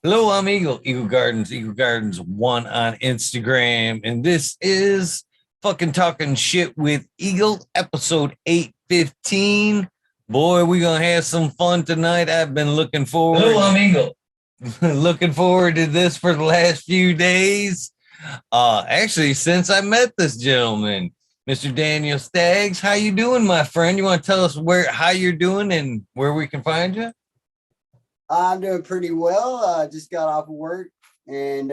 Hello, I'm Eagle Gardens 1 on Instagram, and this is fucking talking shit with Eagle, episode 815. Boy, we're gonna have some fun tonight. I've been looking forward. Hello, I'm Eagle. Looking forward to this for the last few days. Actually, since I met this gentleman, Mr. Daniel Staggs. How you doing, my friend? You want to tell us how you're doing and where we can find you? I'm doing pretty well. Just got off of work and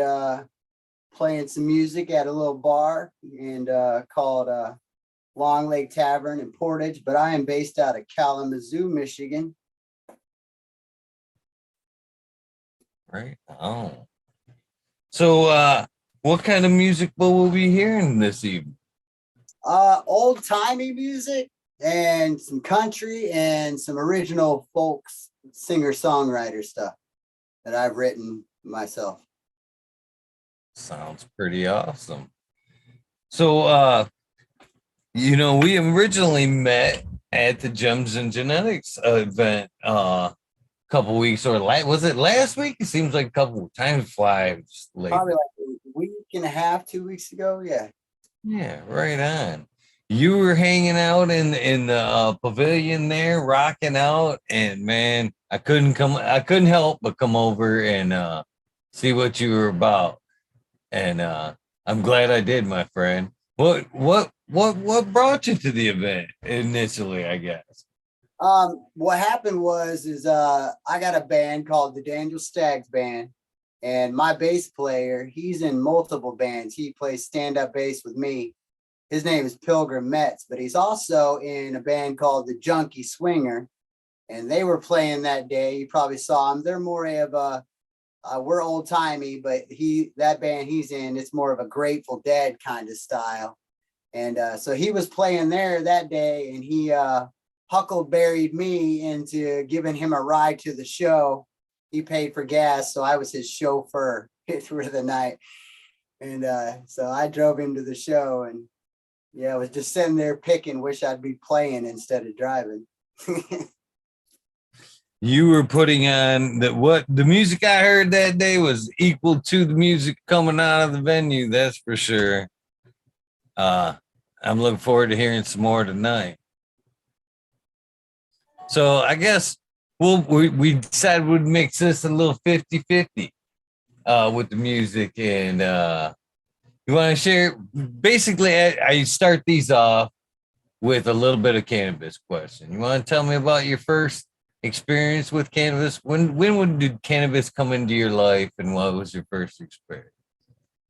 playing some music at a little bar and called Long Lake Tavern in Portage. But I am based out of Kalamazoo, Michigan. Right. Oh. So, what kind of music will we be hearing this evening? Old timey music and some country and some original folks singer-songwriter stuff that I've written myself. Sounds pretty awesome. So, we originally met at the Gems and Genetics event a couple weeks, or was it last week? It seems like a couple of times flies late. Probably like a week and a half, 2 weeks ago. Yeah. Yeah, right on. You were hanging out in the pavilion there, rocking out, and man, I couldn't help but come over and see what you were about. And I'm glad I did, my friend. What brought you to the event initially, I guess? What happened was I got a band called the Daniel Staggs Band, and my bass player, he's in multiple bands. He plays stand-up bass with me. His name is Pilgrim Metz, but he's also in a band called the Junkie Swinger, and they were playing that day. You probably saw them. They're more of a we're old timey, but that band he's in, it's more of a Grateful Dead kind of style. And so he was playing there that day, and he huckleberried me into giving him a ride to the show. He paid for gas, so I was his chauffeur for the night. And so I drove him to the show, and yeah, I was just sitting there picking, wish I'd be playing instead of driving. You were putting on the music I heard that day was equal to the music coming out of the venue, that's for sure. I'm looking forward to hearing some more tonight. So I guess we decided we'd mix this a little 50-50 with the music, and you want to share? Basically, I start these off with a little bit of cannabis question. You want to tell me about your first experience with cannabis? When did cannabis come into your life, and what was your first experience?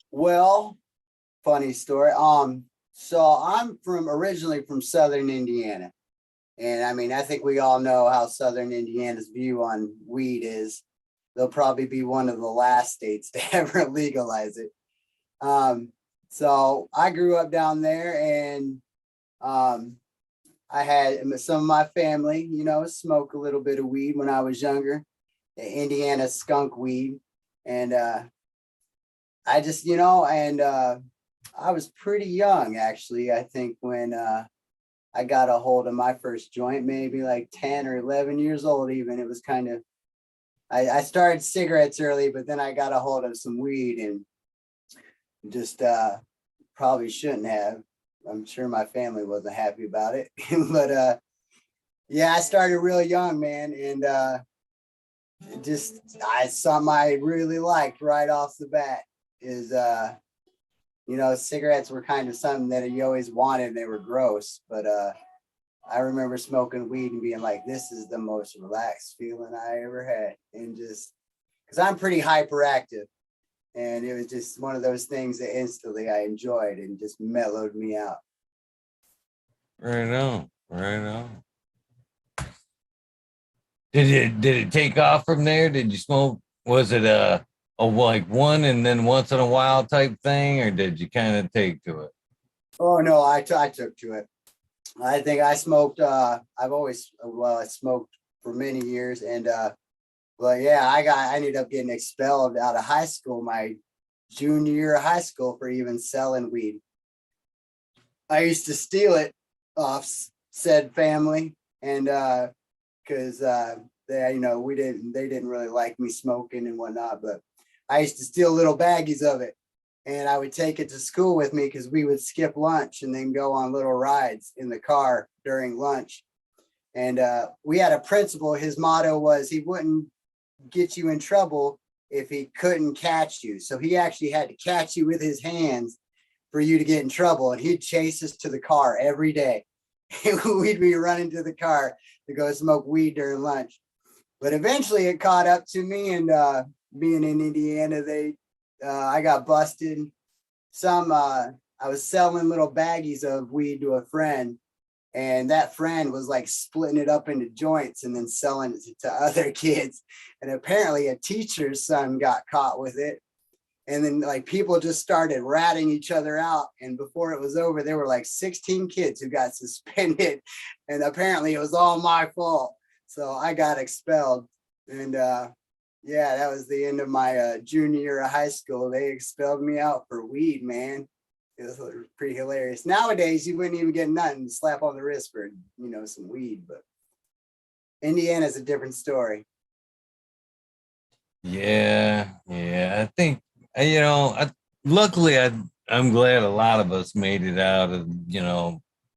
Well, funny story. So I'm originally from Southern Indiana. And I mean, I think we all know how Southern Indiana's view on weed is. They'll probably be one of the last states to ever legalize it. So I grew up down there, and I had some of my family, smoke a little bit of weed when I was younger, the Indiana skunk weed. And I just, I was pretty young, actually, I think, when I got a hold of my first joint, maybe like 10 or 11 years old even. It was kind of, I started cigarettes early, but then I got a hold of some weed and just probably shouldn't have. I'm sure my family wasn't happy about it. But yeah, I started real young, man. And something I really liked right off the bat is, cigarettes were kind of something that you always wanted, and they were gross. But I remember smoking weed and being like, this is the most relaxed feeling I ever had. And just because I'm pretty hyperactive, and it was just one of those things that instantly I enjoyed and just mellowed me out. Right on. Did it take off from there? Did you smoke? Was it a like one and then once in a while type thing, or did you kind of take to it? Oh no, I took to it. I think I smoked. I smoked for many years, and but yeah, I ended up getting expelled out of high school, my junior year of high school, for even selling weed. I used to steal it off said family, and because they, they didn't really like me smoking and whatnot, but I used to steal little baggies of it. And I would take it to school with me because we would skip lunch and then go on little rides in the car during lunch. And we had a principal. His motto was he wouldn't get you in trouble if he couldn't catch you. So he actually had to catch you with his hands for you to get in trouble. And he'd chase us to the car every day. We'd be running to the car to go smoke weed during lunch. But eventually it caught up to me, and being in Indiana, I got busted. I was selling little baggies of weed to a friend, and that friend was like splitting it up into joints and then selling it to other kids. And apparently a teacher's son got caught with it. And then like people just started ratting each other out. And before it was over, there were like 16 kids who got suspended. And apparently it was all my fault. So I got expelled. And yeah, that was the end of my junior year of high school. They expelled me out for weed, man. It was pretty hilarious. Nowadays, you wouldn't even get nothing, slap on the wrist for, some weed. But Indiana's a different story. Yeah. I think, luckily, I'm glad a lot of us made it out of,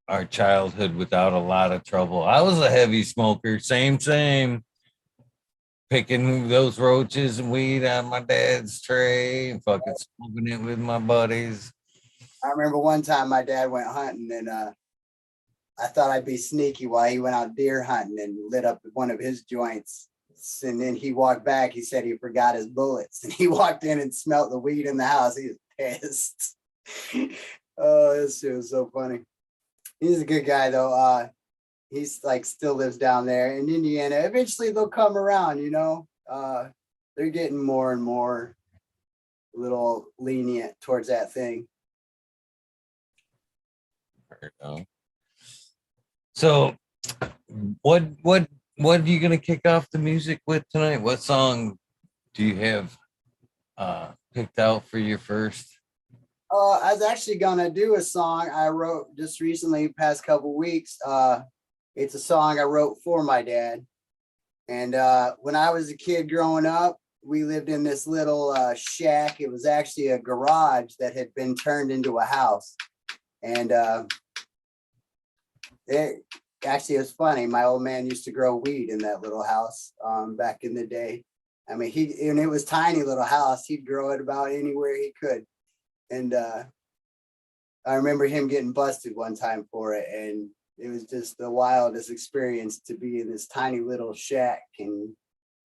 our childhood without a lot of trouble. I was a heavy smoker, same. Picking those roaches and weed on my dad's tray and fucking smoking it with my buddies. I remember one time my dad went hunting, and I thought I'd be sneaky while he went out deer hunting and lit up one of his joints. And then he walked back. He said he forgot his bullets, and he walked in and smelled the weed in the house. He was pissed. Oh, this shit was so funny. He's a good guy though. He's like still lives down there in Indiana. Eventually they'll come around, they're getting more and more a little lenient towards that thing. So what are you gonna kick off the music with tonight? What song do you have picked out for your first? I was actually gonna do a song I wrote just recently, past couple weeks. It's a song I wrote for my dad. And when I was a kid growing up, we lived in this little shack. It was actually a garage that had been turned into a house. And it was funny. My old man used to grow weed in that little house back in the day. I mean, and it was a tiny little house. He'd grow it about anywhere he could. And I remember him getting busted one time for it. And it was just the wildest experience to be in this tiny little shack and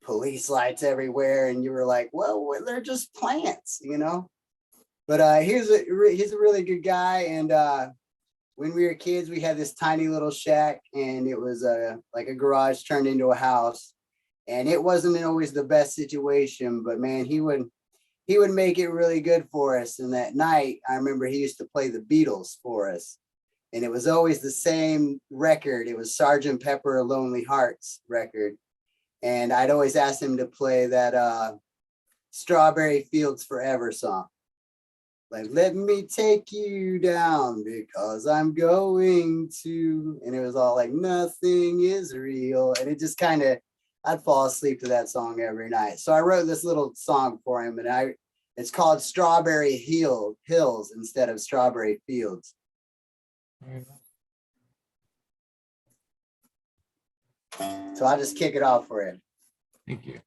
police lights everywhere. And you were like, well, they're just plants, But he's a really good guy. And when we were kids, we had this tiny little shack, and it was like a garage turned into a house. And it wasn't always the best situation, but man, he would make it really good for us. And that night, I remember he used to play the Beatles for us. And it was always the same record. It was Sgt. Pepper, A Lonely Hearts record. And I'd always ask him to play that Strawberry Fields Forever song. Like, let me take you down because I'm going to. And it was all like, nothing is real. And it just kind of, I'd fall asleep to that song every night. So I wrote this little song for him, and it's called Strawberry Hills instead of Strawberry Fields. So I'll just kick it off for you. Thank you.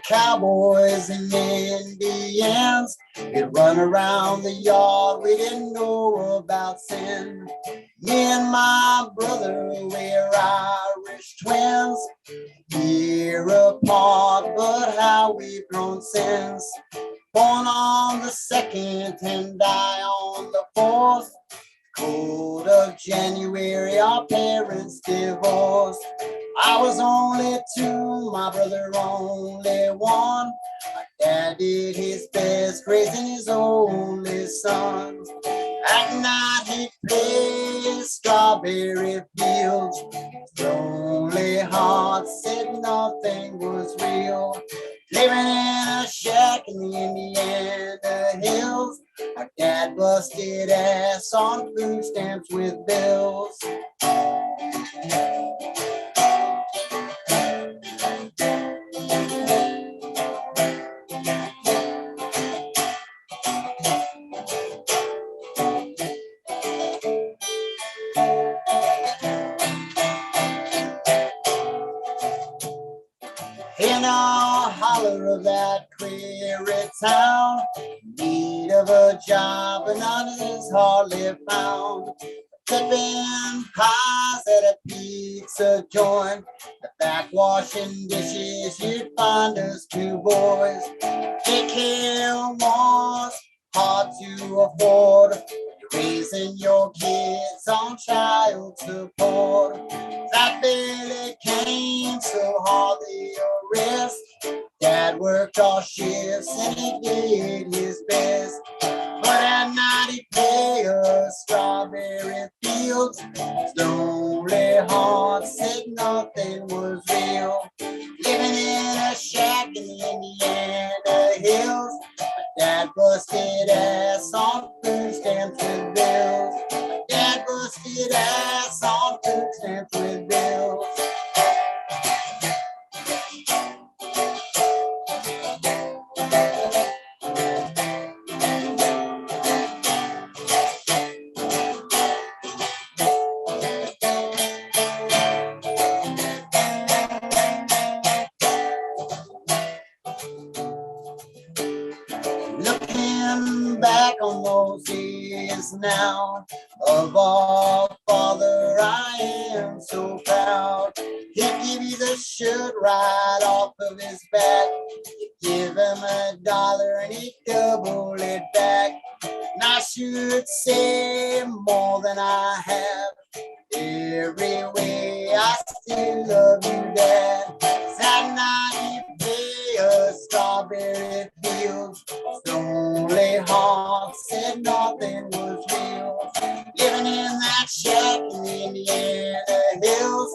Cowboys and Indians, we'd run around the yard, we didn't know about sin. Me and my brother, we're Irish twins, year apart, but how we've grown since. Born on the 2nd and die on the 4th. Cold of January, our parents divorced. I was only 2, my brother only 1. My Dad did his best raising his only sons. At night he'd play strawberry fields. Lonely heart said nothing was real. Living in a shack in the Indiana hills. Our dad busted ass on food stamps with bills. In a holler of that queer town, need of a job, and none is hardly found. Tipping pies at a pizza joint, the back washing dishes, you'd find us two boys. Daycare was hard to afford, raising your kids on child support. That barely came, so hardly a rest. Dad worked all shifts and he did his best. But at night he'd play us strawberry fields. His lonely heart said nothing was real. Living in a shack in the Indiana hills. Dad busted ass on food stamps with bills. Dad busted ass on food stamps with bills. Looking back on those years now, of our father I am so proud. He'd give you the shirt right off of his back. You give him $1 and he'd double it back. And I should say more than I have. Every way I still love you, Dad. That night you play a strawberry fields. Lonely heart said nothing was real. Living in that shack in the Indiana hills.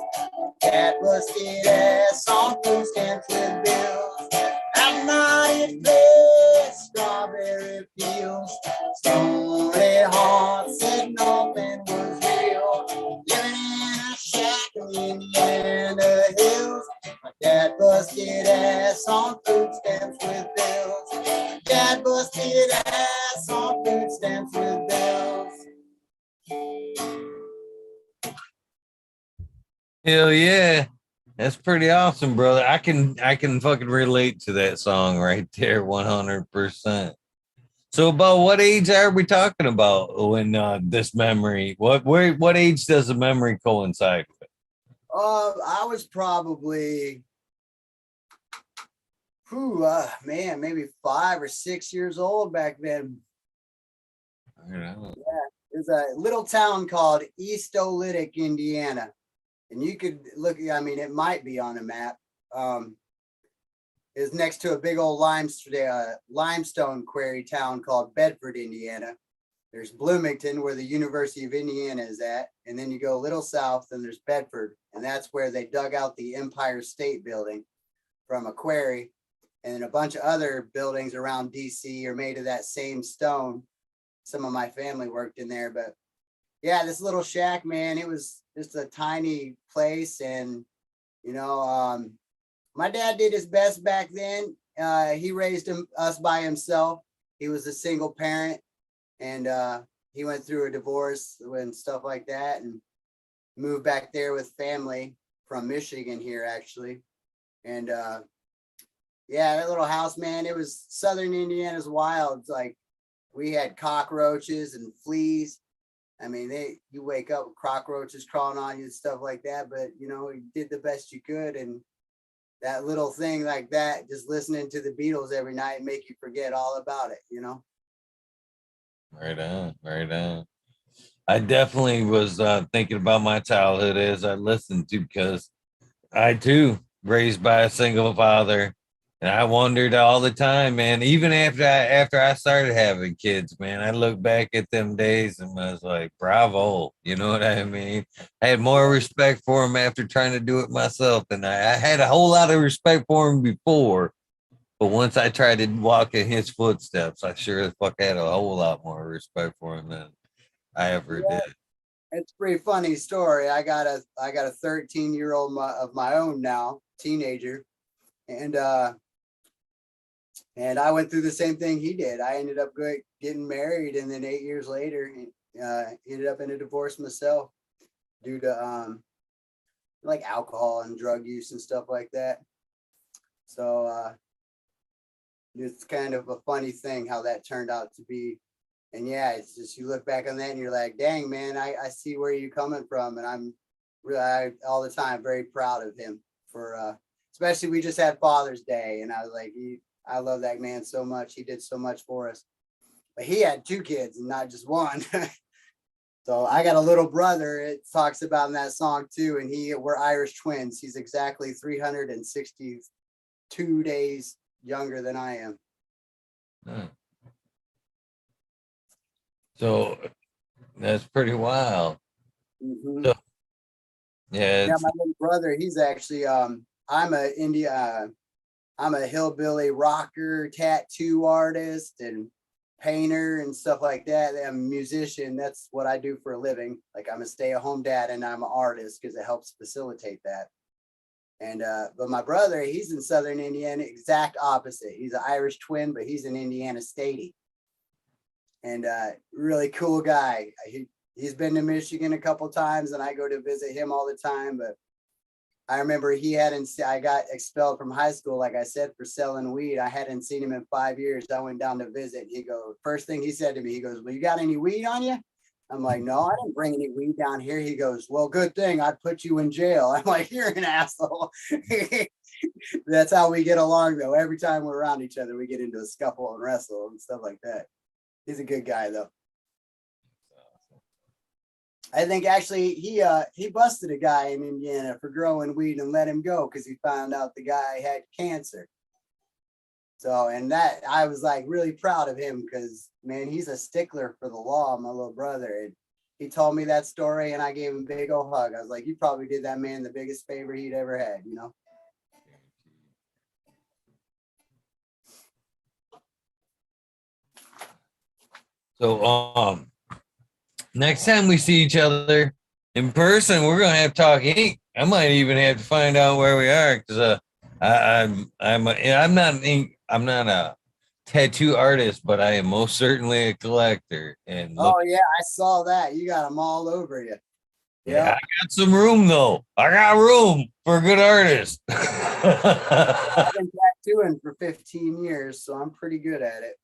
Dad busted ass on food stamps with bills. That night you play strawberry fields. Lonely heart said nothing was real. Living in a shack in the Indiana hills. My dad busted ass on food stamps with bills. Dad busted ass on food stamps with bills. Hell yeah. That's pretty awesome, brother. I can fucking relate to that song right there 100%. So about what age are we talking about when this memory, what age does the memory coincide with? I was probably, maybe 5 or 6 years old back then. Yeah, there's a little town called East Olytic, Indiana, and you could look. I mean, it might be on a map. It's next to a big old limestone quarry town called Bedford, Indiana. There's Bloomington, where the University of Indiana is at, and then you go a little south, and there's Bedford, and that's where they dug out the Empire State Building from a quarry, and a bunch of other buildings around DC are made of that same stone. Some of my family worked in there, but yeah, this little shack, man, it was just a tiny place, and my dad did his best back then. He raised us by himself. He was a single parent, and he went through a divorce and stuff like that, and moved back there with family from Michigan here, actually. And yeah, that little house, man, it was Southern Indiana's wild. It's like we had cockroaches and fleas. I mean, you wake up with cockroaches crawling on you and stuff like that, but you did the best you could. And that little thing like that, just listening to the Beatles every night, make you forget all about it. Right on, right on. I definitely was thinking about my childhood as I listened to, because I too raised by a single father. And I wondered all the time, man. Even after I started having kids, man, I look back at them days and I was like, bravo. You know what I mean? I had more respect for him after trying to do it myself than I had a whole lot of respect for him before. But once I tried to walk in his footsteps, I sure as fuck had a whole lot more respect for him than I ever Yeah, did. it's a pretty funny story. I got a 13-year-old of my own now, teenager, and I went through the same thing he did. I ended up getting married, and then 8 years later, ended up in a divorce myself due to like alcohol and drug use and stuff like that. So it's kind of a funny thing how that turned out to be. And yeah, it's just you look back on that and you're like, dang man, I see where you're coming from, and I'm really all the time very proud of him for especially we just had Father's Day, and I was like, I love that man so much. He did so much for us. But he had 2 kids and not just one. So I got a little brother. It talks about in that song too, and we're Irish twins. He's exactly 362 days younger than I am. So that's pretty wild. Mm-hmm. So, yeah, My little brother, he's actually I'm a hillbilly rocker, tattoo artist, and painter and stuff like that. I'm a musician. That's what I do for a living. Like I'm a stay-at-home dad, and I'm an artist because it helps facilitate that. And but my brother, he's in Southern Indiana, exact opposite. He's an Irish twin, but he's an Indiana statey. And really cool guy. He's been to Michigan a couple times, and I go to visit him all the time. But I remember I got expelled from high school, like I said, for selling weed. I hadn't seen him in 5 years. I went down to visit. First thing he said to me, he goes, well, you got any weed on you? I'm like, no, I didn't bring any weed down here. He goes, well, good thing I'd put you in jail. I'm like, you're an asshole. That's how we get along, though. Every time we're around each other, we get into a scuffle and wrestle and stuff like that. He's a good guy, though. I think actually he busted a guy in Indiana for growing weed and let him go because he found out the guy had cancer. So, and that I was like really proud of him because man, he's a stickler for the law, my little brother. And he told me that story and I gave him a big old hug. I was like, you probably did that man the biggest favor he'd ever had, you know? so next time we see each other in person, we're gonna have to talk ink. I might even have to find out where we are because I'm not a tattoo artist, but I am most certainly a collector. And look, Oh yeah, I saw that. You got them all over you. yeah, Yeah. I got some room though. I got room for a good artist. I've been tattooing for 15 years, so I'm pretty good at it.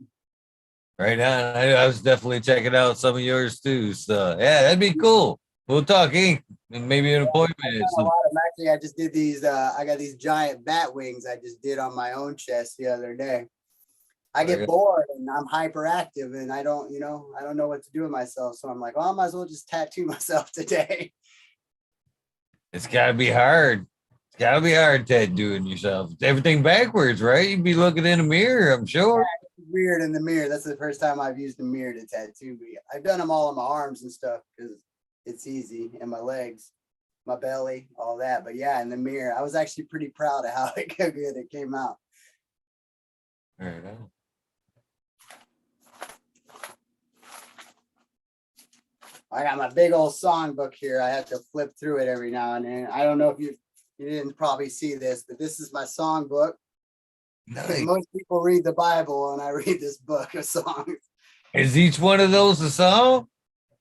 Right on. I was definitely checking out some of yours too. So yeah, that'd be cool. We'll talk ink and maybe an appointment. A lot of actually I just did these I got these giant bat wings I just did on my own chest the other day. I get bored and I'm hyperactive and I don't know what to do with myself. So I'm like, well, I might as well just tattoo myself today. It's gotta be hard. It's gotta be hard tattooing yourself. It's everything backwards, right? You'd be looking in a mirror, I'm sure. Yeah, it's weird in the mirror. That's the first time I've used a mirror to tattoo me. I've done them all on my arms and stuff because it's easy, and my legs, my belly, all that. But yeah, in the mirror, I was actually pretty proud of how good it came out. Right on. I got my big old songbook here. I have to flip through it every now and then. I don't know if you didn't probably see this, but this is my songbook. Nice. Most people read the Bible, and I read this book of songs. Is each one of those a song?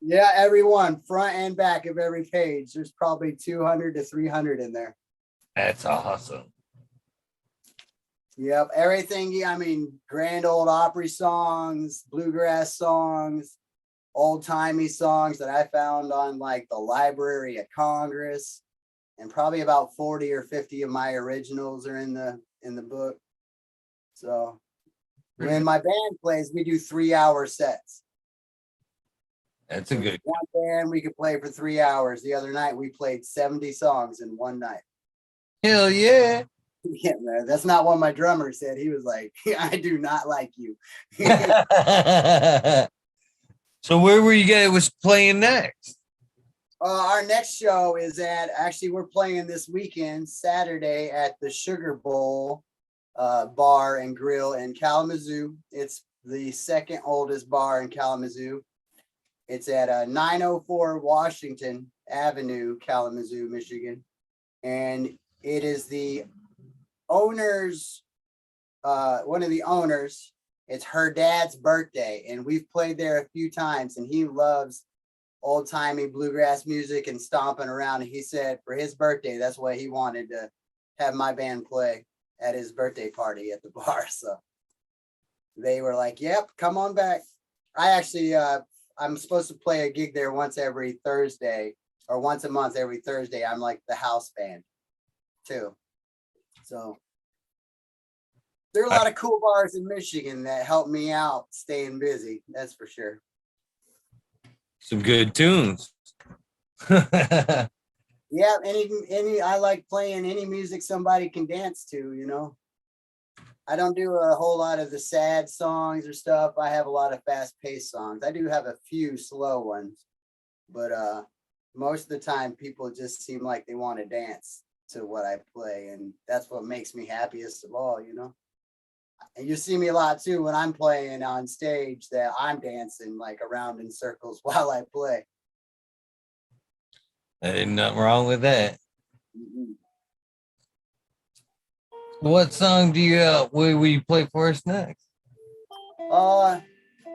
Yeah, every one, front and back of every page. There's probably 200 to 300 in there. That's awesome. Yep, everything. I mean, Grand Ole Opry songs, bluegrass songs, old-timey songs that I found on like the Library of Congress, and probably about 40 or 50 of my originals are in the book. So when my band plays, we do 3-hour sets. That's a good one band we could play for 3 hours. The other night we played 70 songs in one night. Hell yeah. Yeah, man, that's not what my drummer said. He was like, I do not like you. So where were you guys was playing next? Our next show is actually, we're playing this weekend, Saturday, at the Sugar Bowl Bar and Grill in Kalamazoo. It's the second oldest bar in Kalamazoo. It's at 904 Washington Avenue, Kalamazoo, Michigan. And it is the owner's, one of the owners. It's her dad's birthday. And we've played there a few times, and he loves old-timey bluegrass music and stomping around. And he said for his birthday, that's what he wanted to have my band play at his birthday party at the bar. So they were like, yep, come on back. I actually, I'm supposed to play a gig there once every Thursday, or once a month every Thursday. I'm like the house band too. So there are a lot of cool bars in Michigan that help me out staying busy. That's for sure. Some good tunes. Yeah, any I like playing any music somebody can dance to, you know. I don't do a whole lot of the sad songs or stuff. I have a lot of fast-paced songs. I do have a few slow ones, but most of the time people just seem like they want to dance to what I play, and that's what makes me happiest of all, you know. And you see me a lot too when I'm playing on stage, that I'm dancing like around in circles while I play. Ain't nothing wrong with that. Mm-hmm. What song do you will you play for us next? I'm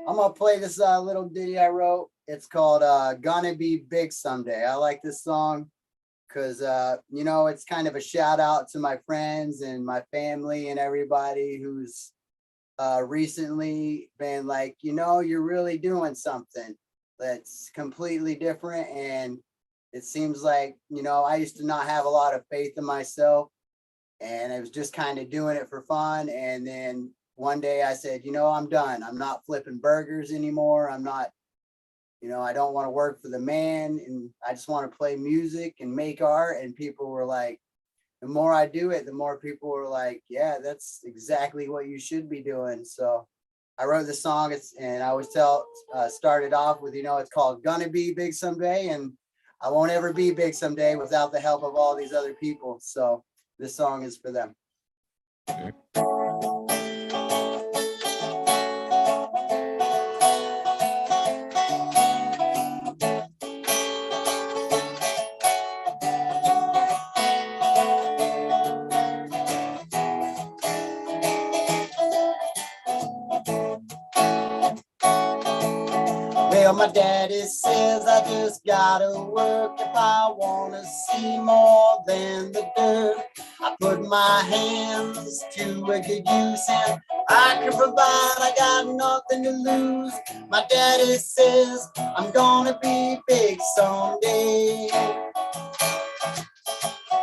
gonna play this little ditty I wrote. It's called Gonna Be Big Someday. I like this song because you know, it's kind of a shout out to my friends and my family and everybody who's recently been like, you know, you're really doing something that's completely different. And it seems like, you know, I used to not have a lot of faith in myself, and I was just kind of doing it for fun. And then one day I said, you know, I'm done. I'm not flipping burgers anymore. I'm not, you know, I don't want to work for the man, and I just want to play music and make art. And people were like, the more I do it, the more people were like, yeah, that's exactly what you should be doing. So I wrote this song, and I always started off with, you know, it's called Gonna Be Big Someday, and I won't ever be big someday without the help of all these other people. So this song is for them. Well, my daddy says I just gotta work if I wanna see more than the dirt. I put my hands to a good use, and I can provide, I got nothing to lose. My daddy says I'm gonna be big someday,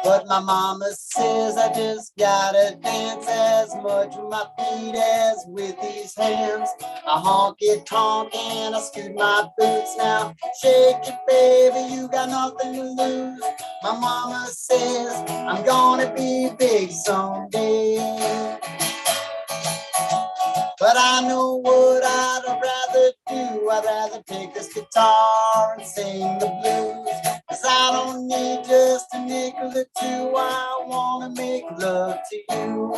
but my mama says I just gotta dance as much with my feet as with these hands. I honk it, tonk, and I scoot my boots. Now shake it, baby, you got nothing to lose. My mama says I'm gonna be big someday, but I know what I'd rather do. I'd rather pick this guitar and sing the blues, 'cause I don't need just a nickel or two. I wanna make love to you.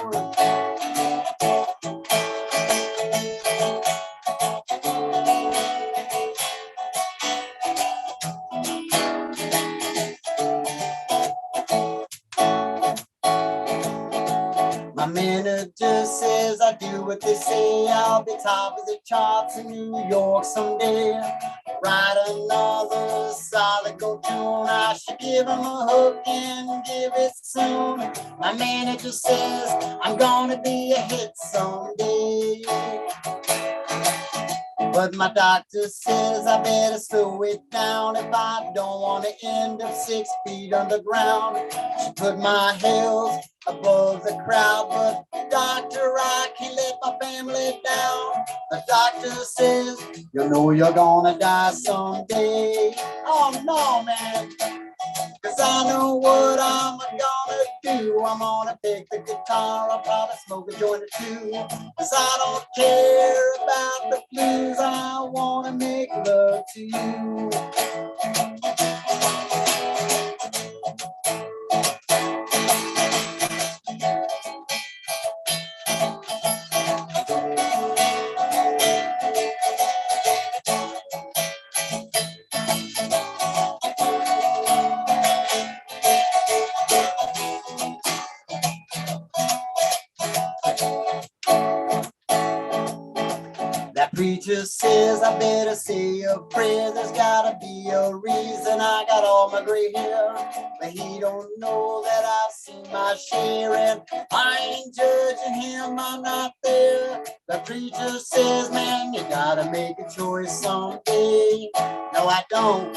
My manager says I do what they say. I'll be top of the charts in New York someday. Write another solid gold tune. I should give him a hook and give it soon. My manager says I'm gonna be a hit someday, but my doctor says I better slow it down if I don't want to end up 6 feet underground. She put my health above the crowd, but doctor, I can't let my family down. The doctor says, you know you're gonna die someday. Oh no, man, 'cause I know what I'm gonna do. I'm gonna pick the guitar. I'll probably smoke a joint or two. Cause I don't care about the blues. I wanna make love to you. That preacher says I better say a prayer. There's gotta be a reason I got all my gray hair. But he don't know that I've seen my share, and I ain't judging him, I'm not there. The preacher says, man, you gotta make a choice someday. No, I don't.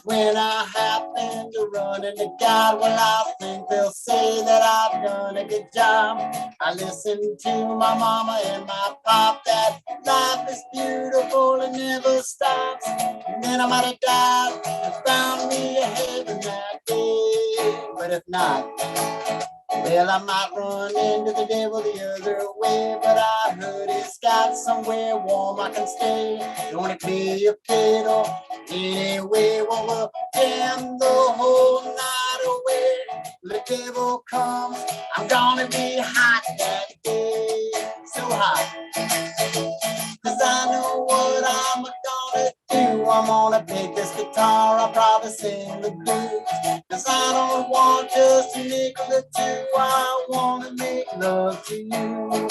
When I happen to run into God, well, I think they'll say that I've done a good job. I listen to my mama and my pop that life is beautiful and never stops. And then I might have died and found me a heaven that day. But if not, well, I might run into the devil the other way. But I heard it's got somewhere warm I can stay. Don't it be a fiddle anyway? Well, jam the whole night away. The devil comes, I'm gonna be hot that day. So hot. Cause I know what I'm gonna do. I'm gonna pick this guitar, I'll probably sing the blues. Cause I don't want just a nickel or two. I wanna make love to you. Well,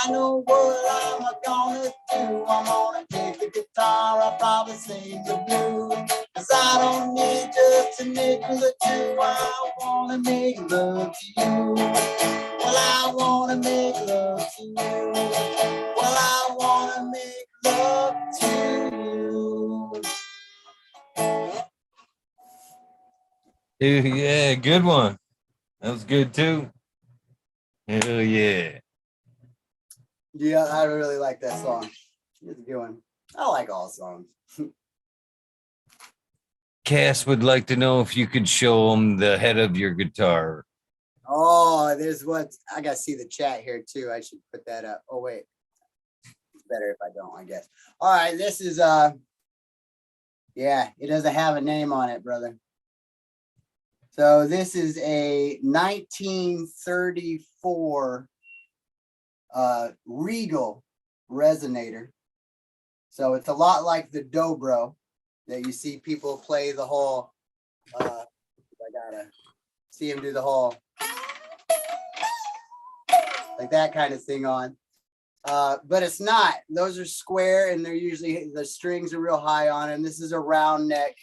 I know what I'm gonna do. I'm gonna pick the guitar, I'll probably sing the blues. Cause I don't need just a nickel or two. I wanna make love to you. Well, I wanna make love to you. Well, I wanna make love to you. Yeah, good one. That was good too. Hell yeah. Yeah, I really like that song. It's a good one. I like all songs. Cass would like to know if you could show him the head of your guitar. Oh, there's what I gotta see the chat here too. I should put that up. Oh wait, it's better if I don't, I guess. All right, this is yeah, it doesn't have a name on it, brother. So this is a 1934 Regal Resonator. So it's a lot like the dobro that you see people play the whole. I gotta see him do the whole like that kind of thing on. But it's not. Those are square and they're usually the strings are real high on it. And this is a round neck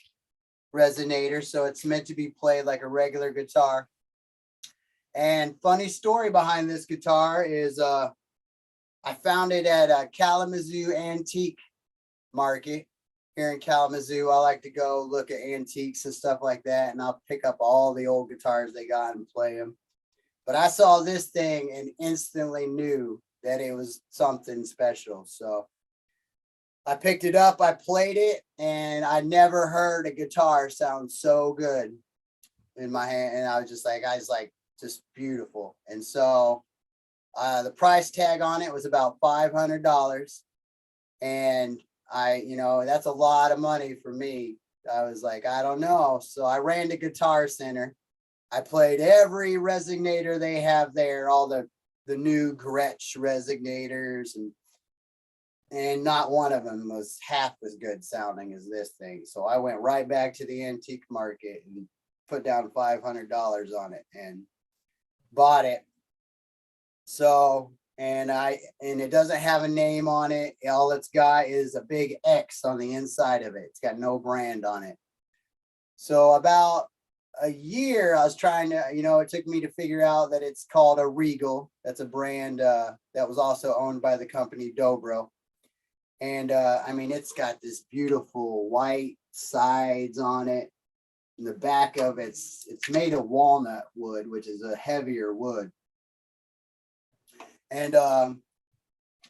resonator, so it's meant to be played like a regular guitar. And funny story behind this guitar is I found it at a Kalamazoo antique market here in Kalamazoo. I like to go look at antiques and stuff like that, and I'll pick up all the old guitars they got and play them. But I saw this thing and instantly knew that it was something special. So I picked it up, I played it, and I never heard a guitar sound so good in my hand. And I was like, just beautiful. And so the price tag on it was about $500. And that's a lot of money for me. I was like, I don't know. So I ran to Guitar Center. I played every resonator they have there, all the new Gretsch resonators, and not one of them was half as good sounding as this thing. So I went right back to the antique market and put down $500 on it and bought it. So, and it doesn't have a name on it. All it's got is a big X on the inside of it. It's got no brand on it. So about a year, I was trying to, it took me to figure out that it's called a Regal. That's a brand that was also owned by the company Dobro. And it's got this beautiful white sides on it. And the back of it's made of walnut wood, which is a heavier wood. And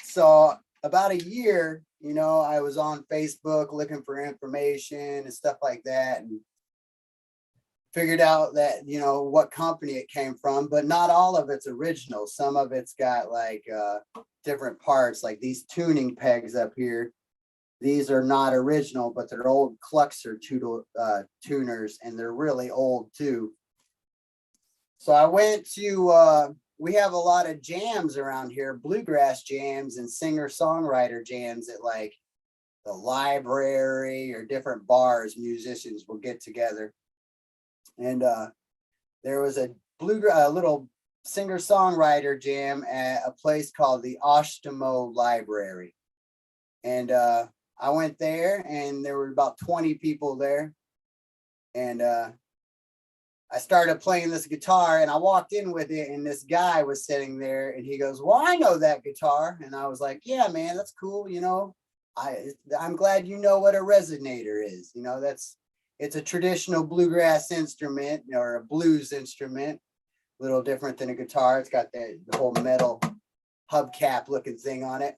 so about a year, I was on Facebook looking for information and stuff like that. And figured out that, what company it came from, but not all of it's original. Some of it's got like different parts, like these tuning pegs up here. These are not original, but they're old Kluxer tuners, and they're really old too. So I went to, we have a lot of jams around here, bluegrass jams and singer-songwriter jams at like the library or different bars. Musicians will get together. And there was a little singer-songwriter jam at a place called the Oshtemo Library. And I went there, and there were about 20 people there. And I started playing this guitar, and I walked in with it, and this guy was sitting there, and he goes, "Well, I know that guitar." And I was like, "Yeah, man, that's cool. I'm glad you know what a resonator is. It's a traditional bluegrass instrument or a blues instrument, a little different than a guitar. It's got the whole metal hubcap looking thing on it."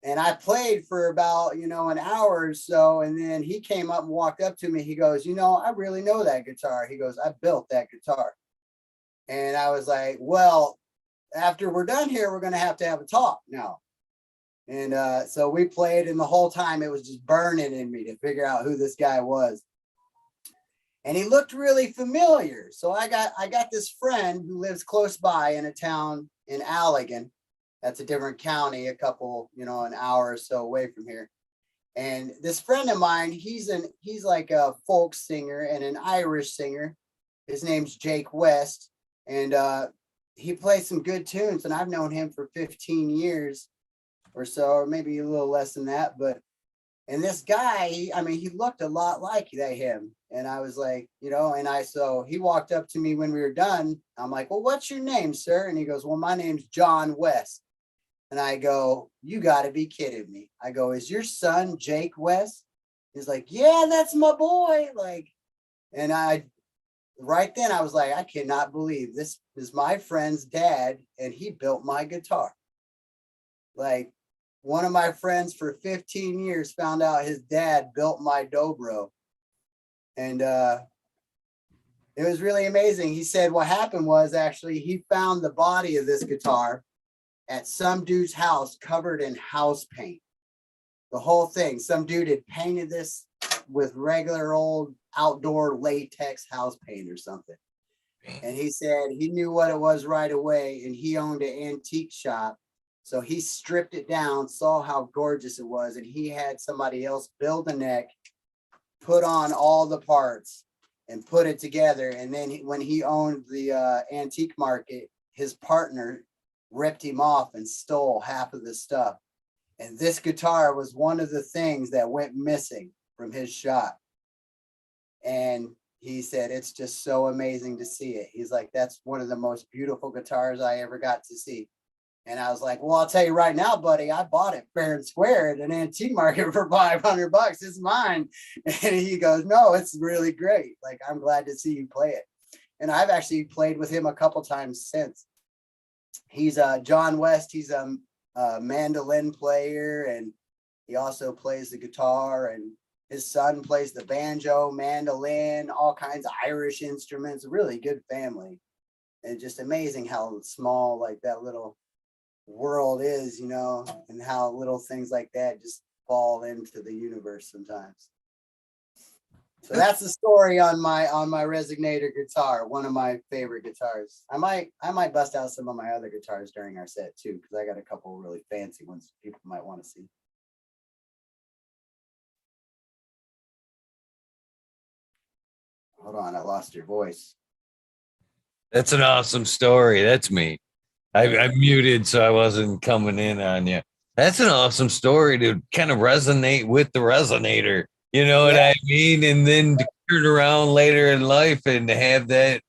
And I played for about, an hour or so. And then he came up and walked up to me. He goes, "I really know that guitar." He goes, "I built that guitar." And I was like, "Well, after we're done here, we're going to have a talk now." And so we played, and the whole time it was just burning in me to figure out who this guy was. And he looked really familiar. So I got this friend who lives close by in a town in Allegan. That's a different county, a couple, an hour or so away from here. And this friend of mine, he's like a folk singer and an Irish singer. His name's Jake West. And he plays some good tunes. And I've known him for 15 years or so, or maybe a little less than that. And this guy, he looked a lot like him. And I was like, so he walked up to me when we were done. I'm like, "Well, what's your name, sir?" And he goes, "Well, my name's John West." And I go, "You got to be kidding me." I go, "Is your son Jake West?" He's like, "Yeah, that's my boy." And right then I was like, I cannot believe this is my friend's dad, and he built my guitar. Like, one of my friends for 15 years found out his dad built my dobro. And it was really amazing. He said what happened was, actually, he found the body of this guitar at some dude's house covered in house paint. The whole thing. Some dude had painted this with regular old outdoor latex house paint or something. And he said he knew what it was right away, and he owned an antique shop. So he stripped it down, saw how gorgeous it was, and he had somebody else build the neck, put on all the parts, and put it together. And then when he owned the antique market, his partner ripped him off and stole half of the stuff. And this guitar was one of the things that went missing from his shop. And he said, it's just so amazing to see it. He's like, that's one of the most beautiful guitars I ever got to see. And I was like, well, I'll tell you right now, buddy, I bought it fair and square at an antique market for $500. It's mine. And he goes, no, it's really great. Like, I'm glad to see you play it. And I've actually played with him a couple times since. He's John West. He's a mandolin player, and he also plays the guitar, and his son plays the banjo, mandolin, all kinds of Irish instruments. A really good family. And just amazing how small like that little world is, and how little things like that just fall into the universe sometimes. So that's the story on my Resonator guitar, one of my favorite guitars. I might bust out some of my other guitars during our set too, because I got a couple really fancy ones people might want to see. Hold on, I lost your voice. That's an awesome story. That's me. I muted so I wasn't coming in on you. That's an awesome story to kind of resonate with the resonator. You know what I mean? And then to turn around later in life and to have that,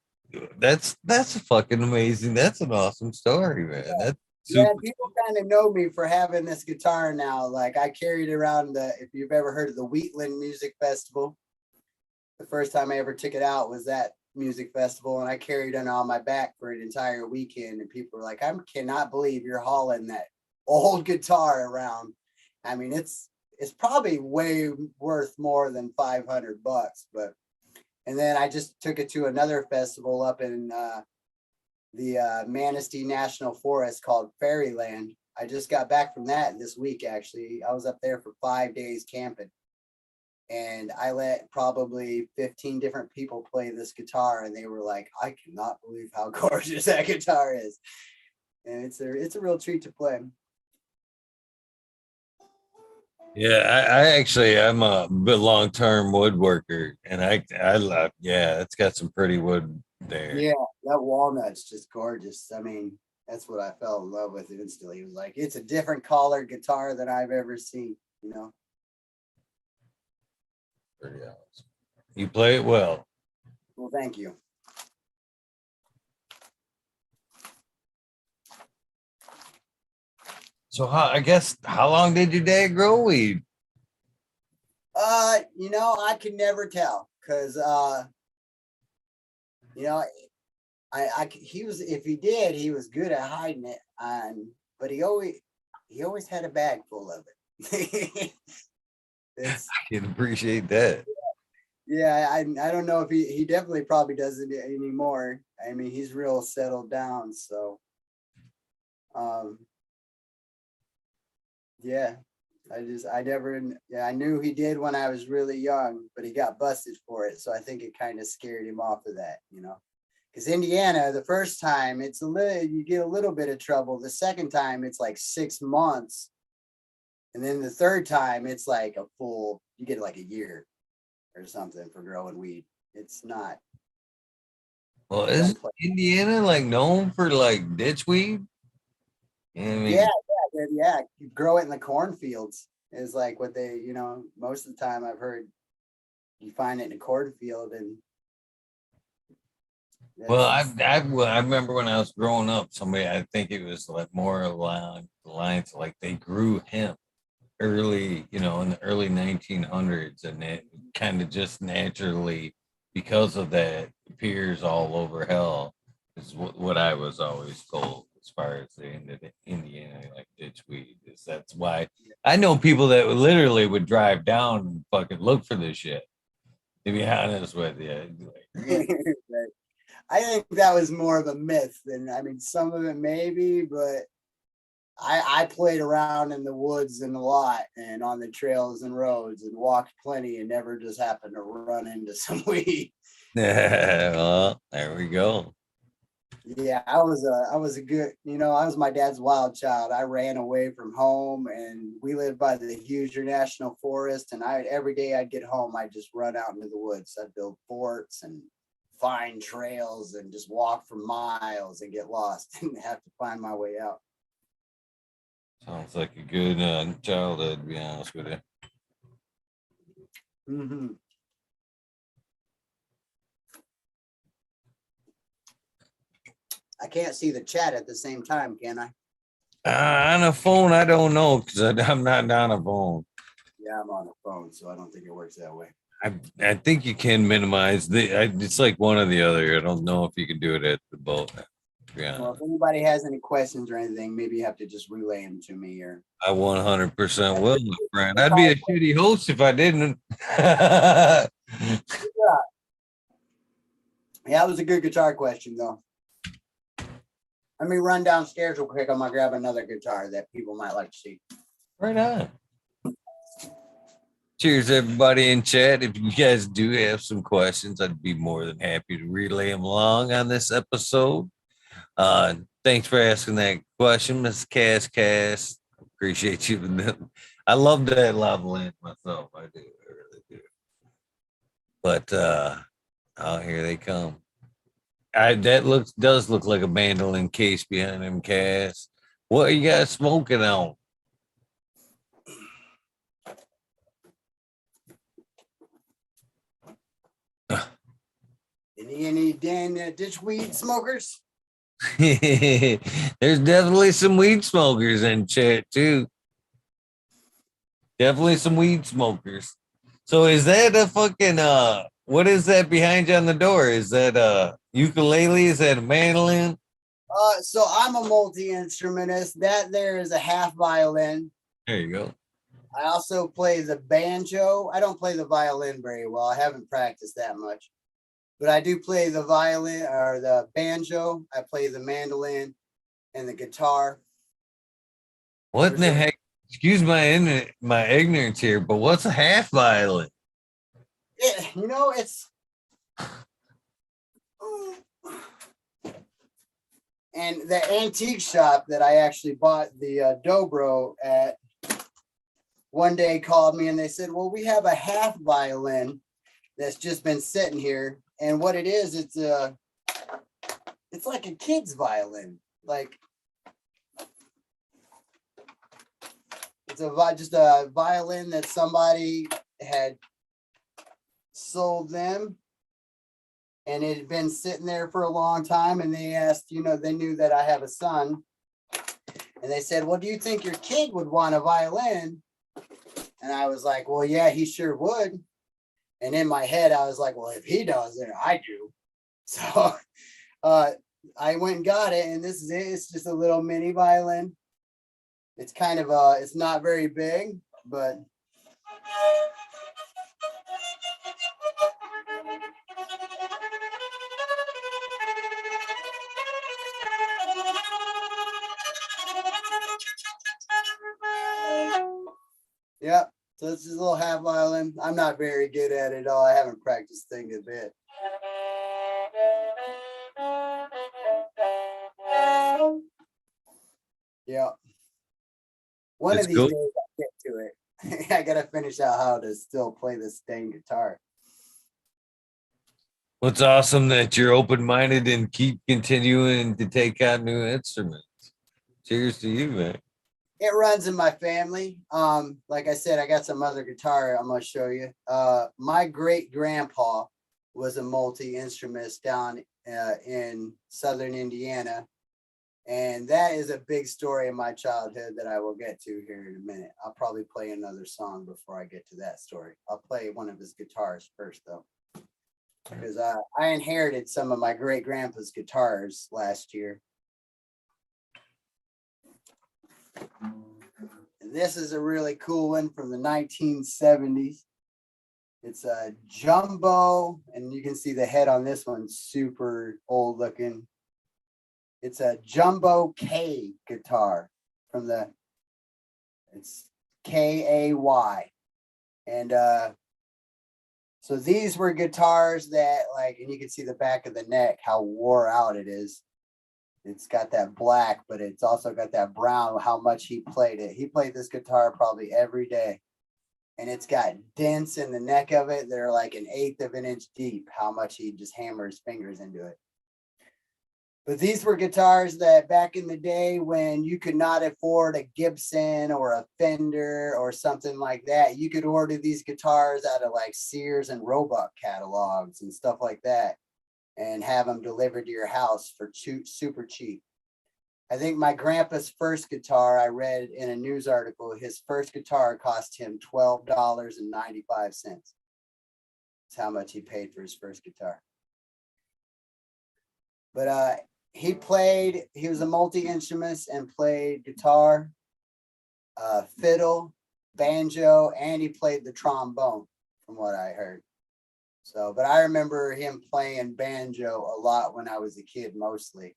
that's fucking amazing. That's an awesome story, man. That's super. Yeah, people kind of know me for having this guitar now. Like, I carried around if you've ever heard of the Wheatland Music Festival, the first time I ever took it out was that music festival, and I carried it on my back for an entire weekend, and people were like, I cannot believe you're hauling that old guitar around. I mean, it's probably way worth more than $500, but And then I just took it to another festival up in the Manistee National Forest called Fairyland. I just got back from that this week, actually. I was up there for 5 days camping. And I let probably 15 different people play this guitar, and they were like, I cannot believe how gorgeous that guitar is. And it's a real treat to play. Yeah, I'm a long-term woodworker, and I love, yeah, it's got some pretty wood there. Yeah, that walnut's just gorgeous. I mean, that's what I fell in love with instantly. It was like, it's a different colored guitar than I've ever seen, you know. Pretty awesome. You play it well. Well, thank you. So how long did your dad grow weed? You know, I can never tell because you know, he was, if he did, he was good at hiding it, but he always had a bag full of it. I can appreciate that. Yeah, I don't know if he definitely probably doesn't anymore. I mean, he's real settled down, so yeah. I knew he did when I was really young, but he got busted for it. So I think it kind of scared him off of that, you know, because Indiana, the first time you get a little bit of trouble. The second time it's like 6 months. And then the third time it's like you get like a year or something for growing weed. It's not. Well, is Indiana like known for like ditch weed? I mean, Yeah. You grow it in the cornfields is like what they, you know, most of the time I've heard you find it in a cornfield. And well, I remember when I was growing up, I think it was like more along the lines like they grew hemp early, you know, in the early 1900s, and it kind of just naturally, because of that, appears all over hell. Is what I was always told as far as the end of Indiana, like ditch weed. That's why I know people that literally would drive down and fucking look for this shit. To be honest with you, I think that was more of a myth than, I mean, some of it maybe, but I played around in the woods and a lot and on the trails and roads and walked plenty and never just happened to run into some weed. well, there we go. Yeah, I was a good, you know, I was my dad's wild child. I ran away from home, and we lived by the Hoosier National Forest, and every day I'd get home, I'd just run out into the woods. I'd build forts and find trails and just walk for miles and get lost and have to find my way out. Sounds like a good childhood, to be honest with you. Mm-hmm. I can't see the chat at the same time, can I? On a phone, I don't know because I'm not on a phone. Yeah, I'm on a phone, so I don't think it works that way. I think you can minimize it's like one or the other. I don't know if you can do it at the both. Yeah. Well, if anybody has any questions or anything, maybe you have to just relay them to me, or I 100% will, my friend. I'd be a shitty host if I didn't. Yeah, it was a good guitar question, though. Let me run downstairs real quick. I'm gonna grab another guitar that people might like to see. Right on. Cheers, everybody in chat. If you guys do have some questions, I'd be more than happy to relay them along on this episode. Thanks for asking that question, Miss Cass. Appreciate you. I love that Violin myself. I do. I really do. But oh, here they come. That does look like a mandolin case behind him, Cass. What are you guys smoking on? Any ditch weed smokers? There's definitely some weed smokers in chat too. Definitely some weed smokers. So is that a fucking what is that behind you on the door? Is that a ukulele? Is that a mandolin? So I'm a multi-instrumentist. That there is a half violin. There you go. I also play the banjo. I don't play the violin very well. I haven't practiced that much. But I do play the violin or the banjo. I play the mandolin and the guitar. What in the heck? Excuse my ignorance here, but what's a half violin? It's and the antique shop that I actually bought the dobro at one day called me and they said, well, we have a half violin that's just been sitting here. And what it is, it's like a kid's violin. Like it's just a violin that somebody had sold them, and it had been sitting there for a long time. And they asked, they knew that I have a son, and they said, well, do you think your kid would want a violin? And I was like, well, yeah, he sure would. And in my head, I was like, well, if he does, then I do. So I went and got it, and this is it. It's just a little mini violin. It's kind of it's not very big, but yeah. So this is a little half violin. I'm not very good at it at all. I haven't practiced thing a bit. Yeah. One That's of these cool. days I'll get to it. I gotta finish out how to still play this dang guitar. Well, it's awesome that you're open-minded and keep continuing to take on new instruments. Cheers to you, man. It runs in my family. Like I said, I got some other guitar I'm gonna show you. My great grandpa was a multi-instrumentist down in southern Indiana. And that is a big story in my childhood that I will get to here in a minute. I'll probably play another song before I get to that story. I'll play one of his guitars first, though, because I inherited some of my great grandpa's guitars last year. And this is a really cool one from the 1970s. It's a jumbo, and you can see the head on this one, super old looking. It's a jumbo K guitar from it's K-A-Y. And so these were guitars that and you can see the back of the neck, how wore out it is. It's got that black, but it's also got that brown, how much he played it. He played this guitar probably every day. And it's got dents in the neck of it. They're like 1/8 of an inch deep, how much he just hammered his fingers into it. But these were guitars that back in the day when you could not afford a Gibson or a Fender or something like that, you could order these guitars out of Sears and Roebuck catalogs and stuff like that and have them delivered to your house for super cheap. I think my grandpa's first guitar, I read in a news article, his first guitar cost him $12.95. That's how much he paid for his first guitar. But he was a multi-instrumentist and played guitar, fiddle, banjo, and he played the trombone from what I heard. So, but I remember him playing banjo a lot when I was a kid mostly.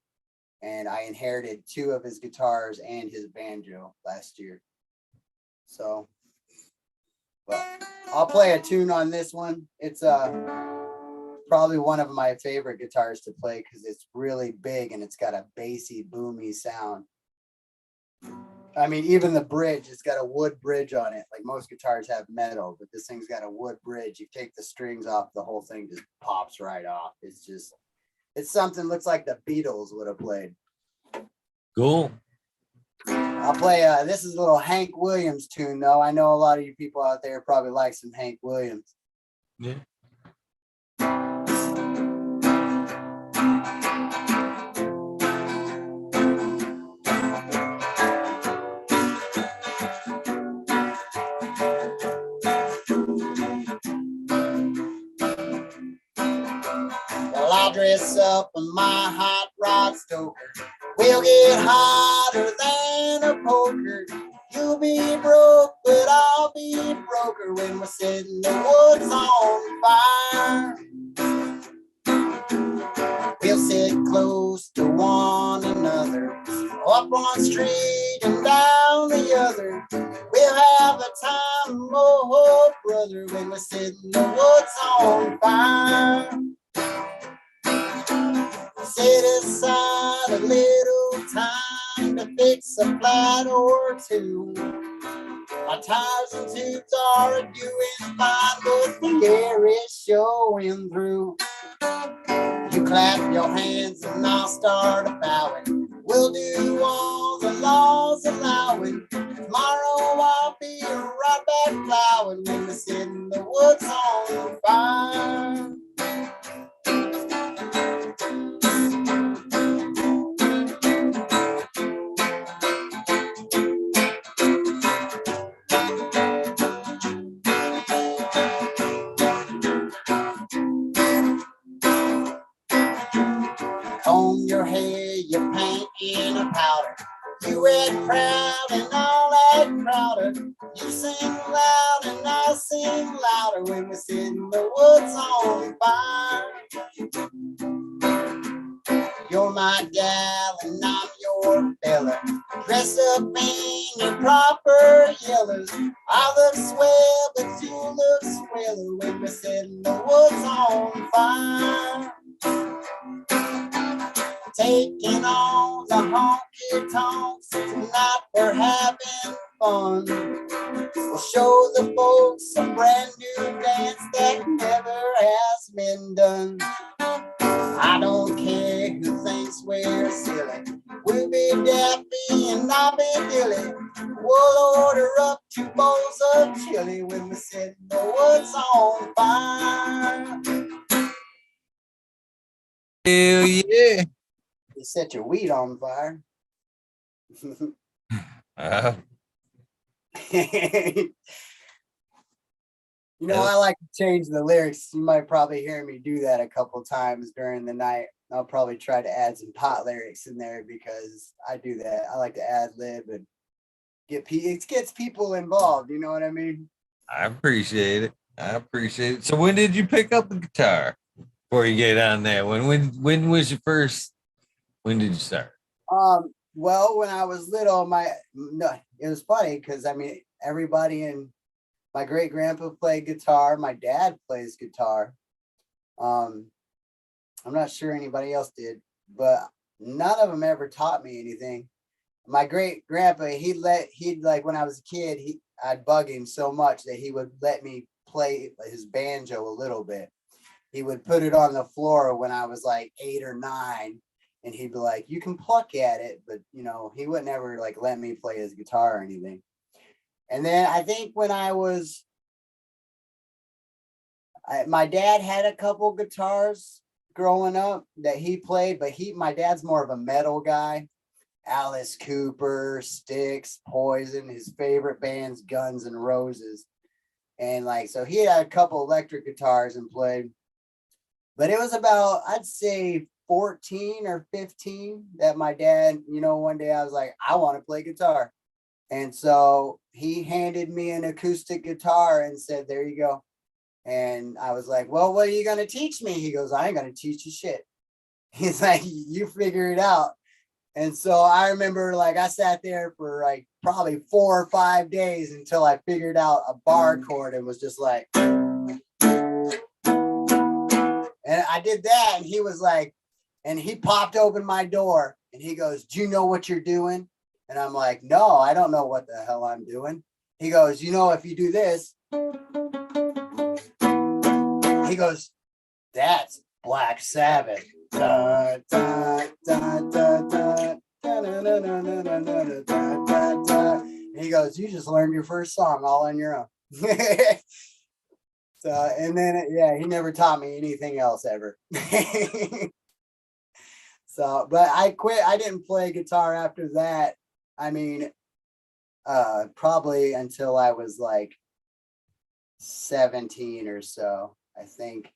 And I inherited 2 of his guitars and his banjo last year. So, but I'll play a tune on this one. It's probably one of my favorite guitars to play because it's really big and it's got a bassy, boomy sound. I mean, even the bridge, it's got a wood bridge on it. Like most guitars have metal, but this thing's got a wood bridge. You take the strings off, the whole thing just pops right off. It's something looks like the Beatles would have played. Cool. I'll play, this is a little Hank Williams tune, though. I know a lot of you people out there probably like some Hank Williams. Yeah. Well, I'll dress up in my hot rod stoker. We'll get hotter than a poker. You'll be broke, but I'll be broker when we're setting the woods on fire. one street and down the other. We'll have a time, oh brother, when we set the woods on fire. Set aside a little time to fix a flat or two. My tires and tubes are doing fine, but the air is showing through. You clap your hands and I'll start a bowing. We'll do all the laws allowing. Tomorrow I'll be right back plowing when we're setting the woods on fire. Comb your hair, you paint in a powder. You act proud and I'll act prouder. You sing loud and I'll sing louder when we're setting the woods on fire. You're my gal and I'm your fella. Dress up in your proper yellows. I look swell, but you look sweller when we're setting the woods on fire. Taking on the honky tonks, tonight we're having fun. We'll show the folks a brand new dance that never has been done. I don't care who thinks we're silly. We'll be daffy and I'll be dilly. We'll order up 2 bowls of chili when we set the woods on fire. Hell yeah. You set your weed on fire. You know, I like to change the lyrics. You might probably hear me do that a couple times during the night. I'll probably try to add some pot lyrics in there because I do that. I like to ad lib and it gets people involved. You know what I mean? I appreciate it. I appreciate it. So when did you pick up the guitar? Before you get on that, when was your first? When did you start? Well, when I was little, it was funny because I mean everybody in my great grandpa played guitar. My dad plays guitar. I'm not sure anybody else did, but none of them ever taught me anything. My great grandpa, he'd like when I was a kid, I'd bug him so much that he would let me play his banjo a little bit. He would put it on the floor when I was like 8 or 9, and he'd be like, "You can pluck at it," but you know, he would never like let me play his guitar or anything. And then I think when my dad had a couple guitars growing up that he played, but my dad's more of a metal guy. Alice Cooper, Styx, Poison, his favorite band's Guns N' Roses. And like, so he had a couple electric guitars and played. But it was about, I'd say 14 or 15 that my dad, you know, one day I was like, I want to play guitar. And so he handed me an acoustic guitar and said, "There you go." And I was like, "Well, what are you going to teach me?" He goes, "I ain't going to teach you shit." He's like, "You figure it out." And so I remember like I sat there for like probably 4 or 5 days until I figured out a bar chord and was just like, and I did that, and he was like, and he popped open my door, and he goes, "Do you know what you're doing?" And I'm like, "No, I don't know what the hell I'm doing." He goes, "You know, if you do this," he goes, "That's Black Sabbath." Da, da, da, da, da, da, da, da, da, da, da. And he goes, "You just learned your first song all on your own." So, and then, yeah, he never taught me anything else ever. So, but I quit. I didn't play guitar after that. I mean, probably until I was like 17 or so. I think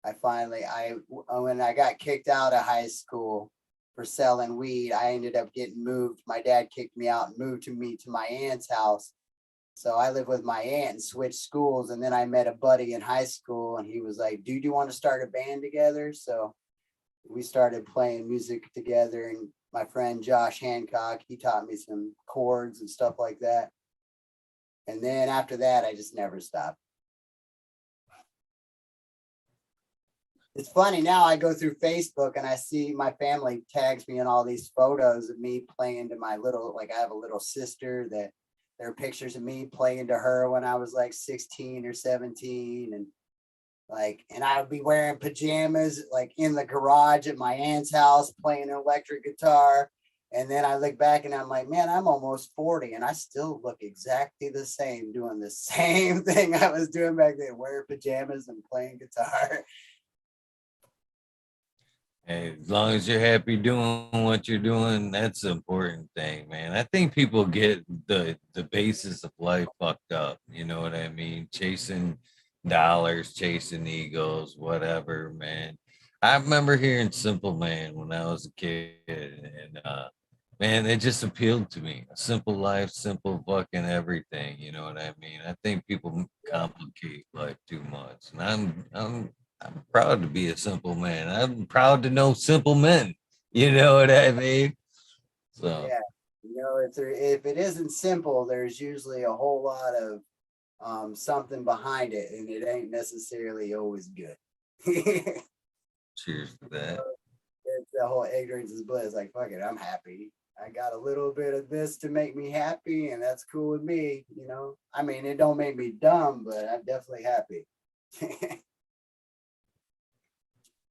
when I got kicked out of high school for selling weed, I ended up getting moved. My dad kicked me out and moved me to my aunt's house. So I lived with my aunt and switched schools. And then I met a buddy in high school, and he was like, "Dude, do you want to start a band together?" So we started playing music together, my friend Josh Hancock, he taught me some chords and stuff like that. And then after that, I just never stopped. It's funny now, I go through Facebook and I see my family tags me in all these photos of me playing to my little, like I have a little sister that there are pictures of me playing to her when I was like 16 or 17. And like, and I would be wearing pajamas, like in the garage at my aunt's house playing an electric guitar. And then I look back and I'm like, man, I'm almost 40 and I still look exactly the same, doing the same thing I was doing back then, wearing pajamas and playing guitar. Hey, as long as you're happy doing what you're doing, that's the important thing, man. I think people get the basis of life fucked up. You know what I mean? Chasing dollars, chasing egos, whatever, man. I remember hearing Simple Man when I was a kid, and man, it just appealed to me. A simple life, simple fucking everything. You know what I mean? I think people complicate life too much, and I'm proud to be a simple man. I'm proud to know simple men. You know what I mean? So Yeah, you know, if it isn't simple, there's usually a whole lot of something behind it, and it ain't necessarily always good. cheers to that. It's the whole ignorance is bliss. Like, fuck it, I'm happy. I got a little bit of this to make me happy, and that's cool with me. You know, I mean, it don't make me dumb, but I'm definitely happy.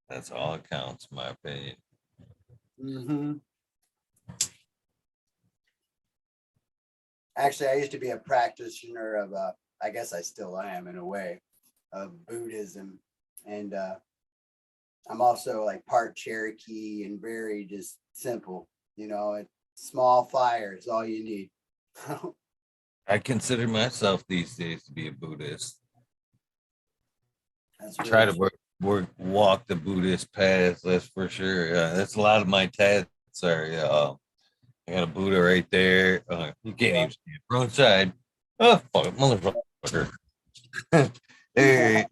That's all it counts, in my opinion. Mm-hmm. Actually, I used to be a practitioner of, I guess I still am in a way, of Buddhism. And I'm also like part Cherokee and very just simple, you know, small fire is all you need. I consider myself these days to be a Buddhist. That's I try really to walk the Buddhist path. That's for sure. That's a lot of my tats are. I got a Buddha right there. You can't even see it. Wrong side. Oh, fuck, motherfucker. Hey,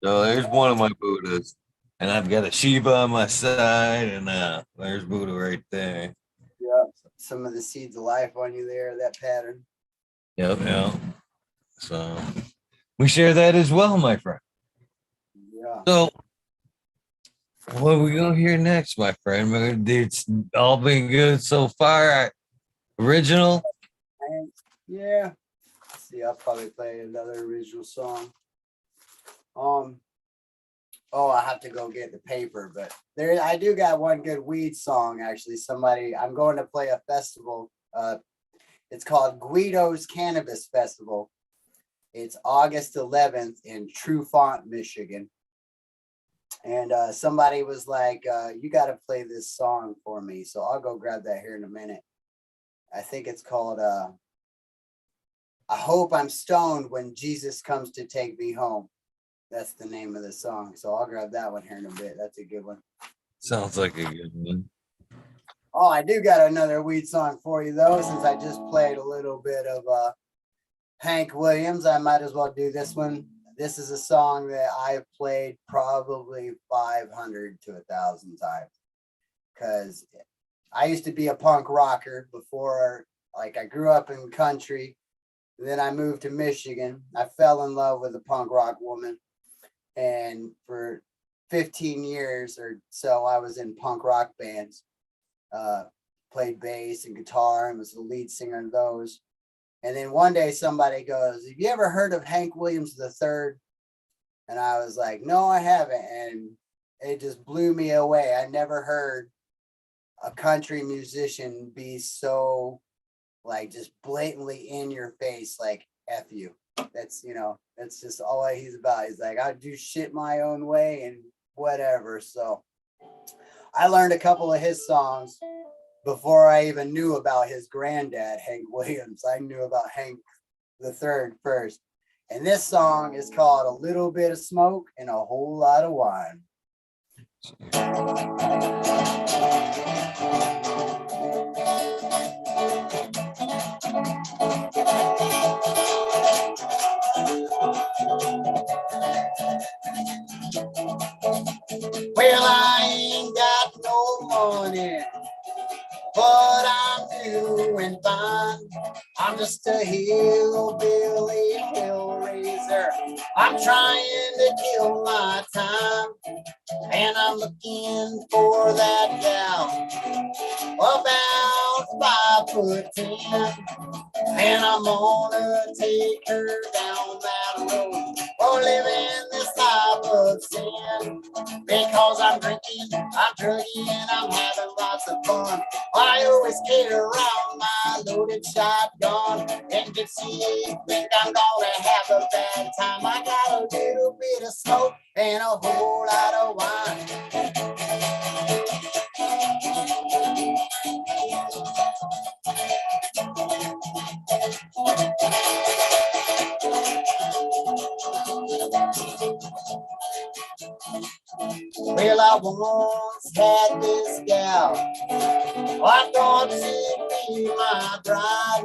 so there's one of my Buddhas, and I've got a Shiva on my side, and there's Buddha right there. yeah, some of the seeds of life on you there, that pattern. Yep. So we share that as well, my friend. Yeah. So what are we gonna hear next, my friend? It's all been good so far. Original. Yeah. Let's see, I'll probably play another original song. Oh, I have to go get the paper, but there I do got one good weed song actually. I'm going to play a festival. It's called Guido's Cannabis Festival. It's August 11th in Trufant, Michigan. And somebody was like, you got to play this song for me. So I'll go grab that here in a minute. I think it's called I Hope I'm Stoned When Jesus Comes to Take Me Home. That's the name of the song. So I'll grab that one here in a bit. That's a good one. Sounds like a good one. Oh, I do got another weed song for you, though, since I just played a little bit of Hank Williams. I might as well do this one. This is a song that I've played probably 500 to 1,000 times because I used to be a punk rocker before, like I grew up in country. Then I moved to Michigan. I fell in love with a punk rock woman. And for 15 years or so, I was in punk rock bands, played bass and guitar and was the lead singer in those. And then one day somebody goes, have you ever heard of Hank Williams III? And I was like, no, I haven't. And it just blew me away. I never heard a country musician be so like just blatantly in your face, like F you. That's, you know, that's just all he's about. He's like, I do shit my own way and whatever. So I learned a couple of his songs before I even knew about his granddad, Hank Williams. I knew about Hank III first. And this song is called A Little Bit of Smoke and a Whole Lot of Wine. Well, I ain't got no money, a hillbilly hellraiser. I'm trying to kill my time, and I'm looking for that gal about 5'10", and I'm gonna take her down that road, or living this life of sin. Because I'm drinking, I'm drugging, I'm having lots of fun. I always carry around my loaded shotgun, and if you think I'm gonna have a bad time, I got a little bit of smoke and a whole lot of wine. Well, I once had this gal, I thought she'd be my bride,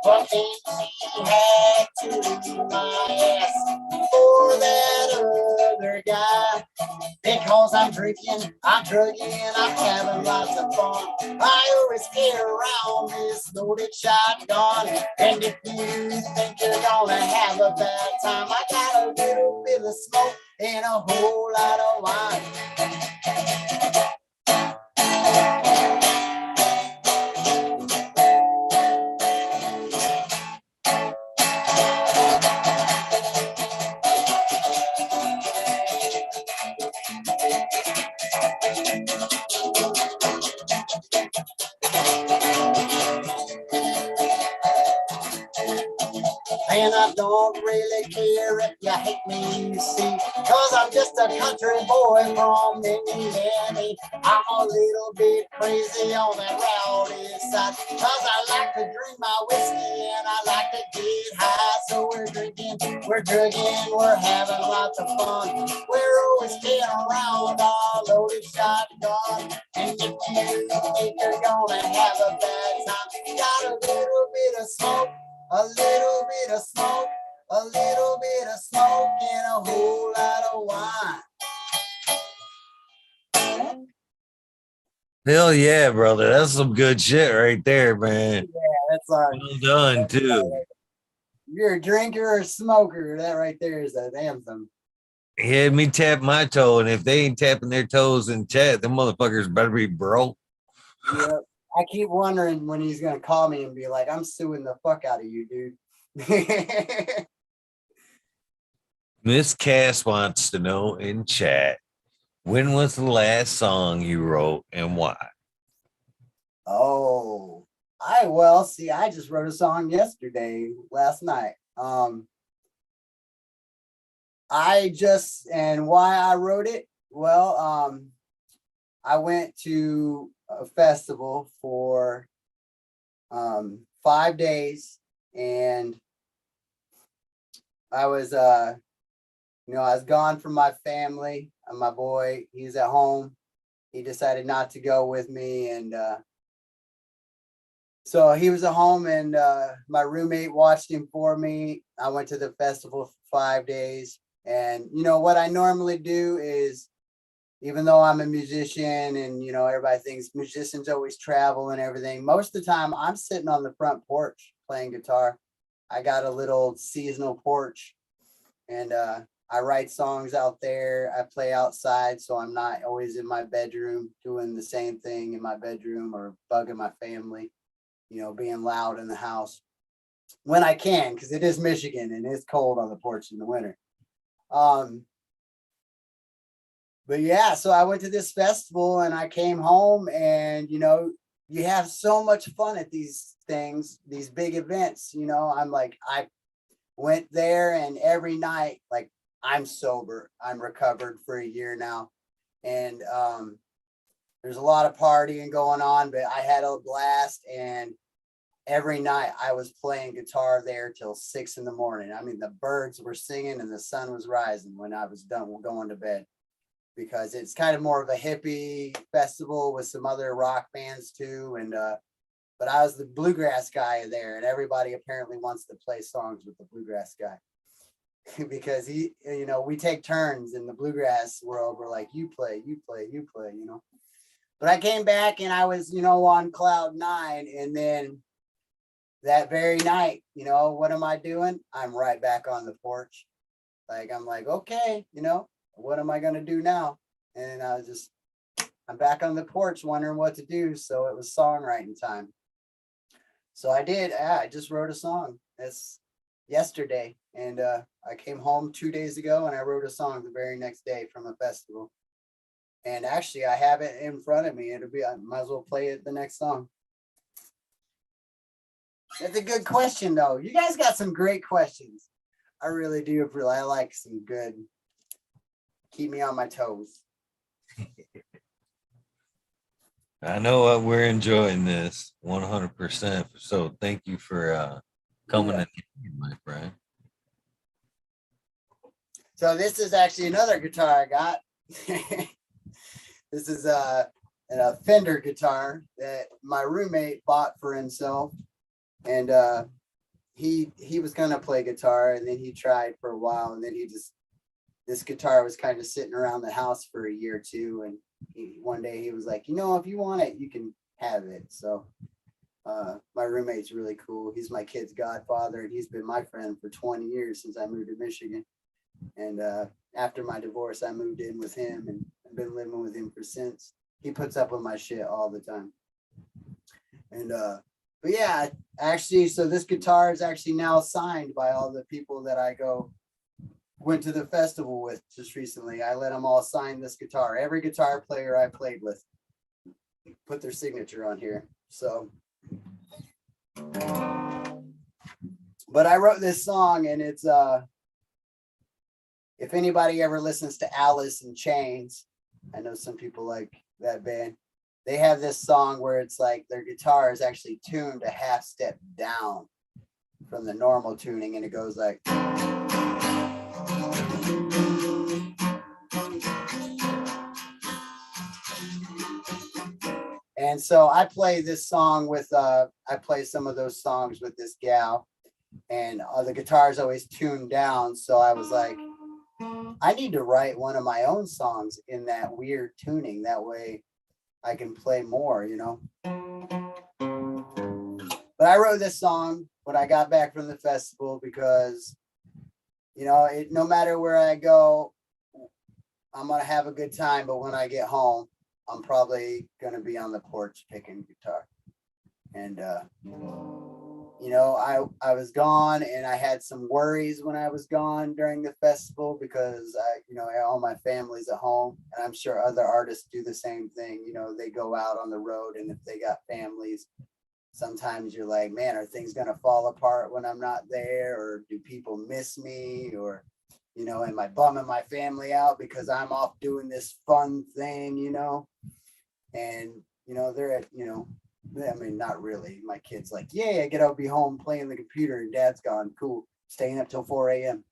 but then she had to leave my ass for that other guy. Because I'm drinking, I'm drugging, I'm having lots of fun. I always carry around this loaded shotgun, and if you think you're gonna have a bad time, I got a little bit of smoke and a whole lot of wine. And I don't really care if you hate me, you see, cause I'm just a country boy from Indiana. I'm a little bit crazy on that rowdy side, cause I like to drink my whiskey and I like to get high. So we're drinking, we're drugging, we're having lots of fun. We're always getting around our loaded shotgun, and if you think you're gonna have a bad time, you got a little bit of smoke, a little bit of smoke, a little bit of smoke, and a whole lot of wine. Hell yeah, brother. That's some good shit right there, man. Yeah, that's our. Well done, too. You're a drinker or a smoker. That right there is an anthem. He had me tap my toe, and if they ain't tapping their toes in chat, the motherfuckers better be broke. Yep. I keep wondering when he's gonna call me and be like, "I'm suing the fuck out of you, dude." Miss Cass wants to know in chat, when was the last song you wrote and why? Oh, see, I just wrote a song last night. And why I wrote it, well, I went to a festival for 5 days, and I was I was gone from my family, and my boy, he's at home. He decided not to go with me, and so he was at home, and my roommate watched him for me. I went to the festival for 5 days, and what I normally do is, even though I'm a musician and everybody thinks musicians always travel and everything, most of the time I'm sitting on the front porch playing guitar. I got a little seasonal porch, and I write songs out there. I play outside, so I'm not always in my bedroom doing the same thing in my bedroom or bugging my family, being loud in the house when I can, because it is Michigan and it's cold on the porch in the winter. But yeah, so I went to this festival and I came home, and you have so much fun at these things, these big events. I'm like, I went there, and every night, like, I'm sober, I'm recovered for a year now, and there's a lot of partying going on, but I had a blast, and every night I was playing guitar there till 6 in the morning. I mean, the birds were singing and the sun was rising when I was done going to bed, because it's kind of more of a hippie festival with some other rock bands too. And but I was the bluegrass guy there, and everybody apparently wants to play songs with the bluegrass guy because we take turns in the bluegrass world. We're like, you play, you play, you play, But I came back and I was, on cloud 9, and then that very night, you know, what am I doing? I'm right back on the porch. Like, I'm like, okay, you know, what am I going to do now? And I'm back on the porch wondering what to do. So it was songwriting time. So I did. I just wrote a song. It's yesterday. And I came home 2 days ago and I wrote a song the very next day from a festival. And actually, I have it in front of me. I might as well play it the next song. That's a good question, though. You guys got some great questions. I really do. I like some good, keep me on my toes. I know what we're enjoying this 100%. So thank you for coming in, my friend. So this is actually another guitar I got. This is a Fender guitar that my roommate bought for himself. And he was gonna play guitar, and then he tried for a while, and then this guitar was kind of sitting around the house for a year or two, and one day he was like, you know, if you want it, you can have it. So my roommate's really cool. He's my kid's godfather, and he's been my friend for 20 years since I moved to Michigan. And after my divorce, I moved in with him, and I've been living with him for since. He puts up with my shit all the time. And but yeah, actually, so this guitar is actually now signed by all the people that I went to the festival with just recently. I let them all sign this guitar. Every guitar player I played with put their signature on here. So, but I wrote this song, and it's if anybody ever listens to Alice in Chains, I know some people like that band. They have this song where it's like their guitar is actually tuned a half step down from the normal tuning, and it goes like. And so I play this song with, I play some of those songs with this gal, and the guitar is always tuned down. So I was like, I need to write one of my own songs in that weird tuning. That way I can play more, you know. But I wrote this song when I got back from the festival because, you know, no matter where I go, I'm going to have a good time. But when I get home, I'm probably going to be on the porch picking guitar. And, you know, I was gone, and I had some worries when I was gone during the festival because you know, all my family's at home, and I'm sure other artists do the same thing. You know, they go out on the road, and if they got families, sometimes you're like, man, are things going to fall apart when I'm not there? Or do people miss me? Or, you know, am I bumming my family out because I'm off doing this fun thing, you know? And, you know, they're at, you know, I mean, not really. My kid's like, yeah, I get out, be home playing the computer, and dad's gone. Cool. Staying up till 4 a.m.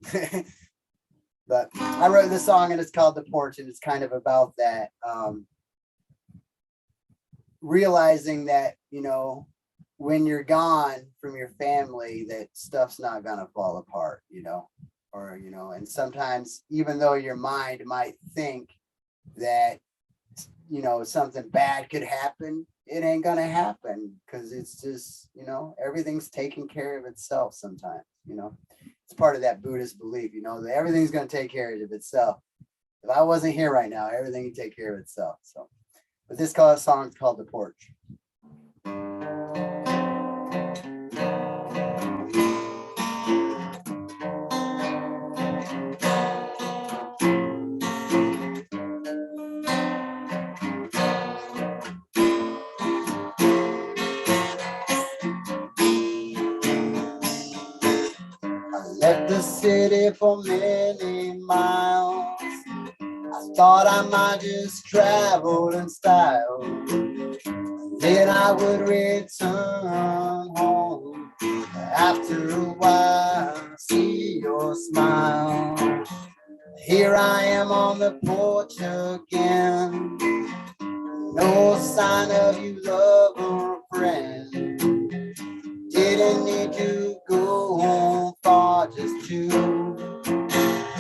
But I wrote this song, and it's called The Porch, and it's kind of about that. Realizing that, you know, when you're gone from your family, that stuff's not going to fall apart, you know, or, you know, and sometimes even though your mind might think that, you know, something bad could happen, it ain't going to happen because it's just, you know, everything's taking care of itself sometimes, you know. It's part of that Buddhist belief, you know, that everything's going to take care of itself. If I wasn't here right now, everything would take care of itself. So, but this song is called The Porch. Left the city for many miles. I thought I might just travel in style. Then I would return home. After a while, see your smile. Here I am on the porch again. No sign of you, love or friend. Didn't need to go home far just to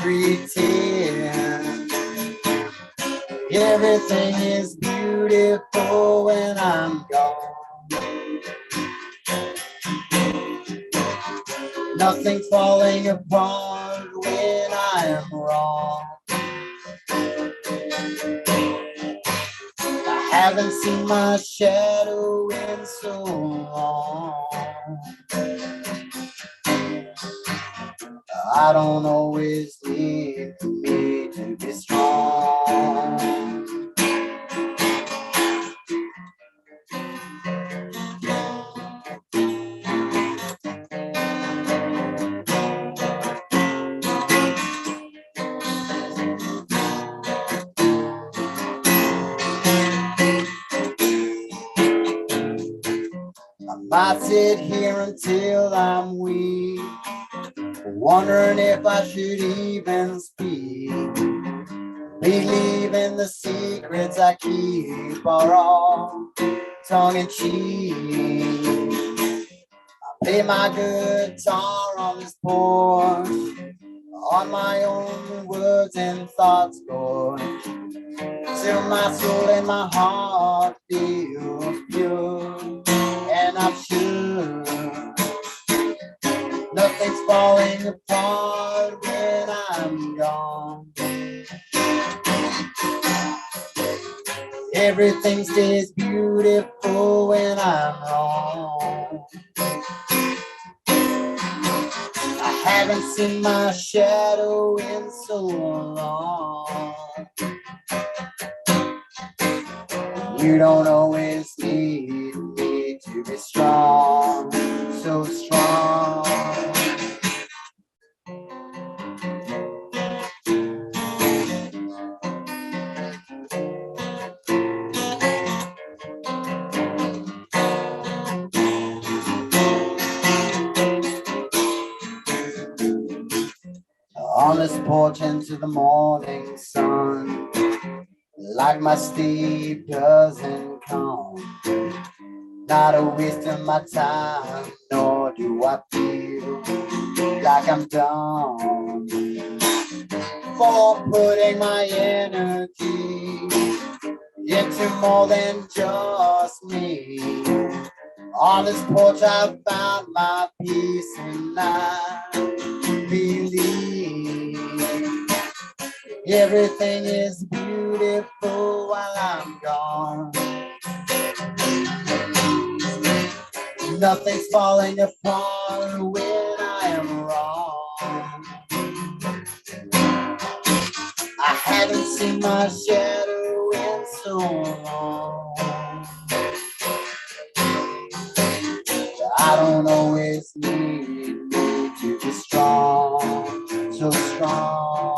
pretend everything is beautiful when I'm gone. Nothing's falling apart when I am wrong. I haven't seen my shadow in so long. I don't always need me to be strong. I might sit here until I'm weak, wondering if I should even speak. Believing the secrets I keep are all tongue in cheek. I play my guitar on this porch, on my own words and thoughts, Lord, till my soul and my heart feels pure. And I'm sure nothing's falling apart when I'm gone. Everything stays beautiful when I'm wrong. I haven't seen my shadow in so long. You don't always need me to be strong, so strong. On this porch into the morning sun, like my sleep doesn't come. Not a waste of my time, nor do I feel like I'm done for putting my energy into more than just me. On this porch I found my peace and I believe everything is beautiful while I'm gone. Nothing's falling apart when I am wrong. I haven't seen my shadow in so long. I don't always need me to be strong, so strong.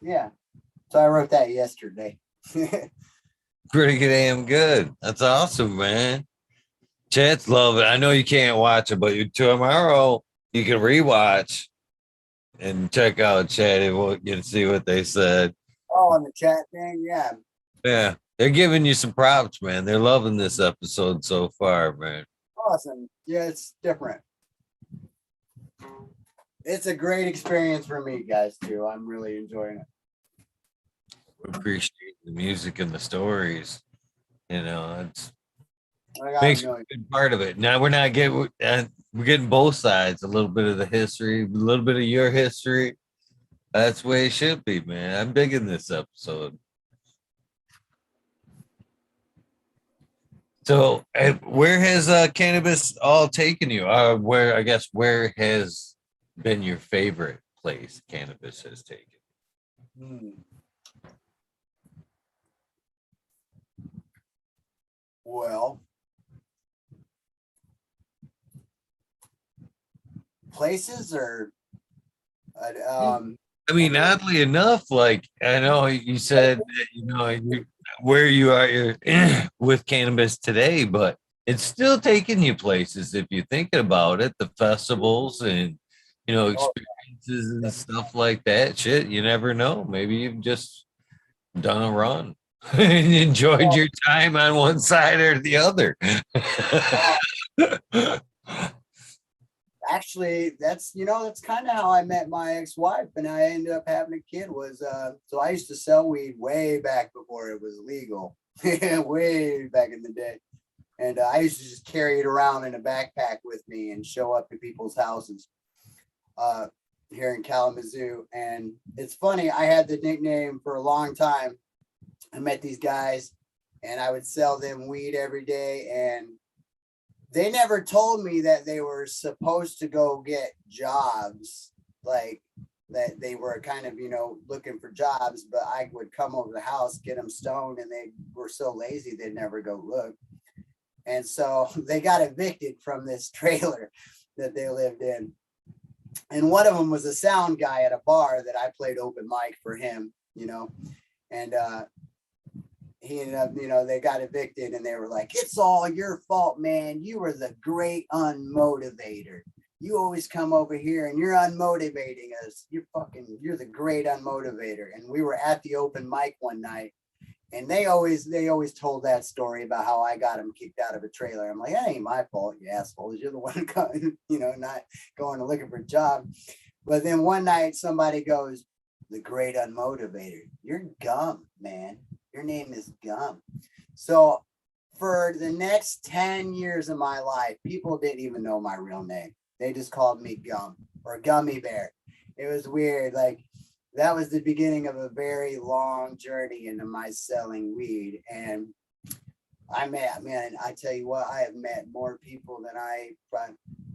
Yeah, so I wrote that yesterday. Pretty damn good. That's awesome, man. Chats love it. I know you can't watch it, but tomorrow you can rewatch and check out chat and you can see what they said. Oh, on the chat thing, yeah. Yeah, they're giving you some props, man. They're loving this episode so far, man. Awesome. Yeah, it's different. It's a great experience for me, guys, too. I'm really enjoying it. We appreciate the music and the stories. You know, it's I got makes a a million. good part of it. Now we're not getting we're getting both sides, a little bit of the history, a little bit of your history. That's the way it should be, man. I'm digging this episode. So, where has cannabis all taken you? Where has been your favorite place cannabis has taken? Well, places are, I mean, oddly enough, like I know you said, that, where you are with cannabis today, but it's still taking you places if you're thinking about it. The festivals and Oh, experiences and stuff like that. Shit, you never know. Maybe you've just done a run and enjoyed well, your time on one side or the other. uh, actually, that's kind of how I met my ex-wife, and I ended up having a kid. Was so I used to sell weed way back before it was legal, way back in the day. And I used to just carry it around in a backpack with me and show up to people's houses uh, here in Kalamazoo. And it's funny, I had the nickname for a long time. I met these guys and I would sell them weed every day. And they never told me that they were supposed to go get jobs, like that they were kind of, looking for jobs. But I would come over the house, get them stoned, and they were so lazy they'd never go look. And so they got evicted from this trailer that they lived in. And one of them was a sound guy at a bar that I played open mic for him, and he ended up, they got evicted and they were like, it's all your fault, man. You were the great unmotivator. You always come over here and you're unmotivating us. You're the great unmotivator. And we were at the open mic one night. And they always told that story about how I got him kicked out of a trailer. I'm like, that ain't my fault, you assholes. You're the one going, not going to looking for a job. But then one night somebody goes, the great unmotivator. You're Gum, man. Your name is Gum. So for the next 10 years of my life, people didn't even know my real name. They just called me Gum or Gummy Bear. It was weird. Like, that was the beginning of a very long journey into my selling weed. And I tell you what, I have met more people than I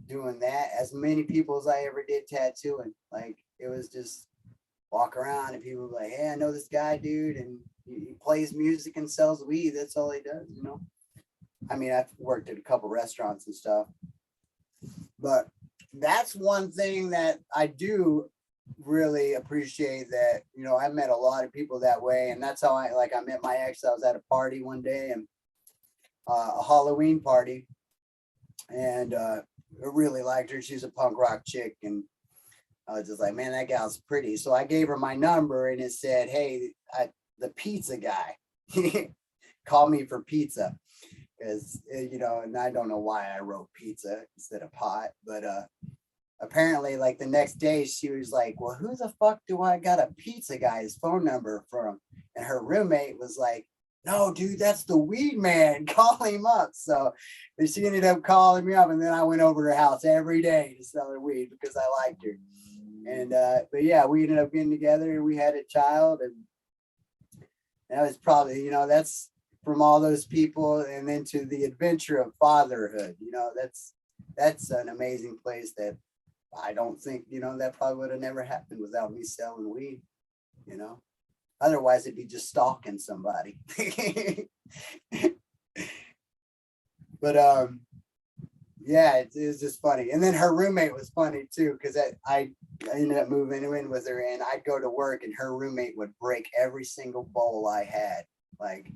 doing that, as many people as I ever did tattooing. Like, it was just walk around and people were like, hey, I know this guy, dude, and he plays music and sells weed. That's all he does, I mean, I've worked at a couple restaurants and stuff, but that's one thing that I do really appreciate, that I met a lot of people that way. And that's how I met my ex. I was at a party one day, and a Halloween party, and I really liked her. She's a punk rock chick, and I was just like, man, that gal's pretty. So I gave her my number, and it said, hey, the pizza guy call me for pizza, because and I don't know why I wrote pizza instead of pot, but apparently, like, the next day she was like, well, who the fuck do I got a pizza guy's phone number from? And her roommate was like, no, dude, that's the weed man. Call him up. So she ended up calling me up, and then I went over to her house every day to sell her weed because I liked her. And but yeah, we ended up getting together and we had a child, and that was probably, that's from all those people, and then to the adventure of fatherhood. That's an amazing place that I don't think, that probably would have never happened without me selling weed, otherwise it'd be just stalking somebody. But yeah, it was just funny. And then her roommate was funny too, because I ended up moving in with her, and I'd go to work and her roommate would break every single bowl I had, like,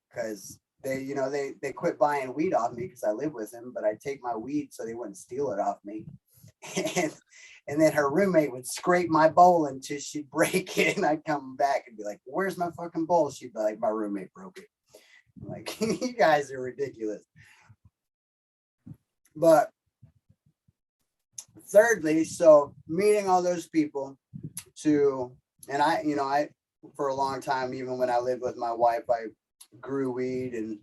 because they quit buying weed off me because I live with them, but I'd take my weed so they wouldn't steal it off me. And then her roommate would scrape my bowl until she'd break it, and I'd come back and be like, where's my fucking bowl? She'd be like, my roommate broke it. I'm like, you guys are ridiculous. But thirdly, so meeting all those people and I for a long time, even when I lived with my wife, I grew weed and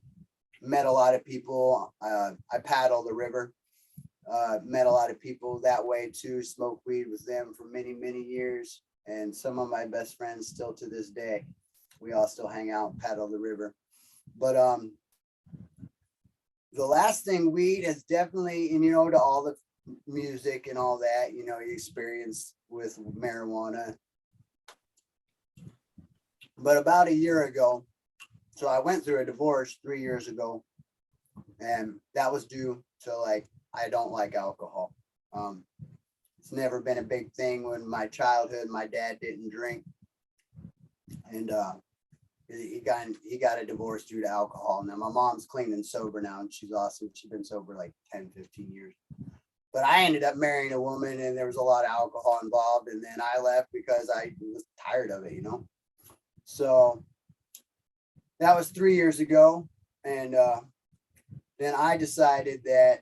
met a lot of people. I paddled the river. Met a lot of people that way too, smoked weed with them for many, many years. And some of my best friends still to this day, we all still hang out, paddle the river. But the last thing, weed has definitely, and to all the music and all that, you experience with marijuana. But about a year ago, so I went through a divorce 3 years ago, and that was due to, like, I don't like alcohol. It's never been a big thing. When my childhood, my dad didn't drink, and he got a divorce due to alcohol. Now my mom's clean and sober now, and she's awesome. She's been sober like 10, 15 years. But I ended up marrying a woman, and there was a lot of alcohol involved. And then I left because I was tired of it, you know. So that was 3 years ago, and then I decided that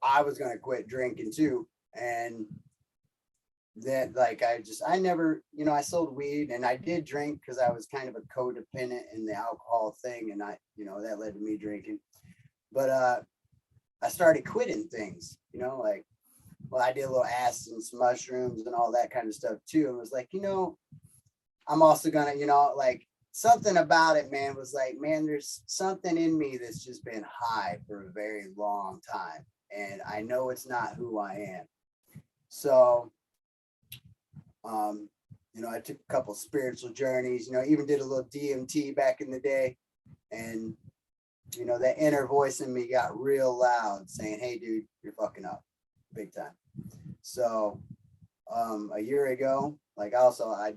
I was going to quit drinking too. And that, like, I never, you know, I sold weed and I did drink because I was kind of a codependent in the alcohol thing. And you know, that led to me drinking. But I started quitting things, you know, like, well, I did a little acid and some mushrooms and all that kind of stuff too. And was like, you know, I'm also going to, you know, like, something about it, man, was like, man, there's something in me that's just been high for a very long time. And I know it's not who I am. So, you know, I took a couple spiritual journeys, you know, even did a little DMT back in the day. And, you know, that inner voice in me got real loud saying, hey, dude, you're fucking up big time. So, a year ago, like, I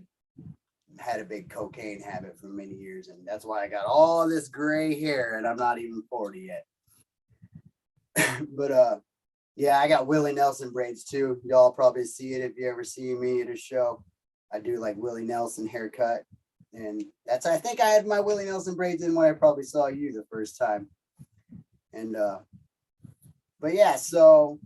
had a big cocaine habit for many years, and that's why I got all this gray hair, and I'm not even 40 yet. But yeah, I got Willie Nelson braids too. Y'all probably see it if you ever see me at a show. I do like Willie Nelson haircut, and that's, I think I had my Willie Nelson braids in when I probably saw you the first time. And but yeah, so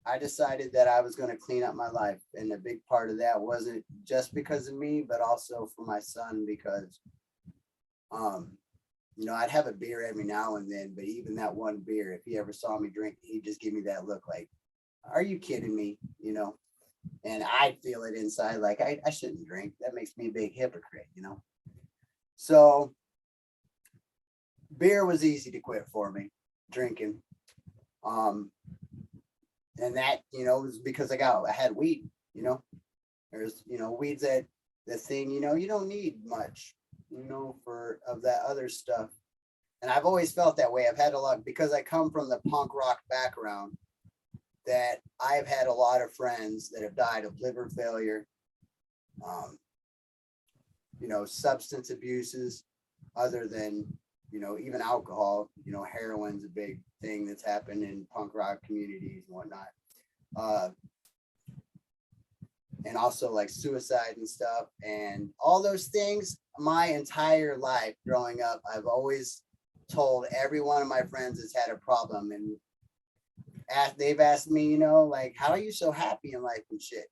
I decided that I was going to clean up my life. And a big part of that wasn't just because of me, but also for my son, because, you know, I'd have a beer every now and then, but even that one beer, if he ever saw me drink, he'd just give me that look like, are you kidding me? You know, and I'd feel it inside, like, I shouldn't drink. That makes me a big hypocrite, you know? So beer was easy to quit for me, drinking. And that, you know, was because I had weed, you know, there's, you know, weed's the thing, you know, you don't need much, you know, of that other stuff. And I've always felt that way. I've had a lot, because I come from the punk rock background, that I've had a lot of friends that have died of liver failure, you know, substance abuses, other than, you know, even alcohol. You know, heroin's a big thing that's happened in punk rock communities and whatnot. And also like suicide and stuff and all those things. My entire life growing up, I've always told every one of my friends that's had a problem, and they've asked me, you know, like, how are you so happy in life and shit?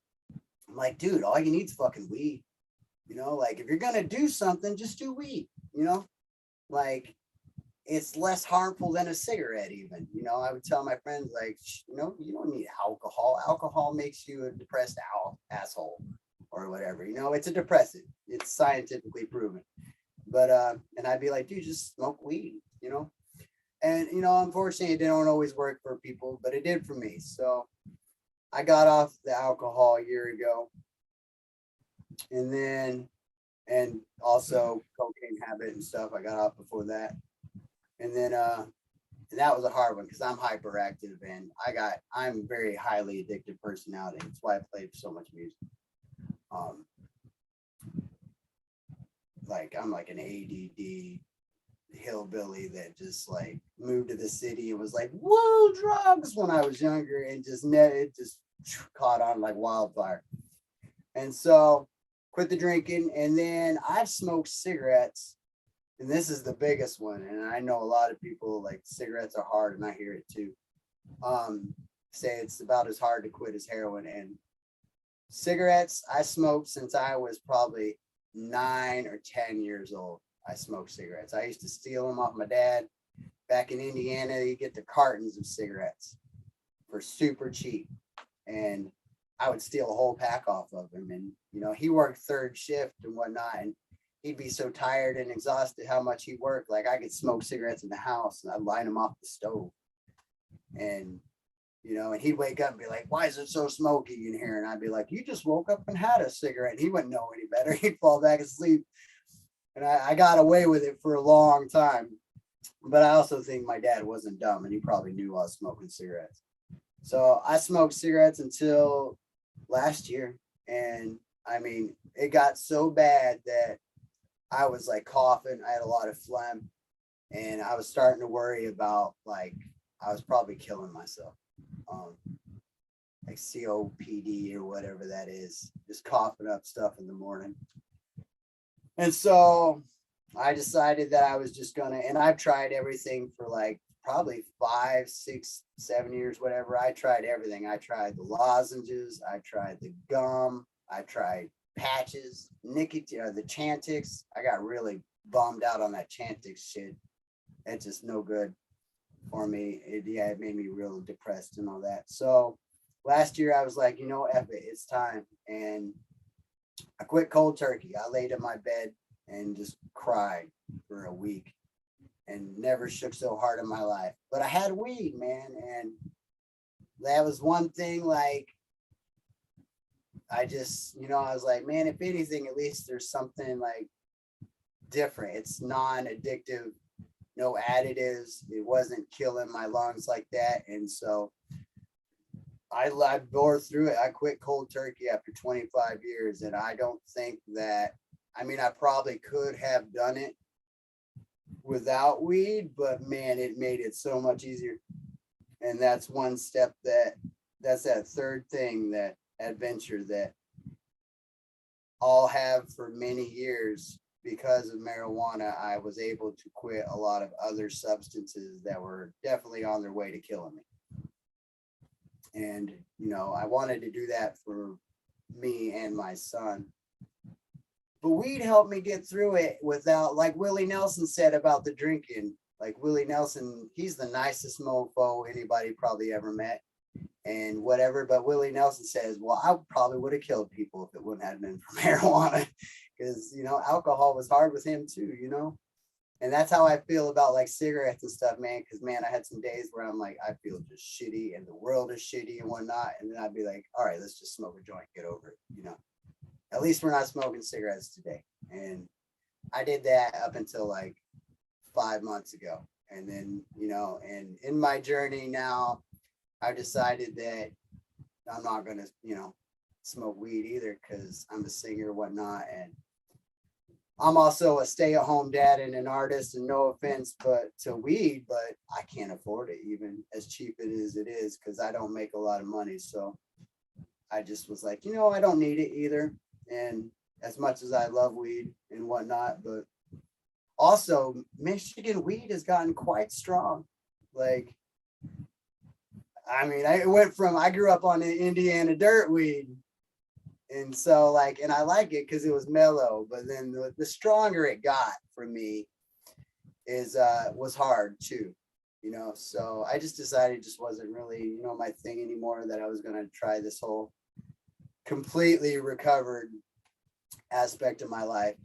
I'm like, dude, all you need is fucking weed. You know, like, if you're gonna do something, just do weed, you know, like, it's less harmful than a cigarette even. You know, I would tell my friends, like, you know, you don't need alcohol. Alcohol makes you a depressed asshole or whatever. You know, it's a depressant. It's scientifically proven. But and I'd be like, dude, just smoke weed, you know? And, you know, unfortunately, it didn't always work for people, but it did for me. So I got off the alcohol a year ago. And then, and also cocaine habit and stuff, I got off before that. And then and that was a hard one because I'm hyperactive and I'm a very highly addictive personality. That's why I played so much music. Like, I'm like an ADD hillbilly that just like moved to the city and was like, whoa, drugs, when I was younger, and it just caught on like wildfire. And so quit the drinking. And then I've smoked cigarettes, and this is the biggest one. And I know a lot of people, like, cigarettes are hard, and I hear it too. Say it's about as hard to quit as heroin. And cigarettes, I smoked since I was probably 9 or 10 years old. I smoked cigarettes. I used to steal them off my dad. Back in Indiana, you get the cartons of cigarettes for super cheap. And I would steal a whole pack off of him. And, you know, he worked third shift and whatnot. And he'd be so tired and exhausted how much he worked. Like, I could smoke cigarettes in the house and I'd line them off the stove. And, you know, and he'd wake up and be like, why is it so smoky in here? And I'd be like, you just woke up and had a cigarette. And he wouldn't know any better. He'd fall back asleep. And I got away with it for a long time. But I also think my dad wasn't dumb, and he probably knew I was smoking cigarettes. So I smoked cigarettes until last year. And I mean, it got so bad that I was like coughing. I had a lot of phlegm, and I was starting to worry about like I was probably killing myself. Um, like COPD or whatever that is, just coughing up stuff in the morning. And so I decided that I was just gonna, and I've tried everything for like probably 5, 6, 7 years, whatever. I tried everything. I tried the lozenges, I tried the gum, I tried patches, nicotine, the Chantix. I got really bummed out on that Chantix shit. It's just no good for me. It made me real depressed and all that. So last year I was like, F it, it's time. And I quit cold turkey. I laid in my bed and just cried for a week and never shook so hard in my life. But I had weed, man. And that was one thing, like, I just, I was like, man, if anything, at least there's something like different. It's non-addictive, no additives. It wasn't killing my lungs like that. And so I bore through it. I quit cold turkey after 25 years. And I don't think that, I mean, I probably could have done it without weed, but man, it made it so much easier. And that's one step that's that third thing, that adventure that I'll have for many years. Because of marijuana, I was able to quit a lot of other substances that were definitely on their way to killing me. And, I wanted to do that for me and my son. But weed helped me get through it without, like Willie Nelson said about the drinking. Like Willie Nelson, he's the nicest mofo anybody probably ever met and whatever. But Willie Nelson says, well, I probably would have killed people if it wouldn't have been for marijuana. Because, alcohol was hard with him too, And that's how I feel about like cigarettes and stuff, man. Because, man, I had some days where I'm like, I feel just shitty and the world is shitty and whatnot. And then I'd be like, all right, let's just smoke a joint, get over it, At least we're not smoking cigarettes today. And I did that up until like 5 months ago. And then, and in my journey now, I've decided that I'm not going to, smoke weed either because I'm a singer and whatnot. And I'm also a stay-at-home dad and an artist, and no offense to weed, but I can't afford it even as cheap as it is because I don't make a lot of money. So I just was like, I don't need it either. And as much as I love weed and whatnot, but also Michigan weed has gotten quite strong. Like, I mean, I grew up on the Indiana dirt weed. And so like, and I like it because it was mellow, but then the stronger it got for me was hard too, so I just decided it just wasn't really, my thing anymore, that I was going to try this whole completely recovered aspect of my life.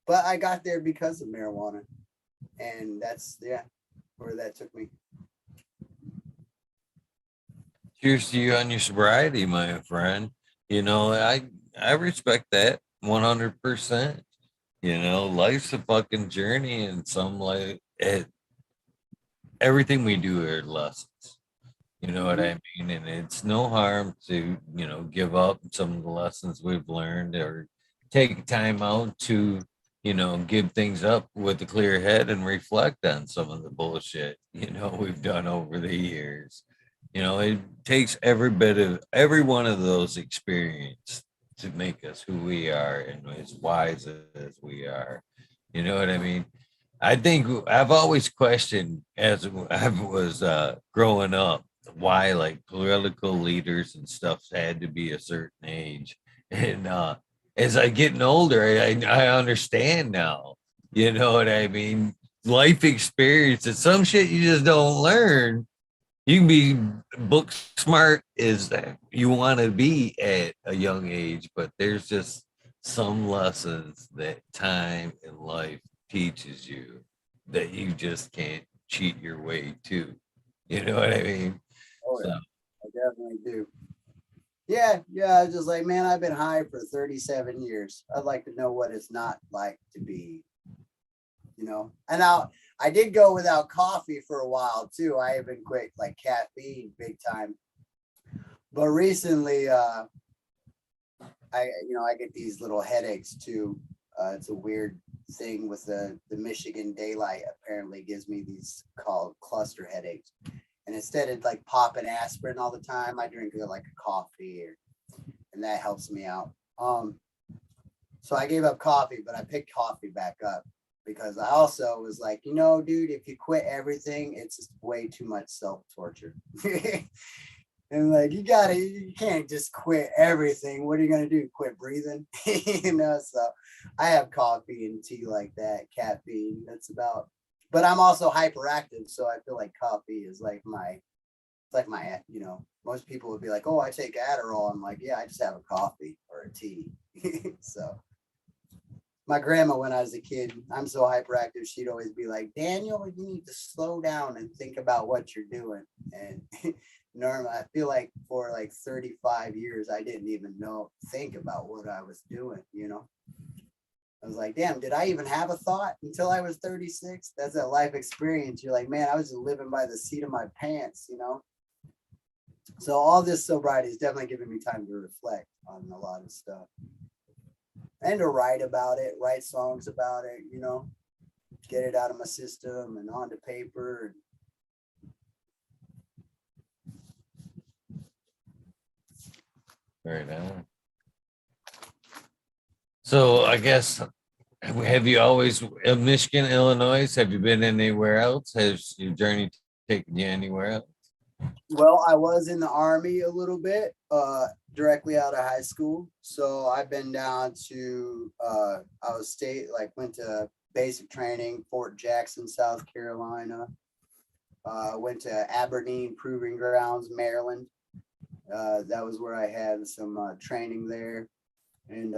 But I got there because of marijuana, and that's, where that took me. Cheers to you on your sobriety, my friend. I respect that 100%. Life's a fucking journey, and everything we do are lessons. You know what I mean? And it's no harm to, give up some of the lessons we've learned, or take time out to, give things up with a clear head and reflect on some of the bullshit, we've done over the years. It takes every one of those experience to make us who we are and as wise as we are. You know what I mean? I think I've always questioned, as I was growing up, why like political leaders and stuff had to be a certain age. And as I getting older, I understand now. You know what I mean? Life experience and some shit you just don't learn. You can be book smart as you want to be at a young age, but there's just some lessons that time and life teaches you that you just can't cheat your way to. You know what I mean? Oh yeah, I definitely do. Yeah, I was just like, man, I've been high for 37 years. I'd like to know what it's not like to be, And now I did go without coffee for a while too. I even quit like caffeine big time. But recently, I get these little headaches too. It's a weird thing with the Michigan daylight. Apparently gives me these called cluster headaches. And instead of like popping aspirin all the time, I drink like a coffee, and that helps me out. So I gave up coffee, but I picked coffee back up because I also was like, dude, if you quit everything, it's just way too much self-torture. And like, you can't just quit everything. What are you going to do? Quit breathing? So I have coffee and tea like that, caffeine. That's about, but I'm also hyperactive. So I feel like coffee is like most people would be like, oh, I take Adderall. I'm like, yeah, I just have a coffee or a tea. So my grandma, when I was a kid, I'm so hyperactive, she'd always be like, Daniel, you need to slow down and think about what you're doing. And normally, I feel like for like 35 years, I didn't even think about what I was doing, I was like, damn, did I even have a thought until I was 36? That's a life experience. You're like, man, I was just living by the seat of my pants, So all this sobriety is definitely giving me time to reflect on a lot of stuff. And to write about it, write songs about it, get it out of my system and onto paper. Very nice. So I guess, have you always in Michigan, Illinois? Have you been anywhere else? Has your journey taken you anywhere else? Well, I was in the Army a little bit, directly out of high school. So I've been down to, went to basic training, Fort Jackson, South Carolina. Went to Aberdeen Proving Grounds, Maryland. That was where I had some training there. And,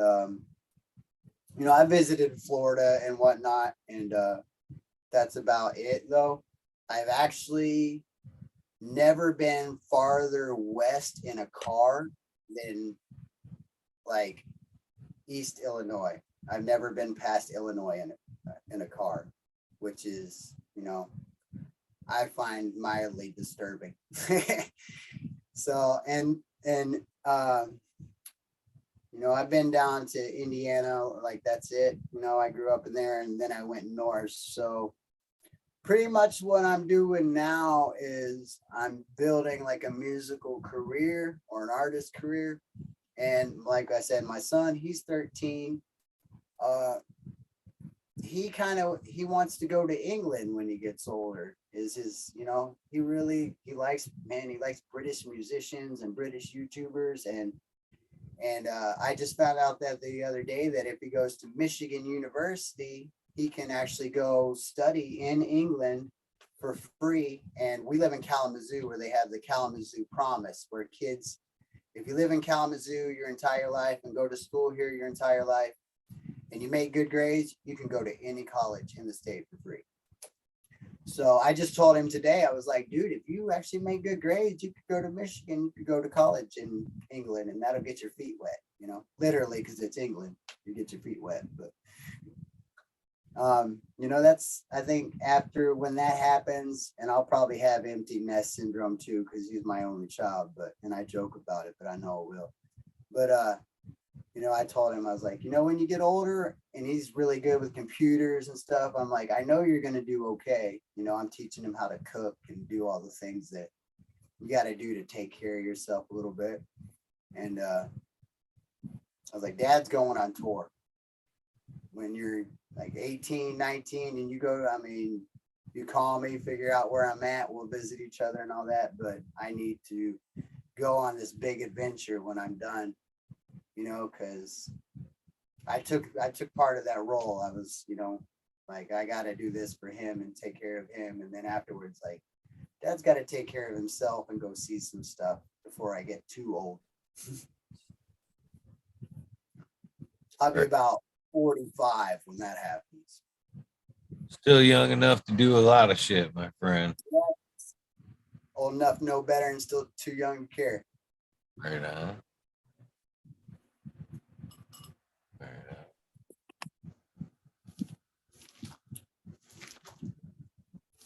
I visited Florida and whatnot. And that's about it, though. I've actually never been farther west in a car than like East Illinois. I've never been past Illinois in a car, which is, I find mildly disturbing. So, I've been down to Indiana, like that's it. I grew up in there and then I went north. So pretty much what I'm doing now is I'm building like a musical career or an artist career. And like I said, my son, he's 13. He wants to go to England when he gets older. He likes British musicians and British YouTubers. And I just found out that the other day that if he goes to Michigan University, he can actually go study in England for free. And we live in Kalamazoo, where they have the Kalamazoo Promise, where kids, if you live in Kalamazoo your entire life and go to school here your entire life, and you make good grades, you can go to any college in the state for free. So I just told him today, I was like, dude, if you actually make good grades, you could go to Michigan, you could go to college in England, and that'll get your feet wet, literally, because it's England, you get your feet wet. But I think after when that happens, and I'll probably have empty nest syndrome too, because he's my only child, and I joke about it, but I know it will. But I told him, I was like, when you get older and he's really good with computers and stuff, I'm like, I know you're going to do okay. I'm teaching him how to cook and do all the things that you got to do to take care of yourself a little bit. And I was like, Dad's going on tour. When you're like 18, 19 and you go, you call me, figure out where I'm at, we'll visit each other and all that. But I need to go on this big adventure when I'm done. Because I took part of that role. I was, like, I got to do this for him and take care of him. And then afterwards, like, Dad's got to take care of himself and go see some stuff before I get too old. I'll be about 45 when that happens. Still young enough to do a lot of shit, my friend. Old enough to know better and still too young to care. Right on.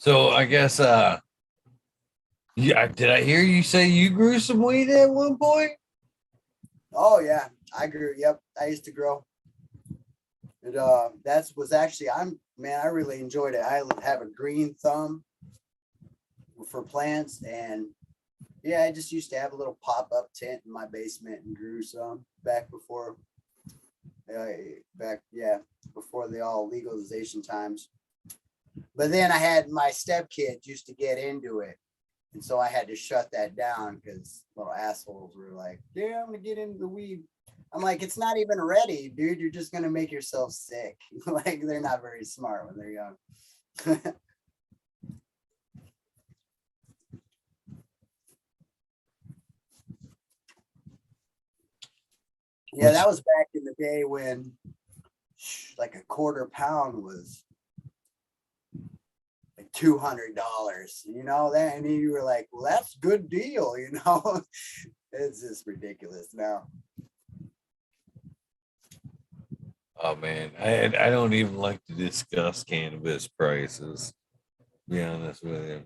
So I guess yeah, did I hear you say you grew some weed at one point? Oh yeah, I grew. Yep, I used to grow. That was actually, I really enjoyed it. I have a green thumb for plants, and yeah, I just used to have a little pop-up tent in my basement and grew some before the all legalization times. But then I had my stepkids used to get into it, and so I had to shut that down because little assholes were like, yeah, I'm gonna get into the weed. I'm like, it's not even ready, dude. You're just gonna make yourself sick. Like, they're not very smart when they're young. Yeah, that was back in the day when like a quarter pound was like $200, you know that, and you were like, well, that's a good deal, you know. It's just ridiculous now. Oh man, I don't even like to discuss cannabis prices. To be honest with you.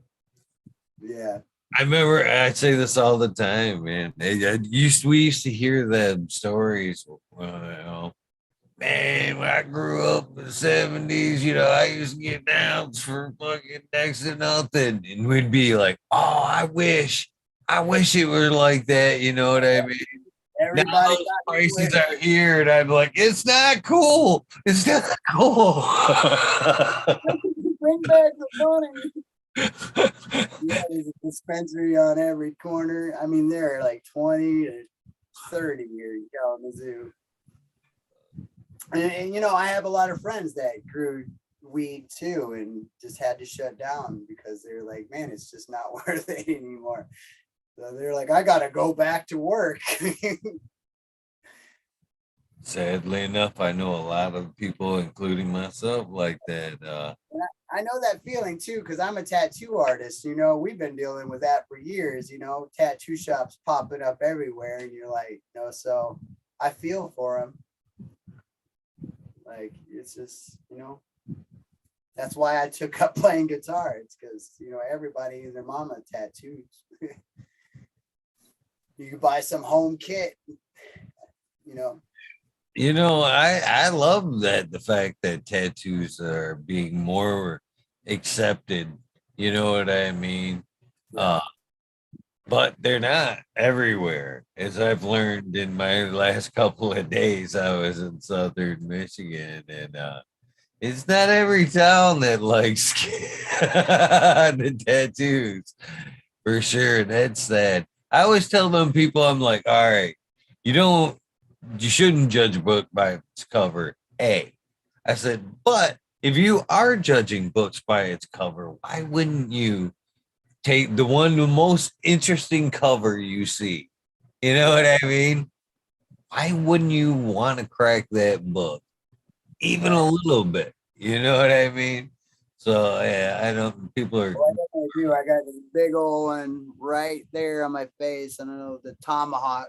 Yeah. I remember I say this all the time, man. We used to hear them stories. Man, when I grew up in the 70s, I used to get downs for fucking next to nothing. And we'd be like, oh, I wish it were like that. You know what I mean? Now Everybody those prices are here, and I'm like, it's not cool. It's not cool. bring back the money. Yeah, there's a dispensary on every corner. I mean, there are like 20 to 30 here in Kalamazoo. And I have a lot of friends that grew weed too and just had to shut down because they're like, man, it's just not worth it anymore. So they're like, I gotta go back to work. Sadly enough, I know a lot of people, including myself, like that. I know that feeling too, because I'm a tattoo artist. We've been dealing with that for years, tattoo shops popping up everywhere. And you're like, so I feel for them. Like, it's just, that's why I took up playing guitar. It's because, everybody and their mama tattoos. You can buy some home kit, I love that the fact that tattoos are being more accepted. You know what I mean? Yeah. But they're not everywhere. As I've learned in my last couple of days, I was in southern Michigan, and it's not every town that likes the tattoos for sure. That's sad. I always tell them people, I'm like, all right, you shouldn't judge a book by its cover. I said, but if you are judging books by its cover, why wouldn't you take the most interesting cover you see? You know what I mean? Why wouldn't you want to crack that book even a little bit? You know what I mean? So yeah, I don't. People are. Well, I definitely do. I got this big old one right there on my face. I don't know, the tomahawk.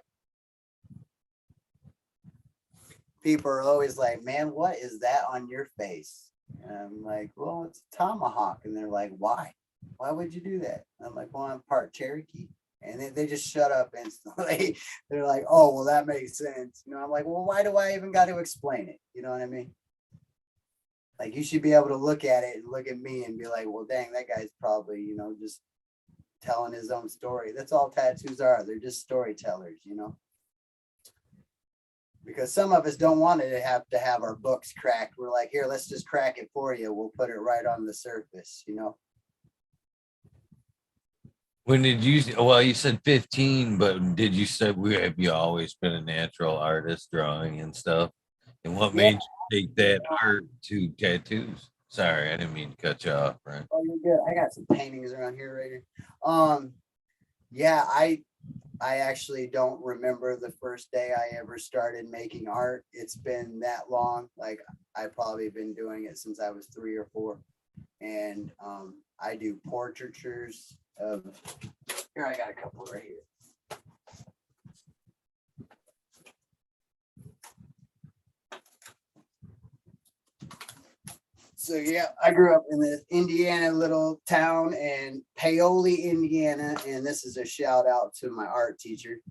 People are always like, man, what is that on your face? And I'm like, well, it's a tomahawk. And they're like, why? Why would you do that? And I'm like, well, I'm part Cherokee. And they just shut up instantly. They're like, oh, well, that makes sense. I'm like, well, why do I even got to explain it? You know what I mean? Like, you should be able to look at it and look at me and be like, well, dang, that guy's probably, just telling his own story. That's all tattoos are. They're just storytellers, because some of us don't want to have our books cracked. We're like, here, let's just crack it for you. We'll put it right on the surface, When did you? Well, you said 15, but did you say have you always been a natural artist, drawing and stuff? And what made you take that art to tattoos? Sorry, I didn't mean to cut you off, right? Oh, you're good. I got some paintings around here right here. Yeah, I actually don't remember the first day I ever started making art. It's been that long. Like, I've probably been doing it since I was 3 or 4. And I do portraitures of, here, I got a couple right here. So yeah, I grew up in the Indiana little town in Paoli, Indiana, and this is a shout out to my art teacher.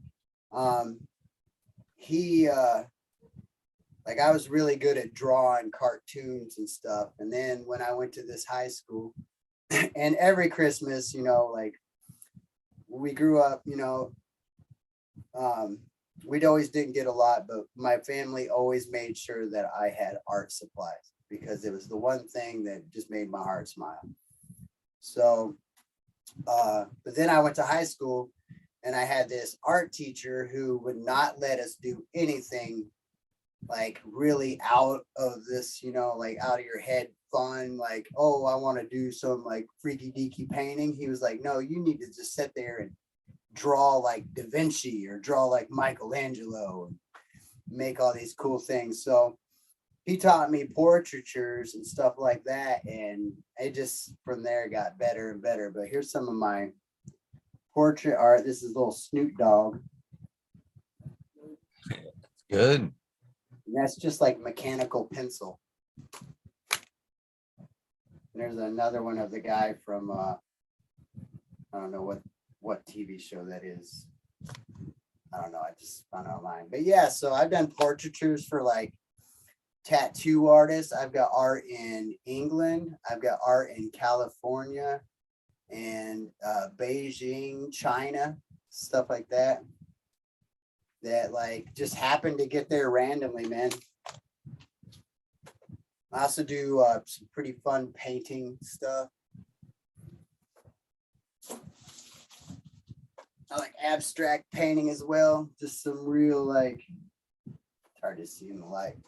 He like I was really good at drawing cartoons and stuff. And then when I went to this high school, and every Christmas, you know, like we grew up, you know, we'd always didn't get a lot, but my family always made sure that I had art supplies because it was the one thing that just made my heart smile. So, but then I went to high school and I had this art teacher who would not let us do anything like really out of this, you know, like out of your head fun, like, oh, I want to do some like freaky deaky painting. He was like, no, you need to just sit there and draw like Da Vinci or draw like Michelangelo and make all these cool things. So he taught me portraitures and stuff like that. And it just from there got better and better. But here's some of my portrait art. This is a little Snoop Dogg. Good. And that's just like mechanical pencil. And there's another one of the guy from I don't know what TV show that is. I don't know. I just found it online. But yeah, so I've done portraitures for like tattoo artists. I've got art in England. I've got art in California and Beijing, China, stuff like that. That like just happened to get there randomly, man. I also do some pretty fun painting stuff. I like abstract painting as well. Just some real like, it's hard to see in the light.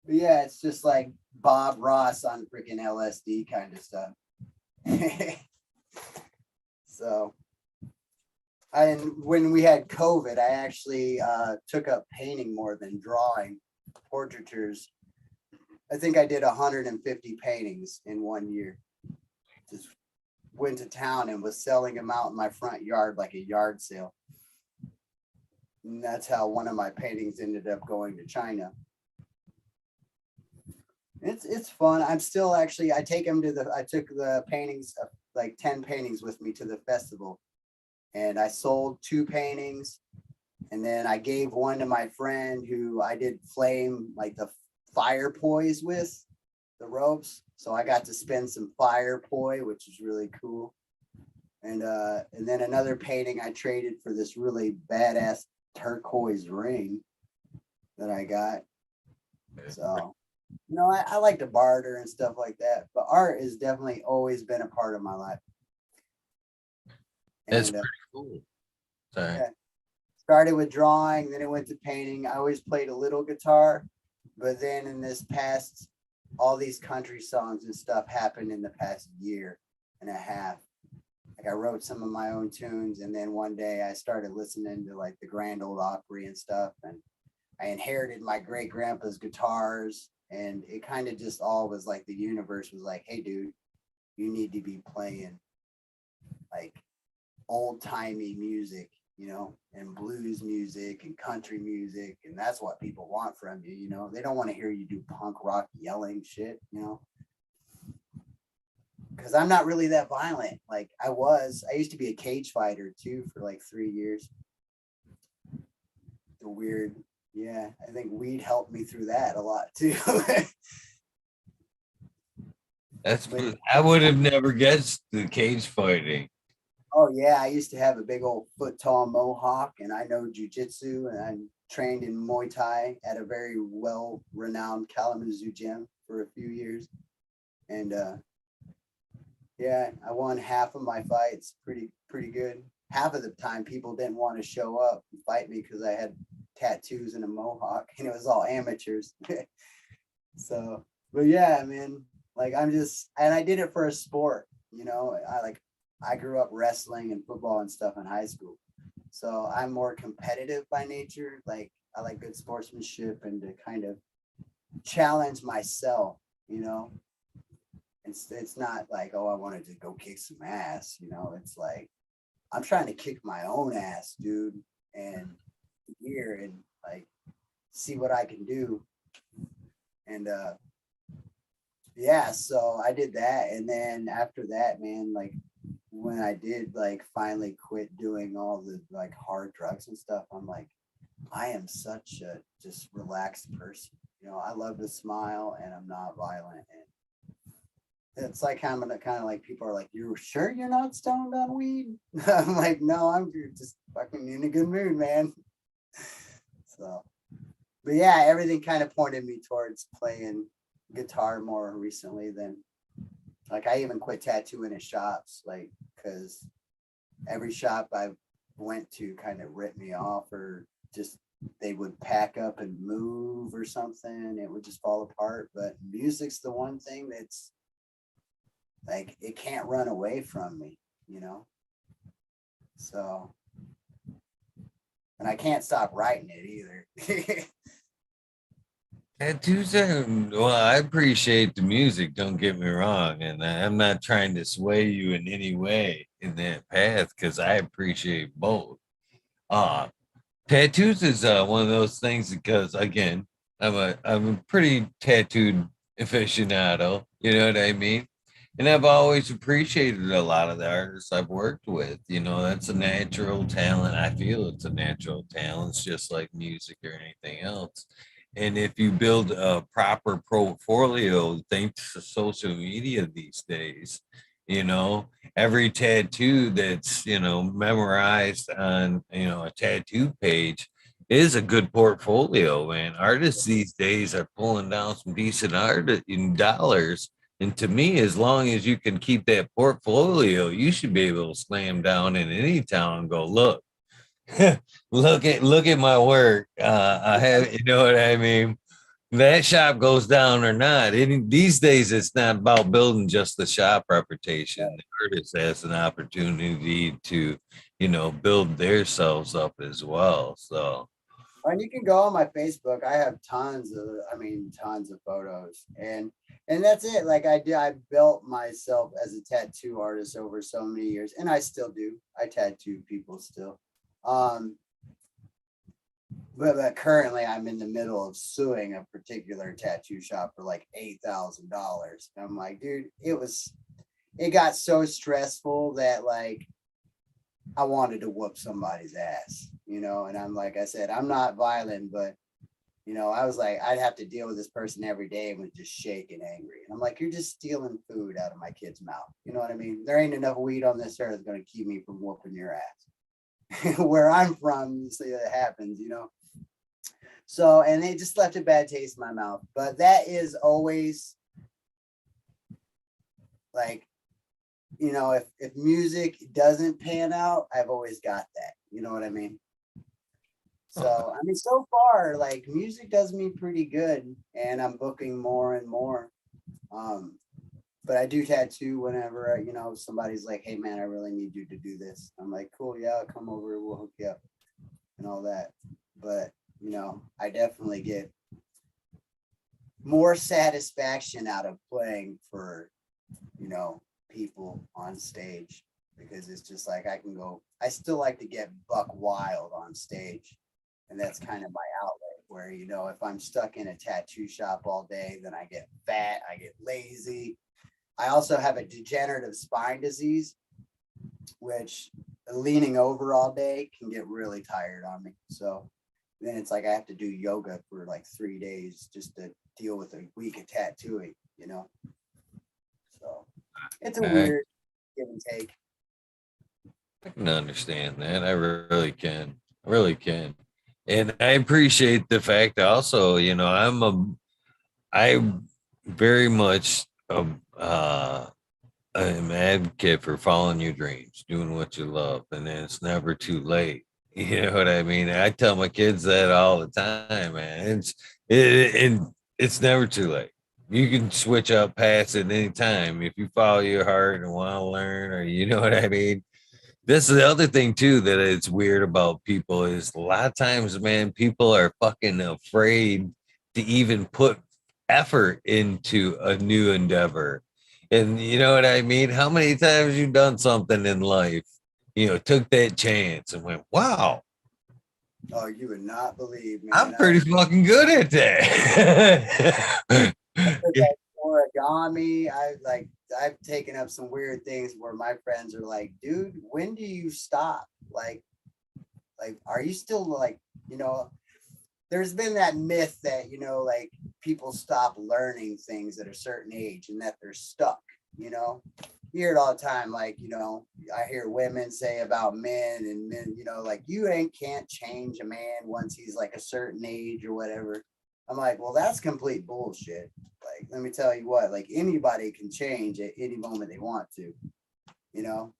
But yeah, it's just like Bob Ross on freaking LSD kind of stuff. So, and when we had COVID, I actually took up painting more than drawing portraitures. I think I did 150 paintings in 1 year. Just went to town and was selling them out in my front yard like a yard sale. And that's how one of my paintings ended up going to China. It's fun. I'm still actually, I took the paintings, like 10 paintings with me to the festival. And I sold 2 paintings. And then I gave one to my friend who I did flame, like the fire poise with the ropes. So I got to spin some fire poi, which is really cool. And then another painting I traded for this really badass turquoise ring that I got. So, you know, I like to barter and stuff like that, but art has definitely always been a part of my life. That's pretty cool. Sorry. Yeah, started with drawing, then it went to painting. I always played a little guitar, but then in this past, all these country songs and stuff happened in the past year and a half. Like I wrote some of my own tunes, and then one day I started listening to like the Grand Ole Opry and stuff, and I inherited my great grandpa's guitars, and it kind of just all was like the universe was like, hey dude, you need to be playing like old timey music, you know, and blues music and country music, and that's what people want from you, you know. They don't want to hear you do punk rock yelling shit, you know, because I'm not really that violent. Like I used to be a cage fighter too for like 3 years. The weird, yeah, I think weed helped me through that a lot too. I would have never guessed the cage fighting. Oh yeah, I used to have a big old foot tall mohawk, and I know jujitsu, and I trained in Muay Thai at a very well renowned Kalamazoo gym for a few years. And yeah, I won half of my fights pretty good. Half of the time people didn't want to show up and fight me because I had tattoos and a mohawk, and it was all amateurs. So, but yeah, man, like and I did it for a sport, you know. I grew up wrestling and football and stuff in high school. So I'm more competitive by nature. Like I like good sportsmanship and to kind of challenge myself, you know. It's not like, oh, I wanted to go kick some ass, you know. It's like I'm trying to kick my own ass, dude, and here and like see what I can do. And yeah, so I did that. And then after that, man, like when I did like finally quit doing all the like hard drugs and stuff, I'm like, I am such a just relaxed person. You know, I love to smile and I'm not violent. And it's like kind of like people are like, "You're sure you're not stoned on weed?" I'm like, "No, I'm just fucking in a good mood, man." So, but yeah, everything kind of pointed me towards playing guitar more recently than like I even quit tattooing at shops, like because every shop I went to kind of ripped me off or just they would pack up and move or something. It would just fall apart. But music's the one thing that's like it can't run away from me, you know? So, and I can't stop writing it either. Tattoos are, well, I appreciate the music, don't get me wrong. And I'm not trying to sway you in any way in that path because I appreciate both. Uh, Tattoos is one of those things because again, I'm a pretty tattooed aficionado, you know what I mean? And I've always appreciated a lot of the artists I've worked with. You know, that's a natural talent. I feel it's a natural talent. It's just like music or anything else. And if you build a proper portfolio, thanks to social media these days, you know, every tattoo that's, you know, memorized on, you know, a tattoo page is a good portfolio, man. Artists these days are pulling down some decent art in dollars, and to me, as long as you can keep that portfolio, you should be able to slam down in any town and go, look, look at my work. I have, you know what I mean? That shop goes down or not. These days, it's not about building just the shop reputation. The artist has an opportunity to, you know, build themselves up as well. So, And you can go on my Facebook. I have tons of photos, and that's it. Like I built myself as a tattoo artist over so many years, and I still do. I tattoo people still. Um, but currently, I'm in the middle of suing a particular tattoo shop for like $8,000. I'm like, dude, it got so stressful that like I wanted to whoop somebody's ass, you know. And I'm like I said, I'm not violent, but you know, I was like, I'd have to deal with this person every day and was just shaking angry. And I'm like, you're just stealing food out of my kid's mouth. You know what I mean? There ain't enough weed on this earth going to keep me from whooping your ass. Where I'm from, you see that happens, you know. So, and they just left a bad taste in my mouth. But that is always like, you know, if music doesn't pan out, I've always got that. You know what I mean? So, I mean, so far, like music does me pretty good, and I'm booking more and more. Um, but I do tattoo whenever, you know, somebody's like, hey, man, I really need you to do this. I'm like, cool, yeah, I'll come over, we'll hook you up and all that. But, you know, I definitely get more satisfaction out of playing for, you know, people on stage because it's just like I still like to get buck wild on stage. And that's kind of my outlet where, you know, if I'm stuck in a tattoo shop all day, then I get fat, I get lazy. I also have a degenerative spine disease, which leaning over all day can get really tired on me. So then it's like I have to do yoga for like 3 days just to deal with a week of tattooing, you know? So it's a I, weird give and take. I can understand that. I really can. I really can. And I appreciate the fact also, you know, I very much I'm an advocate for following your dreams, doing what you love, and then it's never too late. You know what I mean? I tell my kids that all the time, man. It's never too late. You can switch up past it anytime if you follow your heart and want to learn, or you know what I mean. This is the other thing too that it's weird about people is a lot of times, man, people are fucking afraid to even put effort into a new endeavor. And you know what I mean? How many times you done something in life, you know, took that chance and went, wow, Oh, you would not believe, I'm man. pretty fucking good at that. Like origami. I've taken up some weird things where my friends are like, dude, when do you stop? Like are you still like, you know, there's been that myth that, you know, like people stop learning things at a certain age and that they're stuck, you know. You hear it all the time, like, you know, I hear women say about men and men, you know, like can't change a man once he's like a certain age or whatever. I'm like, well, that's complete bullshit. Like, let me tell you what, like anybody can change at any moment they want to, you know.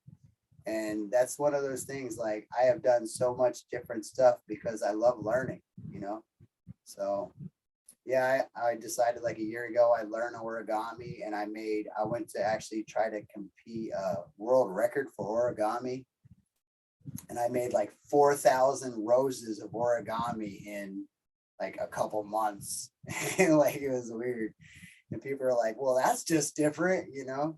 And that's one of those things, like I have done so much different stuff because I love learning, you know. So yeah, I decided like a year ago I learned origami, and I went to actually try to compete world record for origami, and I made like 4,000 roses of origami in like a couple months. Like it was weird, and people are like, well, that's just different, you know.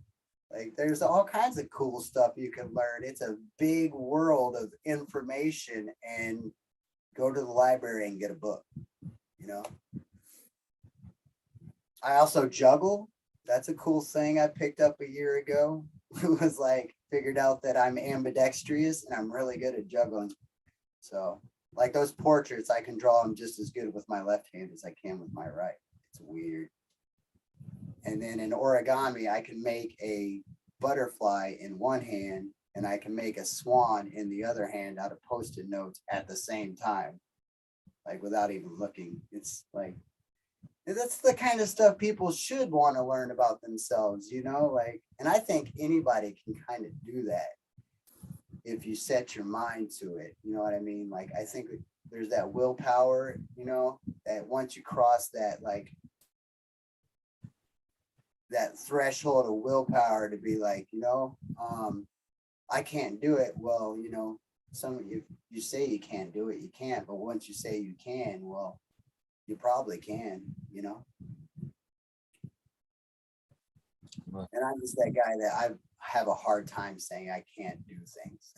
Like there's all kinds of cool stuff you can learn. It's a big world of information, and go to the library and get a book, you know. I also juggle. That's a cool thing I picked up a year ago. It was like figured out that I'm ambidextrous and I'm really good at juggling. So like those portraits, I can draw them just as good with my left hand as I can with my right. It's weird. And then in origami, I can make a butterfly in one hand and I can make a swan in the other hand out of Post-it notes at the same time, like without even looking. It's like, that's the kind of stuff people should want to learn about themselves, you know, like, and I think anybody can kind of do that if you set your mind to it. You know what I mean? Like, I think there's that willpower, you know, that once you cross that, like, that threshold of willpower to be like, you know, I can't do it. Well, you know, some of you say you can't do it, you can't. But once you say you can, well, you probably can, you know. And I'm just that guy that I have a hard time saying I can't do things.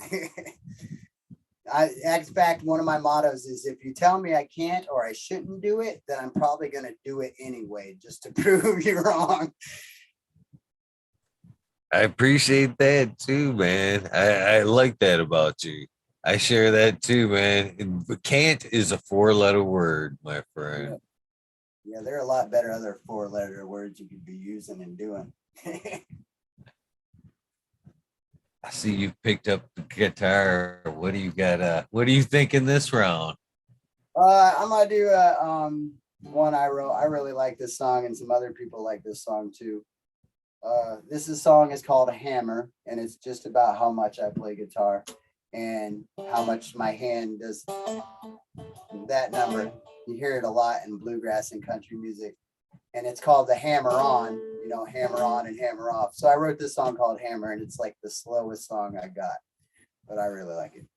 In fact, one of my mottos is if you tell me I can't or I shouldn't do it, then I'm probably going to do it anyway, just to prove you wrong. I appreciate that too, man. I like that about you. I share that too, man. Can't is a 4-letter word, my friend. Yeah, there are a lot better other 4-letter words you could be using and doing. I see you picked up the guitar. What do you got? What are you thinking this round? I'm gonna do one I wrote. I really like this song, and some other people like this song too. This song is called Hammer, and it's just about how much I play guitar and how much my hand does that number. You hear it a lot in bluegrass and country music, and it's called the Hammer On, you know, hammer on and hammer off. So I wrote this song called Hammer, and it's like the slowest song I got, but I really like it.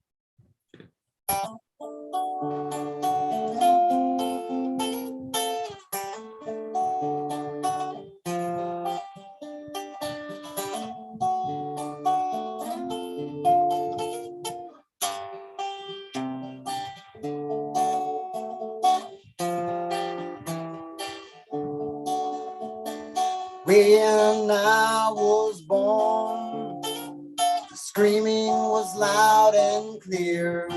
When I was born, the screaming was loud and clear.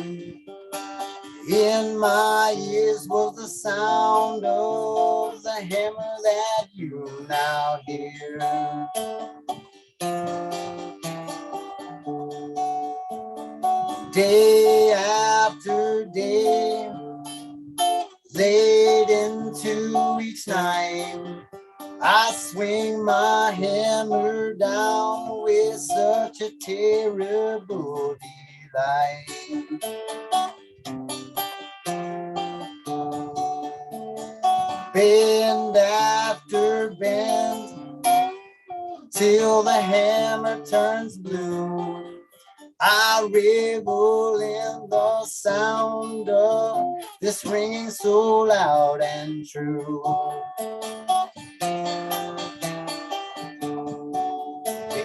In my ears was the sound of the hammer that you now hear. Day after day, late into each night, I swing my hammer down with such a terrible delight. Bend after bend, till the hammer turns blue. I revel in the sound of this ringing so loud and true.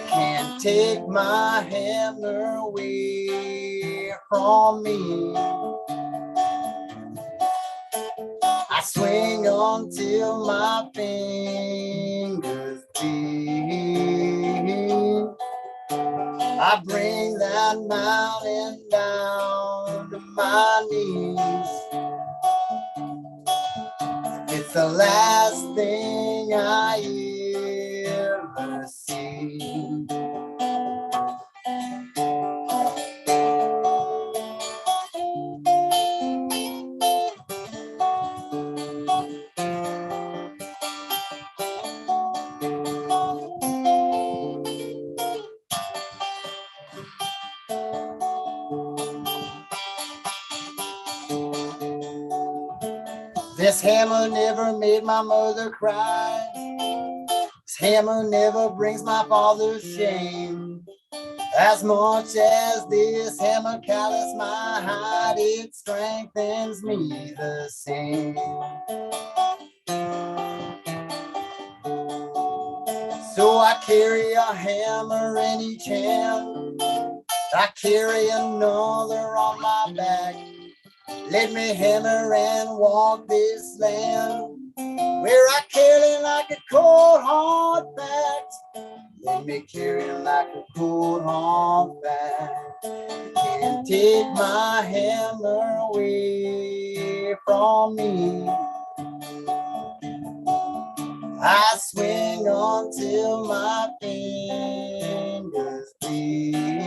Can't take my hammer away from me. I swing until my fingers bleed. I bring that mountain down to my knees. It's the last thing I ever see. This hammer never made my mother cry. This hammer never brings my father shame. As much as this hammer callous my hide, it strengthens me the same. So I carry a hammer in each hand. I carry another on my back. Let me hammer and walk this land where I carry like a cold hard fact. Let me carry like a cold hard fact. Can't take my hammer away from me. I swing until my fingers bleed.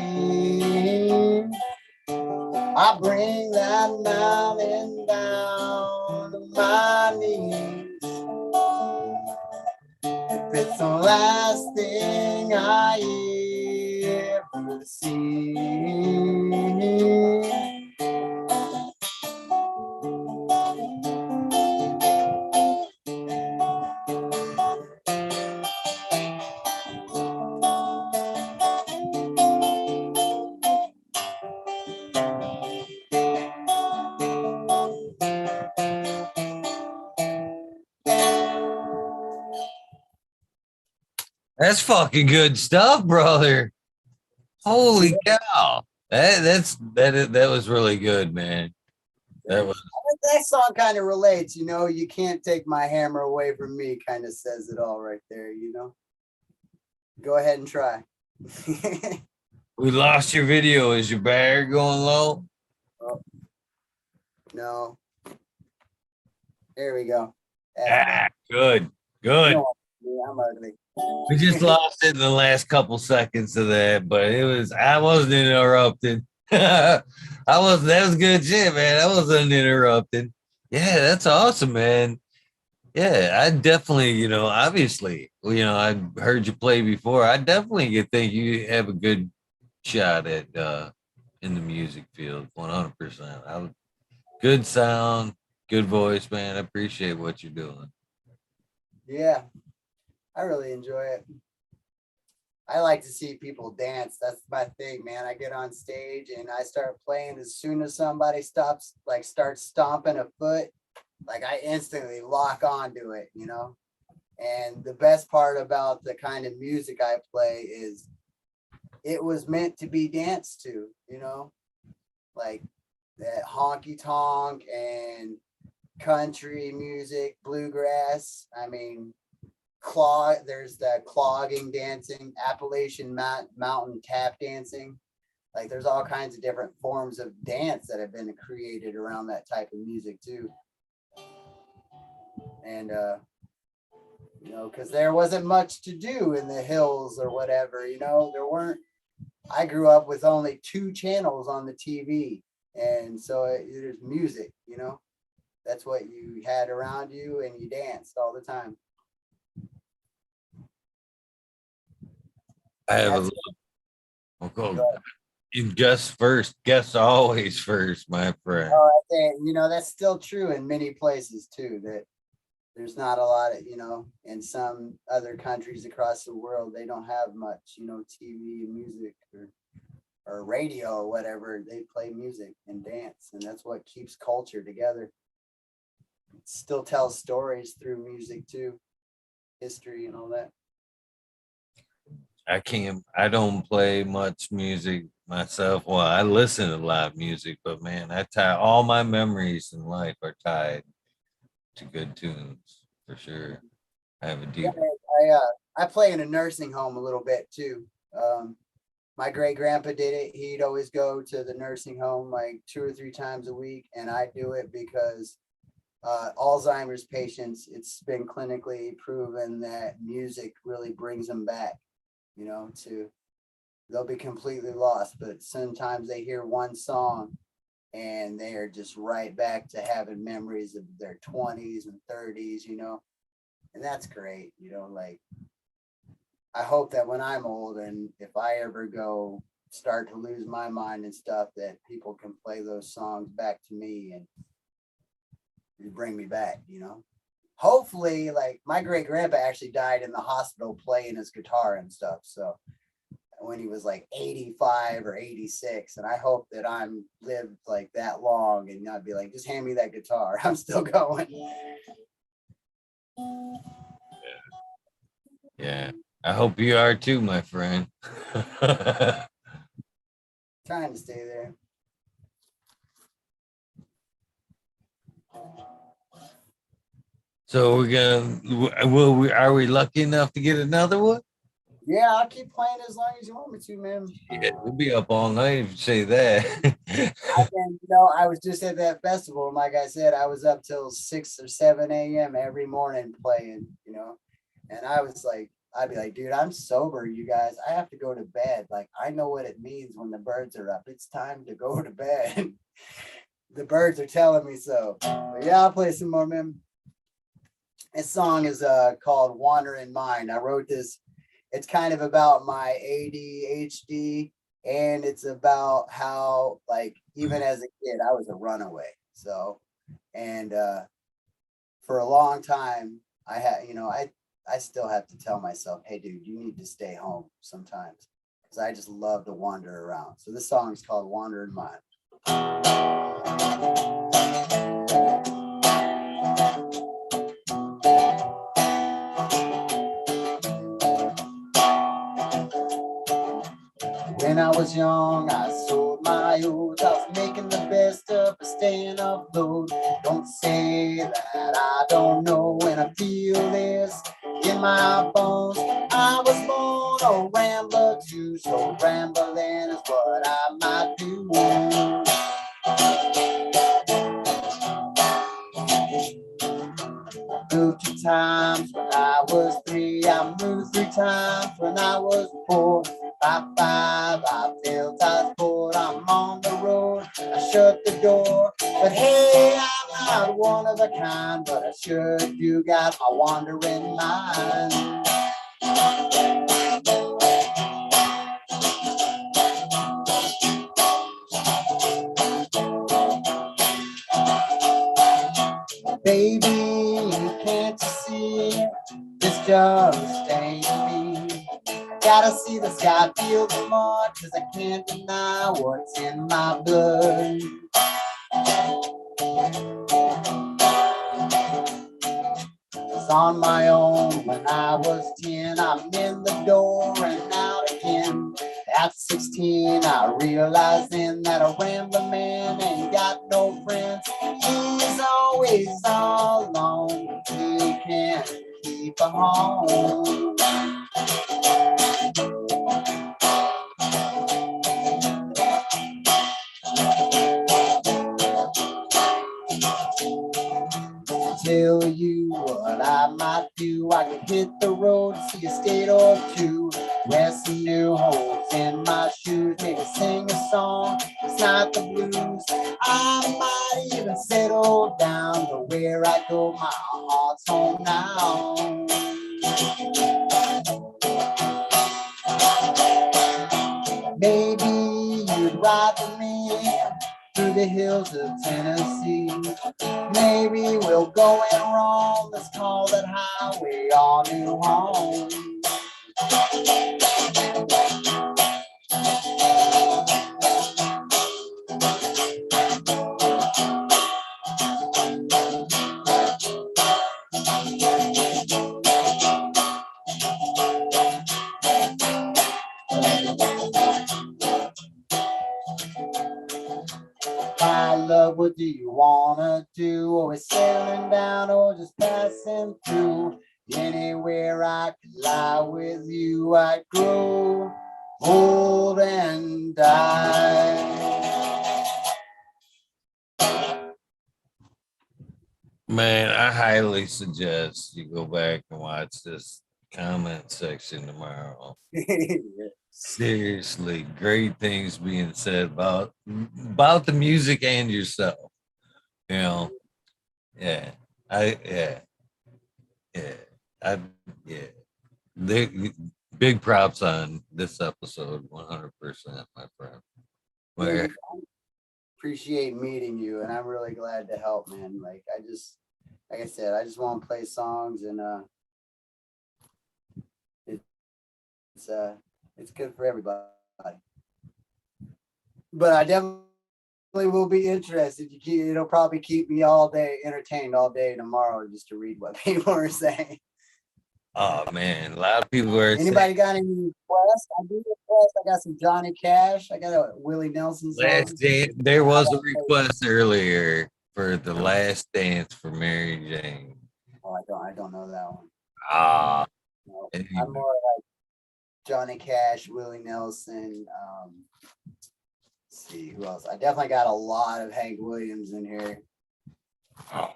I bring that mountain down to my knees. If it's the last thing I ever see. That's fucking good stuff, brother. Holy cow. That was really good, man. That was That song kind of relates, you know. You can't take my hammer away from me, kind of says it all right there, you know. Go ahead and try. we lost your video. Is your battery going low? Oh, no. There we go. Good. No, I'm ugly. We just lost it in the last couple seconds of that, but I wasn't interrupted. That was good shit, man. I wasn't interrupted. Yeah, that's awesome, man. Yeah, I definitely, obviously, I heard you play before. I definitely could think you have a good shot at in the music field, 100%. Good sound, good voice, man. I appreciate what you're doing. Yeah, I really enjoy it. I like to see people dance. That's my thing, man. I get on stage and I start playing as soon as somebody starts stomping a foot, like I instantly lock onto it, you know? And the best part about the kind of music I play is it was meant to be danced to, you know? Like that honky tonk and country music, bluegrass. I mean, there's the clogging dancing, Appalachian mountain tap dancing. Like there's all kinds of different forms of dance that have been created around that type of music too. And because there wasn't much to do in the hills or whatever, there weren't. I grew up with only 2 channels on the TV, and so there's music, that's what you had around you, and you danced all the time. I have a little. You guess first. Guess always first, my friend. Oh, I think, that's still true in many places too, that there's not a lot of, in some other countries across the world, they don't have much, TV and music or radio or whatever. They play music and dance, and that's what keeps culture together. It still tells stories through music too, history and all that. I don't play much music myself. Well, I listen to live music, but man, all my memories in life are tied to good tunes for sure. I have a deep. I play in a nursing home a little bit too. My great grandpa did it. He'd always go to the nursing home like 2 or 3 times a week, and I do it because Alzheimer's patients, it's been clinically proven that music really brings them back, you know, they'll be completely lost, but sometimes they hear one song and they are just right back to having memories of their 20s and 30s, you know, and that's great, you know, like I hope that when I'm old and if I ever start to lose my mind and stuff, that people can play those songs back to me and bring me back, you know. Hopefully, like my great grandpa actually died in the hospital playing his guitar and stuff. So when he was like 85 or 86, and I hope that I'm lived like that long and not be like, just hand me that guitar. I'm still going. Yeah. I hope you are too, my friend. Trying to stay there. So are we lucky enough to get another one? Yeah, I'll keep playing as long as you want me to, man. Yeah, we'll be up all night if you say that. I was just at that festival. And like I said, I was up till 6 or 7 a.m. every morning playing, you know, and I'd be like, dude, I'm sober, you guys. I have to go to bed. Like, I know what it means when the birds are up. It's time to go to bed. The birds are telling me so. But yeah, I'll play some more, man. This song is called Wandering Mind. I wrote this. It's kind of about my ADHD, and it's about how, like, even as a kid, I was a runaway. So, and for a long time, I still have to tell myself, hey, dude, you need to stay home sometimes because I just love to wander around. So this song is called Wandering Mind. When I was young, I sold my oats. I was making the best of staying afloat. Don't say that I don't know when I feel this in my bones. I was born a rambler too, so rambling is what I might do. Moved 2 times when I was 3. I moved 3 times when I was 4. By 5, I felt I was bored. I'm on the road. I shut the door. But hey, I'm not one of a kind, but I sure do got my wandering mind. Baby, can't you see this just ain't me? Gotta see the sky, feel the mud, cause I can't deny what's in my blood. Was on my own when I was 10. I'm in the door and out again. At 16, I realized then that a rambling man ain't got no friends. He's always all alone. He can't keep a home. Tell you what I might do. I could hit the road, see a state or two, wear some new holes in my shoes, maybe sing a song. It's not the blues. I might even settle down to where I go. My heart's home now. Maybe you'd ride with me through the hills of Tennessee. Maybe we'll go and roam this call that highway our new home. My love, what do you wanna do? Always settling down or just passing through? Anywhere I could lie with you, I'd grow old and die. Man, I highly suggest you go back and watch this comment section tomorrow. Seriously, great things being said about the music and yourself. You know, yeah, yeah, yeah, I yeah. They, big props on this episode, 100%, my friend. Where Appreciate meeting you, and I'm really glad to help, man. Like I said, I just want to play songs, and it's good for everybody. But I definitely will be interested. It'll probably keep me all day entertained all day tomorrow just to read what people are saying. oh man, a lot of people are Anybody got any requests? I do request. I got some Johnny Cash. I got a Willie Nelson song. There was a request earlier for the last dance for Mary Jane. Oh, I don't know that one. Ah, No, I'm more like Johnny Cash, Willie Nelson. Let's see who else. I definitely got a lot of Hank Williams in here. oh,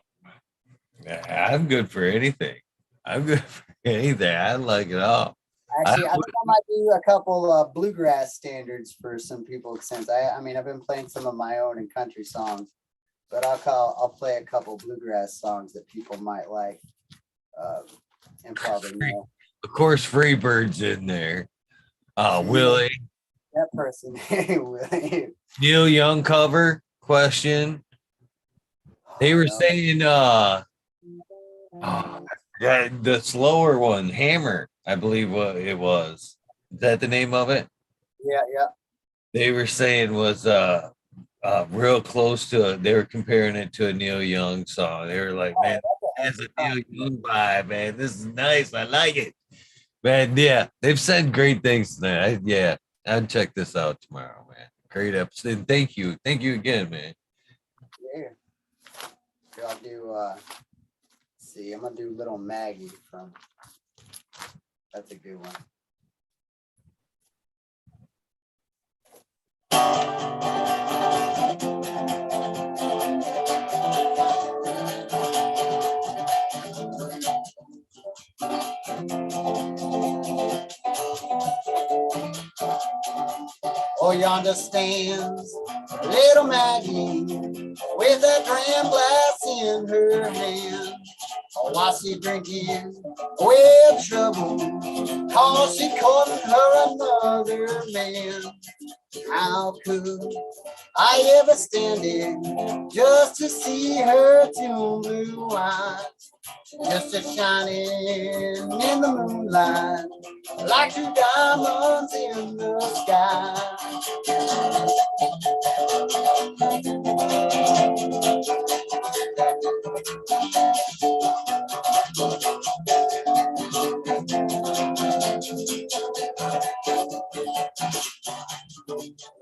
I'm good for anything. I'm good for anything. I like it all. Actually, I think I might do a couple bluegrass standards for some people since I mean I've been playing some of my own and country songs, but I'll play a couple bluegrass songs that people might like and probably know. Of course, Freebird's in there. Willie. That person, Willie. Neil Young cover question. They were saying the slower one, Hammer, I believe what it was. Is that the name of it? Yeah. They were saying was real close to it. They were comparing it to a Neil Young song. They were like, man, it's a Neil Young vibe, man. This is nice. I like it. Man, yeah, they've said great things tonight. Yeah, I'd check this out tomorrow, man. Great episode. Thank you. Thank you again, man. Yeah. I'll do let's see, I'm gonna do Little Maggie from that's a good one. Oh, yonder stands little Maggie with that dram glass in her hand. Oh, while she drinking with trouble, cause she caught her another man. How could I ever stand it just to see her two blue eyes? Just a shining in the moonlight, like two diamonds in the sky.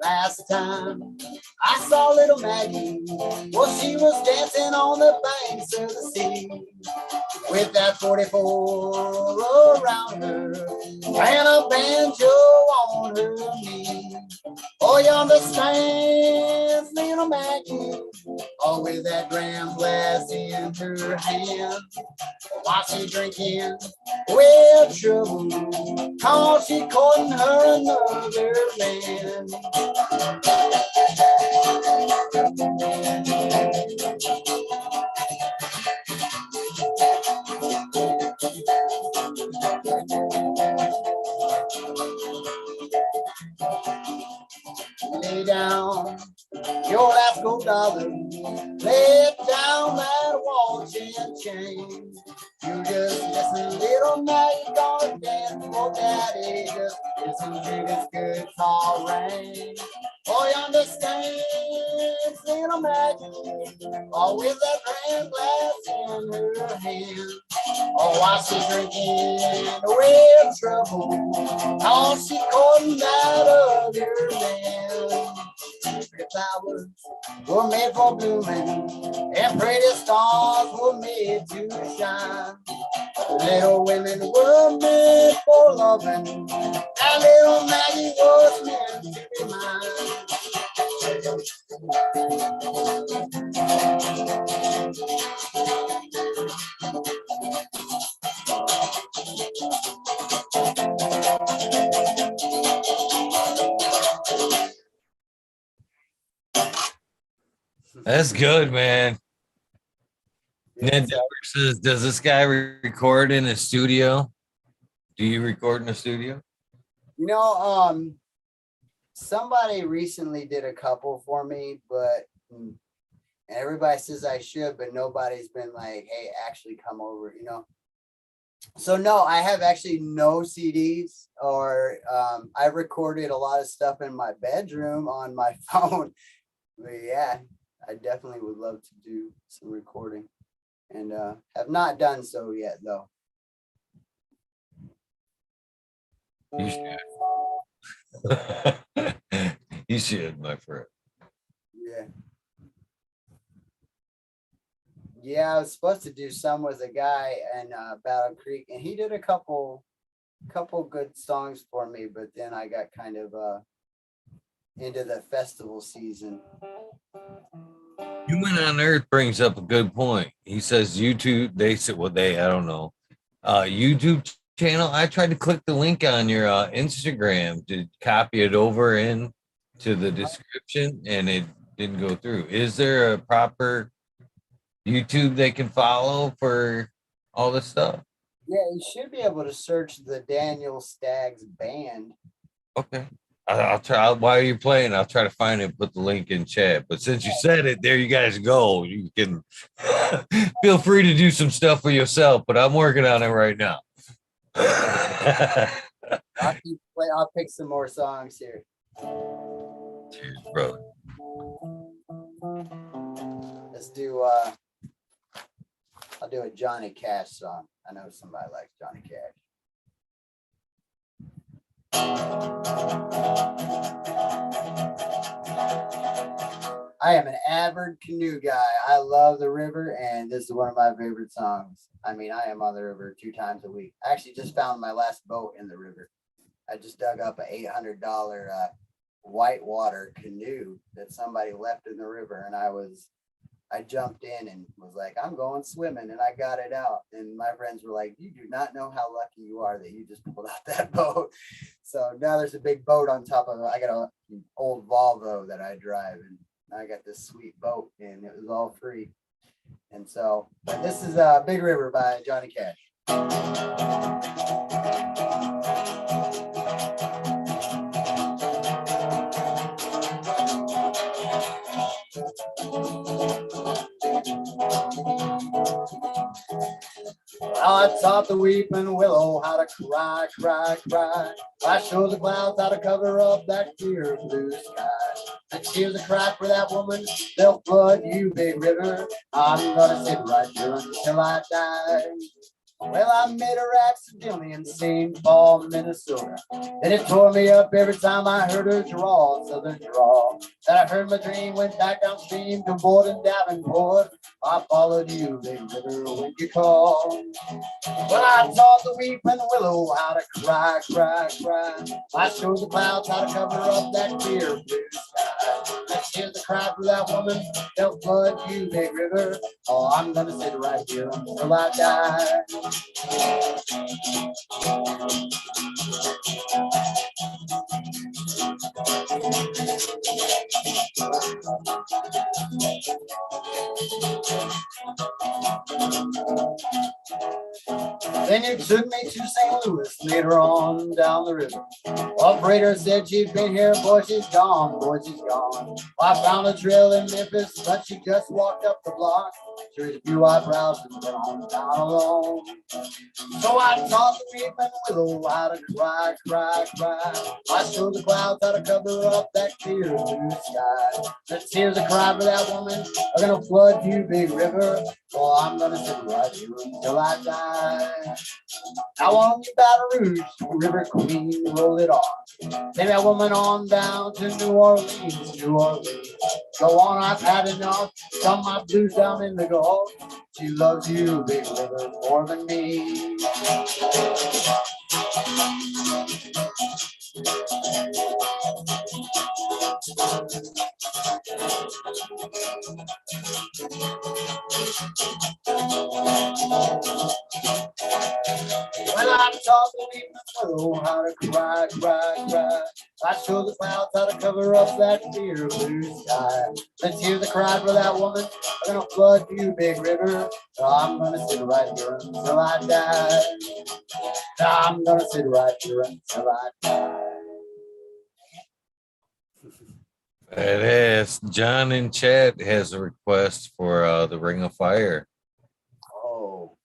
Last time I saw little Maggie, well, she was dancing on the banks of the sea with that 44 around her and a banjo on her knee. Oh, yonder stands little Maggie, oh, with that dram glass in her hand, while she drinking with trouble, cause she courting her another man. Lay down your last gold dollar, lay it down that watch and chain. You just listen, little Maggie, gonna dance for daddy. Just listen to this good call rain. Oh, you understand, little Maggie, oh, with that grand glass in her hand. Oh, while she's drinking with trouble, oh, she courting that other man. Pretty flowers were made for blooming, and pretty stars were made to shine. Little women were made for loving, and little Maggie was meant to be mine. That's good, man. Yeah, Ned so Denver says, does this guy record in a studio? Do you record in a studio? you know, somebody recently did a couple for me, but everybody says I should, but nobody's been like, hey, actually come over, you know. So no, I have actually no CDs, or I recorded a lot of stuff in my bedroom on my phone. But yeah, I definitely would love to do some recording, and have not done so yet though. You should. You should, my friend. Yeah. Yeah, I was supposed to do some with a guy in Battle Creek, and he did a couple good songs for me, but then I got kind of into the festival season. Human on Earth brings up a good point. He says YouTube, they said, well, I don't know. YouTube channel. I tried to click the link on your Instagram to copy it over in to the description and it didn't go through. Is there a proper YouTube they can follow for all this stuff? Yeah, you should be able to search the Daniel Staggs band. Okay. I'll try while you're playing. I'll try to find it, put the link in chat. But since you said it, there you guys go. You can feel free to do some stuff for yourself, but I'm working on it right now. I'll pick some more songs here. Cheers, brother. Let's do I'll do a Johnny Cash song. I know somebody likes Johnny Cash. I am an avid canoe guy. I love the river, and this is one of my favorite songs. I mean, I am on the river 2 times a week. I actually just found my last boat in the river. I just dug up an $800 whitewater canoe that somebody left in the river, and I jumped in and was like, I'm going swimming, and I got it out. And my friends were like, you do not know how lucky you are that you just pulled out that boat. So now there's a big boat on top of it. I got an old Volvo that I drive, and I got this sweet boat, and it was all free. And so, but this is Big River by Johnny Cash. I taught the weeping willow how to cry, cry, cry. I showed the clouds how to cover up that clear blue sky. And tears of cry for that woman, they'll flood you, big river. I'm gonna sit right here until I die. Well, I made her accidentally in St. Paul, Minnesota. And it tore me up every time I heard her drawl, southern drawl. That I heard my dream went back downstream to Borden, Davenport. I followed you, big river, when you called. Well, I taught the weeping willow how to cry, cry, cry. I showed the clouds how to cover up that clear blue sky. Let's hear the cry for that woman, they'll flood you, big river. Oh, I'm gonna sit right here until I die. Then you took me to St. Louis later on down the river. Operator said she'd been here, boy, she's gone, boy, she's gone. I found a trail in Memphis, but she just walked up the block. She was a few eyebrows and went on down alone. So I taught the weeping willow how to cry, cry, cry. I showed the clouds how to cover up that clear blue sky. The tears that cry for that woman are gonna flood you, big river. Oh, I'm gonna sit right here until I die. Now on you, Baton Rouge, River Queen, roll it on. Take that woman on down to New Orleans, New Orleans. Go on, I've had enough. Dump my blues down in the Gulf. She loves you, big river, more than me. Well, I taught the weeping willow how to cry, cry, cry. I show the clouds how to cover up that clear blue sky. Let's hear the cry for that woman. I'm gonna flood you, big river. I'm gonna sit right here until I die. I'm gonna sit right here until I die. Badass. John in chat has a request for the Ring of Fire. Oh,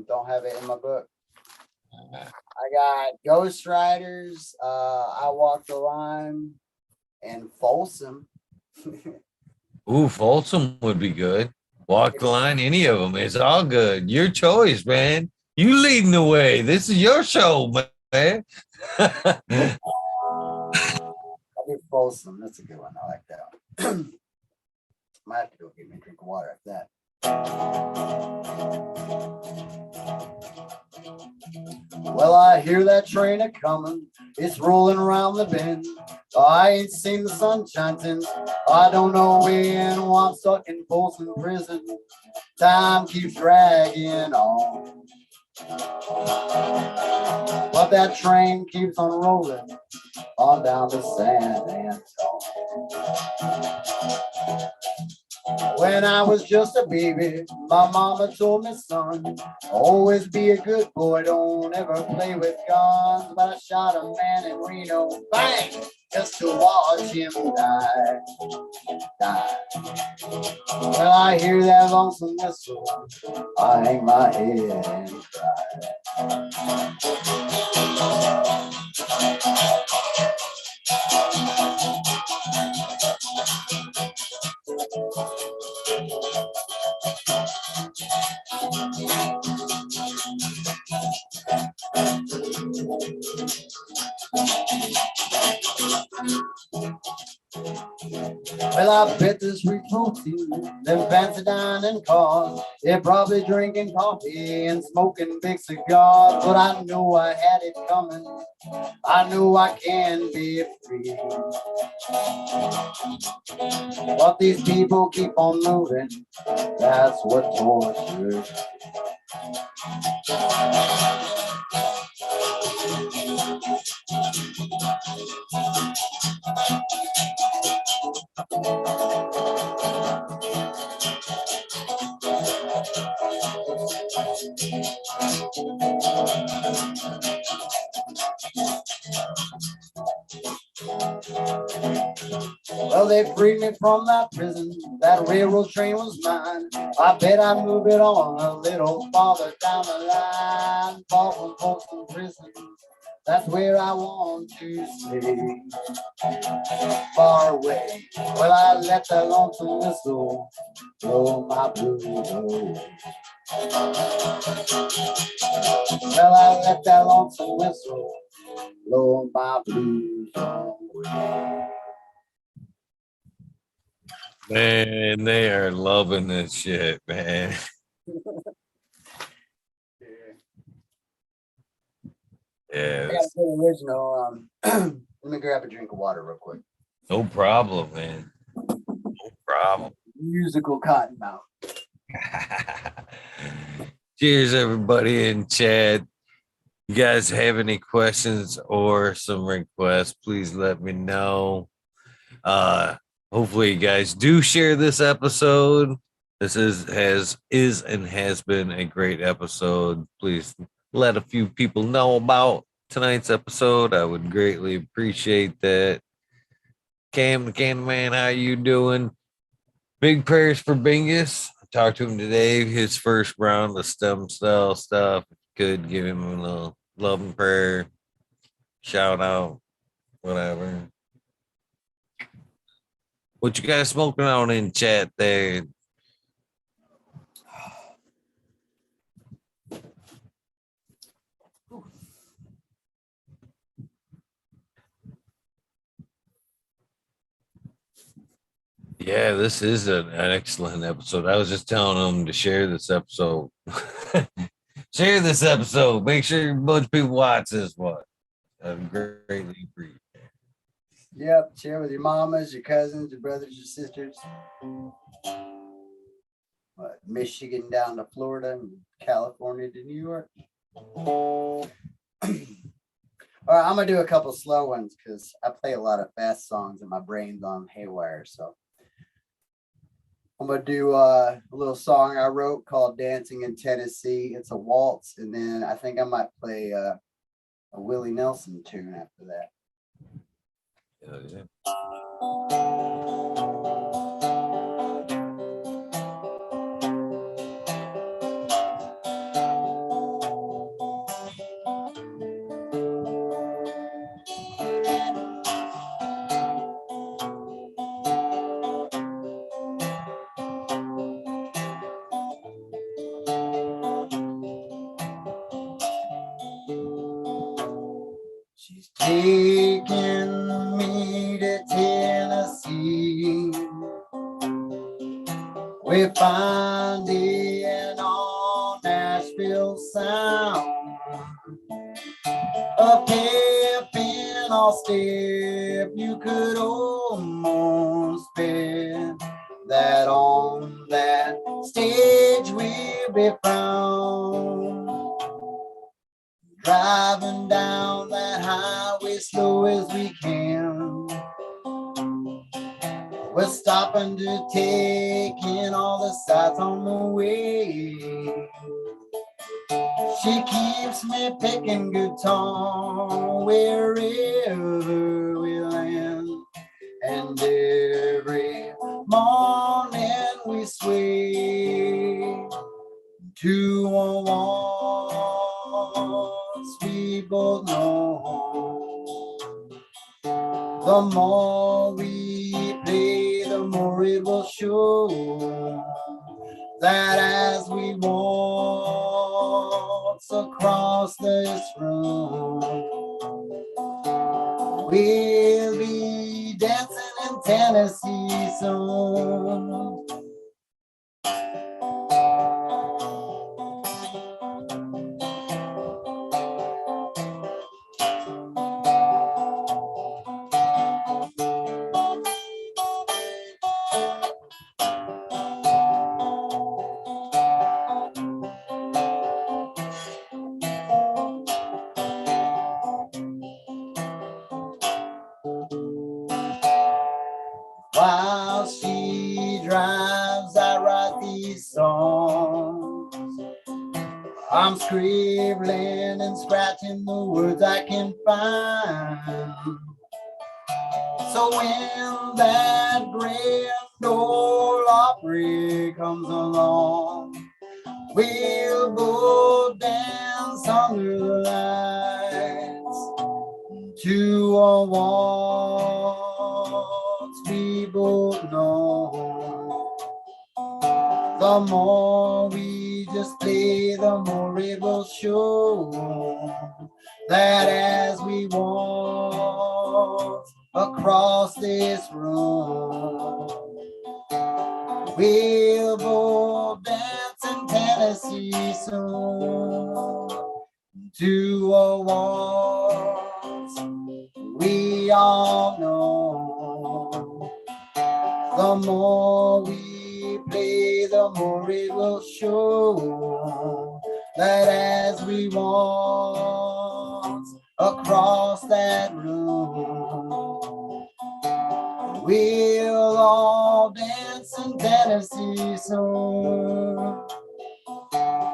don't have it in my book. I got Ghost Riders, I Walk the Line, and Folsom. Ooh, Folsom would be good. Walk the line, any of them. It's all good. Your choice, man. You leading the way. This is your show, man. I did Folsom. That's a good one. I like that one. Might have to go get me a drink of water after that. Well, I hear that train a coming. It's rolling around the bend. I ain't seen the sunshine since I don't know when. While I'm stuck in Folsom prison. Time keeps dragging on. But that train keeps on rolling on down to San Antonio. When I was just a baby, my mama told me, son, always be a good boy, don't ever play with guns. But I shot a man in Reno, bang, just to watch him die. When I hear that lonesome whistle, I hang my head and well, I bet this sweet protein, them fancy dining cars, they're probably drinking coffee and smoking big cigars. But I knew I had it coming. I knew I can be free. But these people keep on moving. That's what tortures. Well, they freed me from that prison. That railroad train was mine. I bet I'd move it on a little farther down the line. Far from Folsom prison. That's where I want to stay. Far away. Well, I let that lonesome whistle blow my blues away. Well, I let that lonesome whistle blow my blues away. Man, they are loving this shit, man. I got Yes. a good original. Let me grab a drink of water real quick. No problem, man. No problem. Musical cottonmouth. Cheers, everybody in chat. You guys have any questions or some requests, please let me know. Hopefully you guys do share this episode. This is and has been a great episode. Please let a few people know about tonight's episode. I would greatly appreciate that. Cam the Candyman, how you doing? Big prayers for Bingus. I talked to him today. His first round of stem cell stuff. Could give him a little love and prayer, shout out, whatever. What you guys smoking on in chat there? Yeah, this is an excellent episode. I was just telling them to share this episode. Share this episode. Make sure a bunch of people watch this one. I'd greatly appreciate it. Yep, share with your mamas, your cousins, your brothers, your sisters. What, Michigan down to Florida and California to New York. All right, I'm gonna do a couple slow ones because I play a lot of fast songs and my brain's on haywire. So I'm gonna do a little song I wrote called "Dancing in Tennessee." It's a waltz, and then I think I might play a Willie Nelson tune after that. Hell yeah. She's taking me to Tennessee. We're finding on Nashville Sound. A pep in our step, you could almost bet that on that stage we'll be found. Driving down that highway slow as we can. We're stopping to take in all the sights on the way. She keeps me picking guitar wherever we land. And every morning we sway to a waltz we both know. The more we play, the more it will show that as we waltz across this room, we'll be dancing in Tennessee soon. While she drives, I write these songs. I'm scribbling and scratching the words I can find. So when that grand old Opry comes along, we'll both dance under the lights to a waltz we both know. The more we just play, the more it will show that as we waltz across this room, we'll both dance in Tennessee soon to a waltz we all know. The more we play, the more it will show that as we waltz across that room, we'll all dance in Tennessee soon.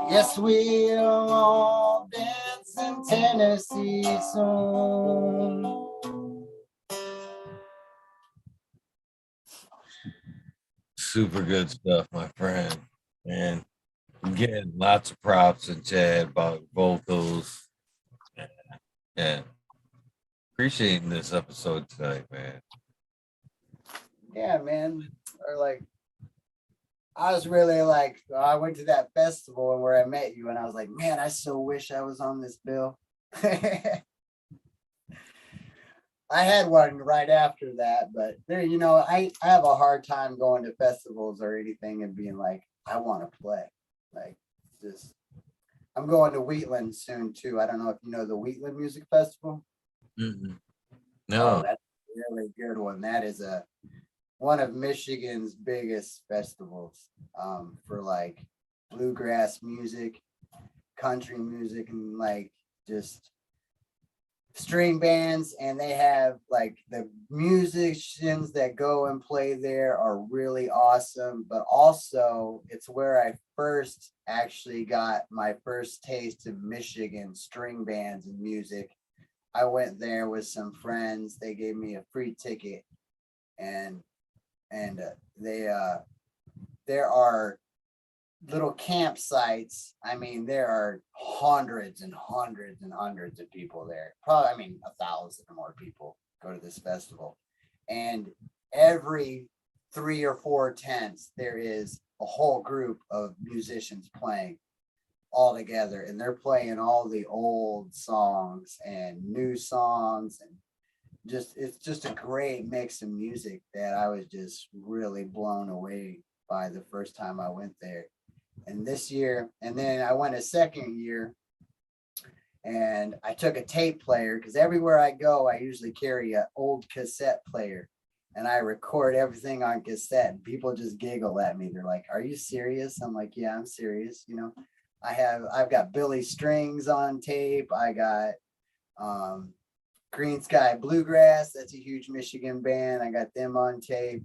Yes, we'll all dance in Tennessee soon. Super good stuff, my friend. And again, lots of props and Chad about vocals. Yeah. Appreciating this episode tonight, man. Yeah, man. Or like, I was really like, I went to that festival and where I met you, and I was like, man, I so wish I was on this bill. I had one right after that, but there, you know, I have a hard time going to festivals or anything and being like, I want to play. Like, just, I'm going to Wheatland soon too. I don't know if you know the Wheatland Music Festival. Mm-hmm. Oh, No. that's a really good one. That is one of Michigan's biggest festivals for like bluegrass music, country music, and like just string bands, and they have like the musicians that go and play there are really awesome. But also, it's where I first actually got my first taste of Michigan string bands and music. I went there with some friends. They gave me a free ticket, and they there are little campsites. I mean, there are hundreds and hundreds and hundreds of people there. Probably, I mean, 1,000 or more people go to this festival. And every 3 or 4 tents, there is a whole group of musicians playing all together. And they're playing all the old songs and new songs. And just, it's just a great mix of music that I was just really blown away by the first time I went there. And this year, and then I went a second year, and I took a tape player because everywhere I go, I usually carry an old cassette player, and I record everything on cassette. And people just giggle at me. They're like, "Are you serious?" I'm like, "Yeah, I'm serious." You know, I've got Billy Strings on tape. I got Green Sky Bluegrass. That's a huge Michigan band. I got them on tape.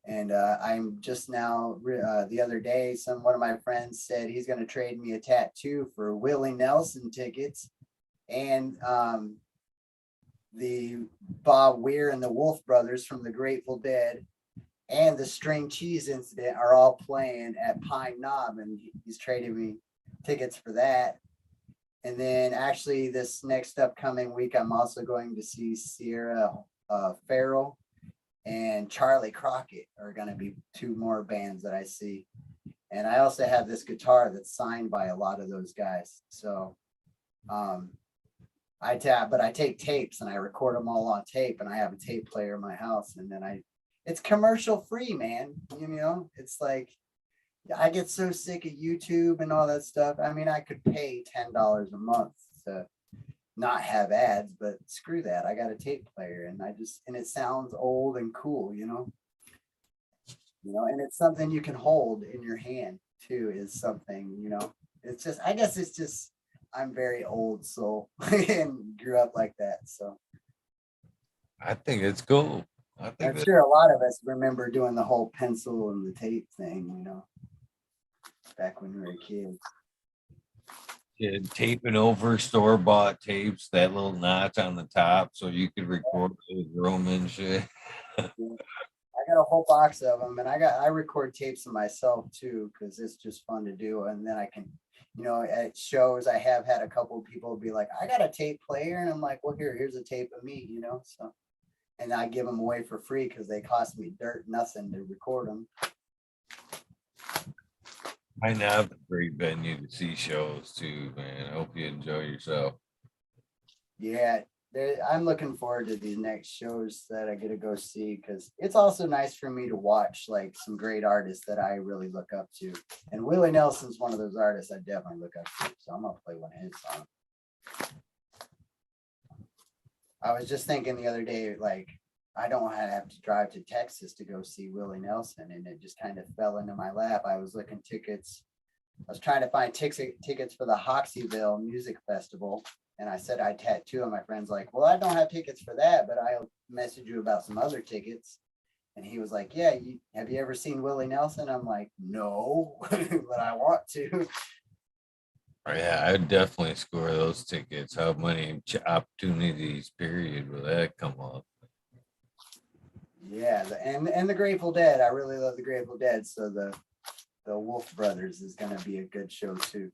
And I'm just now the other day, one of my friends said he's going to trade me a tattoo for Willie Nelson tickets, and the Bob Weir and the Wolf Brothers from the Grateful Dead and the String Cheese Incident are all playing at Pine Knob, and he's trading me tickets for that. And then actually this next upcoming week, I'm also going to see Sierra Farrell and Charlie Crockett are going to be 2 more bands that I see. And I also have this guitar that's signed by a lot of those guys. So I take tapes and I record them all on tape, and I have a tape player in my house, and then it's commercial free, man. You know, it's like, I get so sick of YouTube and all that stuff. I mean, I could pay $10 a month to not have ads, but screw that. I got a tape player, and and it sounds old and cool, and it's something you can hold in your hand too, is something, it's just, I guess it's just, I'm very old soul and grew up like that. So I think it's cool. I'm sure a lot of us remember doing the whole pencil and the tape thing, back when we were kids. Taping over store-bought tapes, that little notch on the top, so you could record those Roman shit. I got a whole box of them, and I record tapes of myself too, because it's just fun to do. And then I can, at shows, I have had a couple of people be like, "I got a tape player," and I'm like, "Well, here's a tape of me," So, and I give them away for free because they cost me nothing to record them. I know have a great venue to see shows too, man. I hope you enjoy yourself. Yeah, I'm looking forward to these next shows that I get to go see, because it's also nice for me to watch like some great artists that I really look up to. And Willie Nelson's one of those artists I definitely look up to. So I'm gonna play one of his songs. I was just thinking the other day, like, I don't want to have to drive to Texas to go see Willie Nelson, and it just kind of fell into my lap. I was looking tickets. I was trying to find tickets for the Hoxeyville Music Festival, and I said I'd tattoo, and my friend's like, "Well, I don't have tickets for that, but I'll message you about some other tickets." And he was like, "Yeah, have you ever seen Willie Nelson?" I'm like, "No," but I want to. Oh, yeah, I'd definitely score those tickets. How many opportunities, period, will that come up? Yeah, and the Grateful Dead. I really love the Grateful Dead, so the Wolf Brothers is going to be a good show too.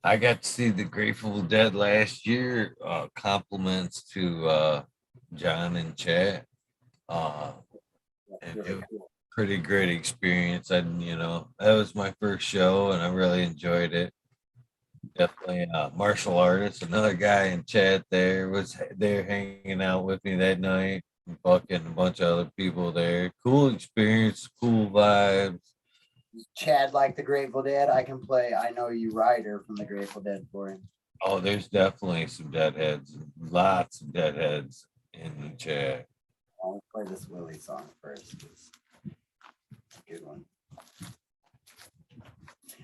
I got to see the Grateful Dead last year. Compliments to John and Chad. And it was a pretty great experience. And that was my first show, and I really enjoyed it. Definitely martial artist. Another guy in chat there was there hanging out with me that night. Fucking a bunch of other people there. Cool experience, cool vibes. Chad like the Grateful Dead. I can play I Know You Rider from the Grateful Dead for him. Oh, there's definitely some deadheads, lots of deadheads in the chat. I'll play this Willie song first. It's a good one.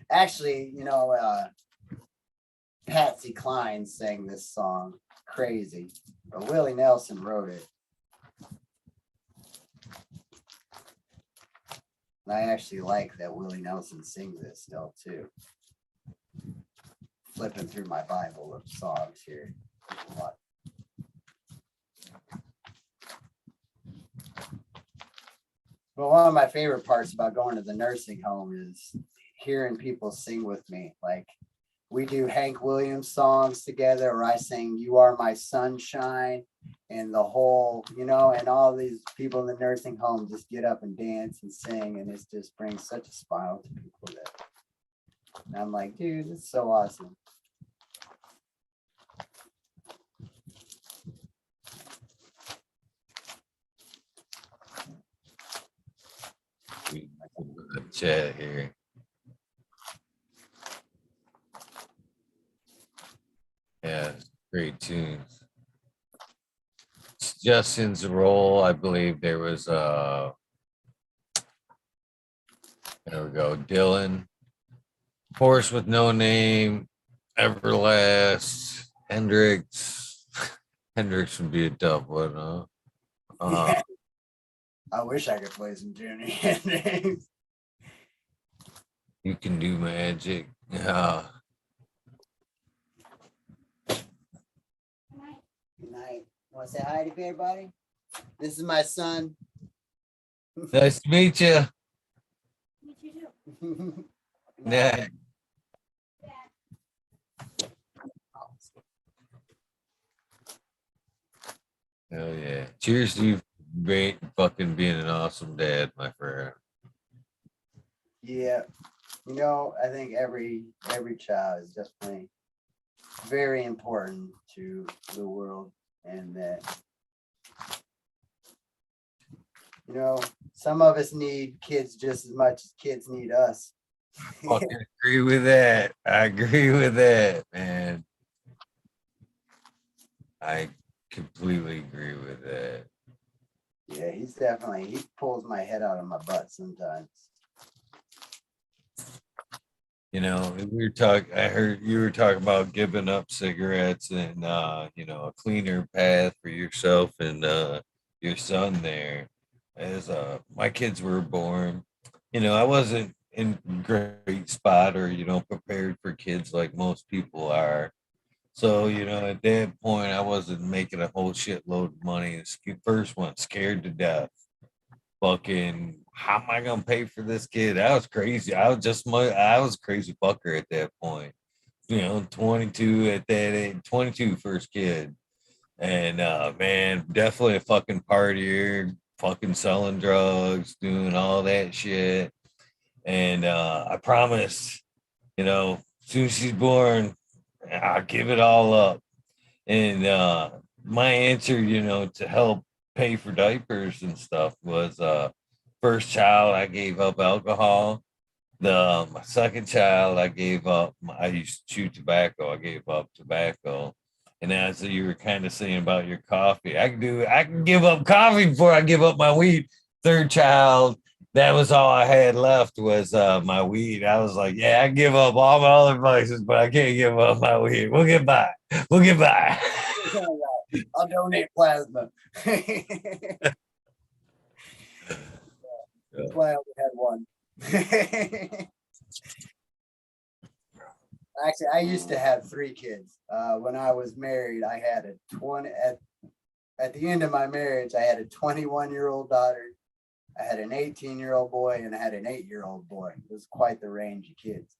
Actually, Patsy Cline sang this song. Crazy. But Willie Nelson wrote it. And I actually like that Willie Nelson sings it still too. Flipping through my Bible of songs here. But one of my favorite parts about going to the nursing home is hearing people sing with me. Like we do Hank Williams songs together, or I sing "You Are My Sunshine," and the whole, you know, and all these people in the nursing home just get up and dance and sing, and it just brings such a smile to people that. And I'm like, dude, it's so awesome. Chat here. Yeah, great tunes. Justin's role, I believe there was there we go, Dylan. Horse with No Name, Everlast, Hendrix. Hendrix would be a tough one, huh? Yeah. I wish I could play some Jimi Hendrix. You Can Do Magic. Yeah. Good night. Want to say hi to everybody? This is my son. Nice to meet you. Meet you too. Yeah. Hell yeah. Cheers to you fucking being an awesome dad, my friend. Yeah. You know, I think every child is definitely very important to the world, and that, you know, some of us need kids just as much as kids need us. Fucking agree with that. I agree with that, man. I completely agree with that. Yeah, he's definitely, he pulls my head out of my butt sometimes. You know, we were talking, I heard you were talking about giving up cigarettes and you know, a cleaner path for yourself and your son there. As my kids were born, you know, I wasn't in great spot or, you know, prepared for kids like most people are. So, you know, at that point, I wasn't making a whole shitload of money. First one, scared to death. Fucking, how am I gonna pay for this kid? I was crazy. I was a crazy fucker at that point. You know, 22 at that age, 22 first kid. And man, definitely a fucking partier, fucking selling drugs, doing all that shit. And I promised, you know, as soon as she's born, I'll give it all up. And my answer, you know, to help pay for diapers and stuff was first child, I gave up alcohol. The my second child, I gave up. I used to chew tobacco. I gave up tobacco. And as you were kind of saying about your coffee, I can give up coffee before I give up my weed. Third child, that was all I had left was my weed. I was like, yeah, I give up all my other vices, but I can't give up my weed. We'll get by. We'll get by. I'll donate plasma. That's why I only had one. Actually, I used to have 3 kids. When I was married, I had a 20 at the end of my marriage, I had a 21-year-old daughter, I had an 18-year-old boy, and I had an 8-year-old boy. It was quite the range of kids.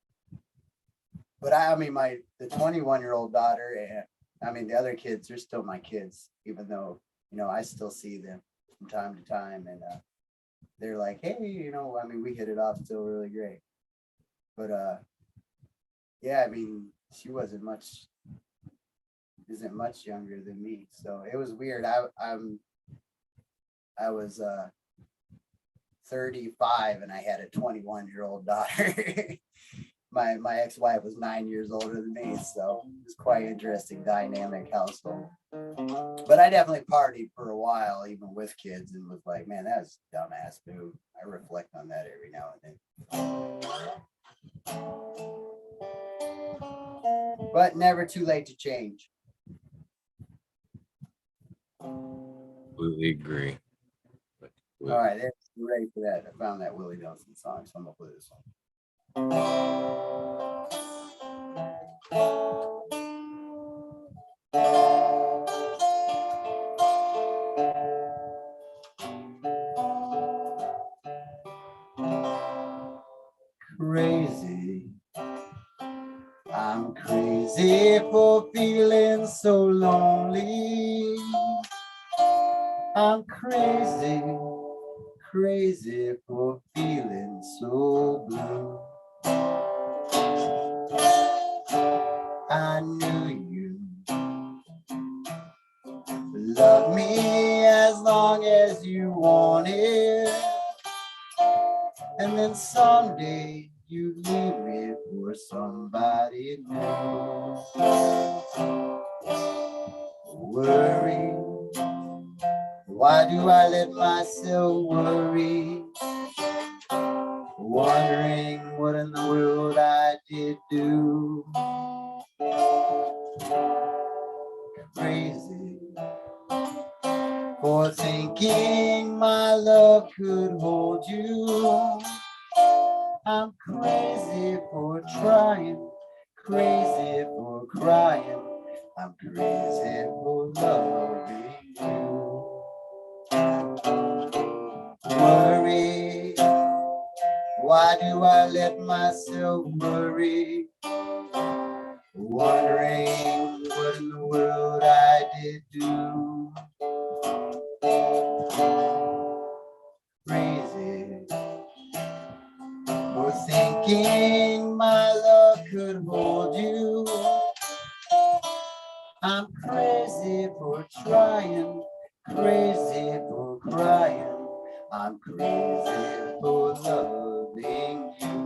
But I mean, the 21-year-old daughter, and I mean the other kids, they're still my kids, even though, you know, I still see them from time to time, and they're like, hey, you know, I mean, we hit it off still really great. But yeah, I mean, she isn't much younger than me, so it was weird. I was 35 and I had a 21-year-old daughter. my ex-wife was 9 years older than me, so it was quite interesting dynamic household. But I definitely partied for a while, even with kids, and was like, man, that's a dumbass move. I reflect on that every now and then. but never too late to change. Completely agree. All right, there, you ready for that? I found that Willie Nelson song, so I'm gonna play this one. Crazy, I'm crazy for feeling so lonely. I'm crazy, crazy for feeling so blue. I knew you love me as long as you wanted, and then someday you leave me for somebody new. Worry, why do I let myself worry? Wondering what in the world I did do. Crazy for thinking my love could hold you. I'm crazy for trying, crazy for crying. I'm crazy for loving you. Worry, why do I let myself worry? Wondering what in the world I did do. Crazy for thinking my love could hold you. I'm crazy for trying, crazy for crying. I'm crazy for loving you.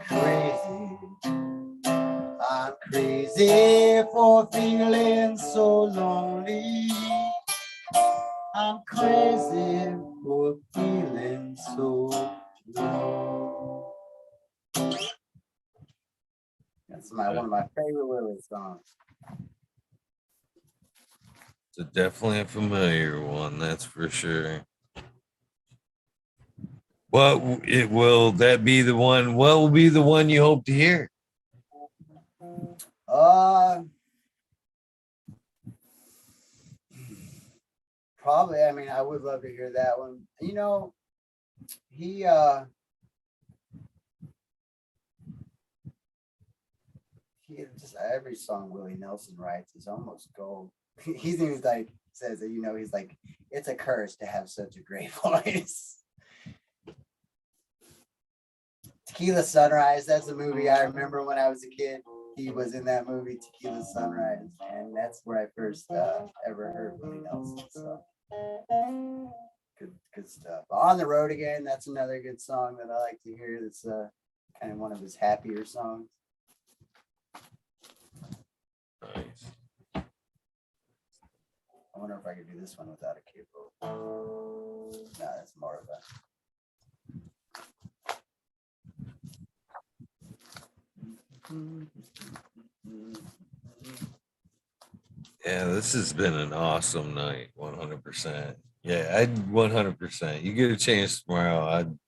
Crazy, I'm crazy for feeling so lonely. I'm crazy for feeling so blue. That's one of my favorite Willie songs. It's definitely a familiar one, that's for sure. That be the one? What will be the one you hope to hear? Probably. I mean, I would love to hear that one. You know, he just every song Willie Nelson writes is almost gold. He's even like says that, you know, he's like, it's a curse to have such a great voice. Tequila Sunrise, that's a movie I remember when I was a kid. He was in that movie Tequila Sunrise, and that's where I first ever heard Willie Nelson. So good stuff. On the Road Again, that's another good song that I like to hear. That's kind of one of his happier songs. Nice. I wonder if I could do this one without a keyboard. No, that's more of a. Yeah, this has been an awesome night. 100%. Yeah, I'd 100%. You get a chance tomorrow, I'd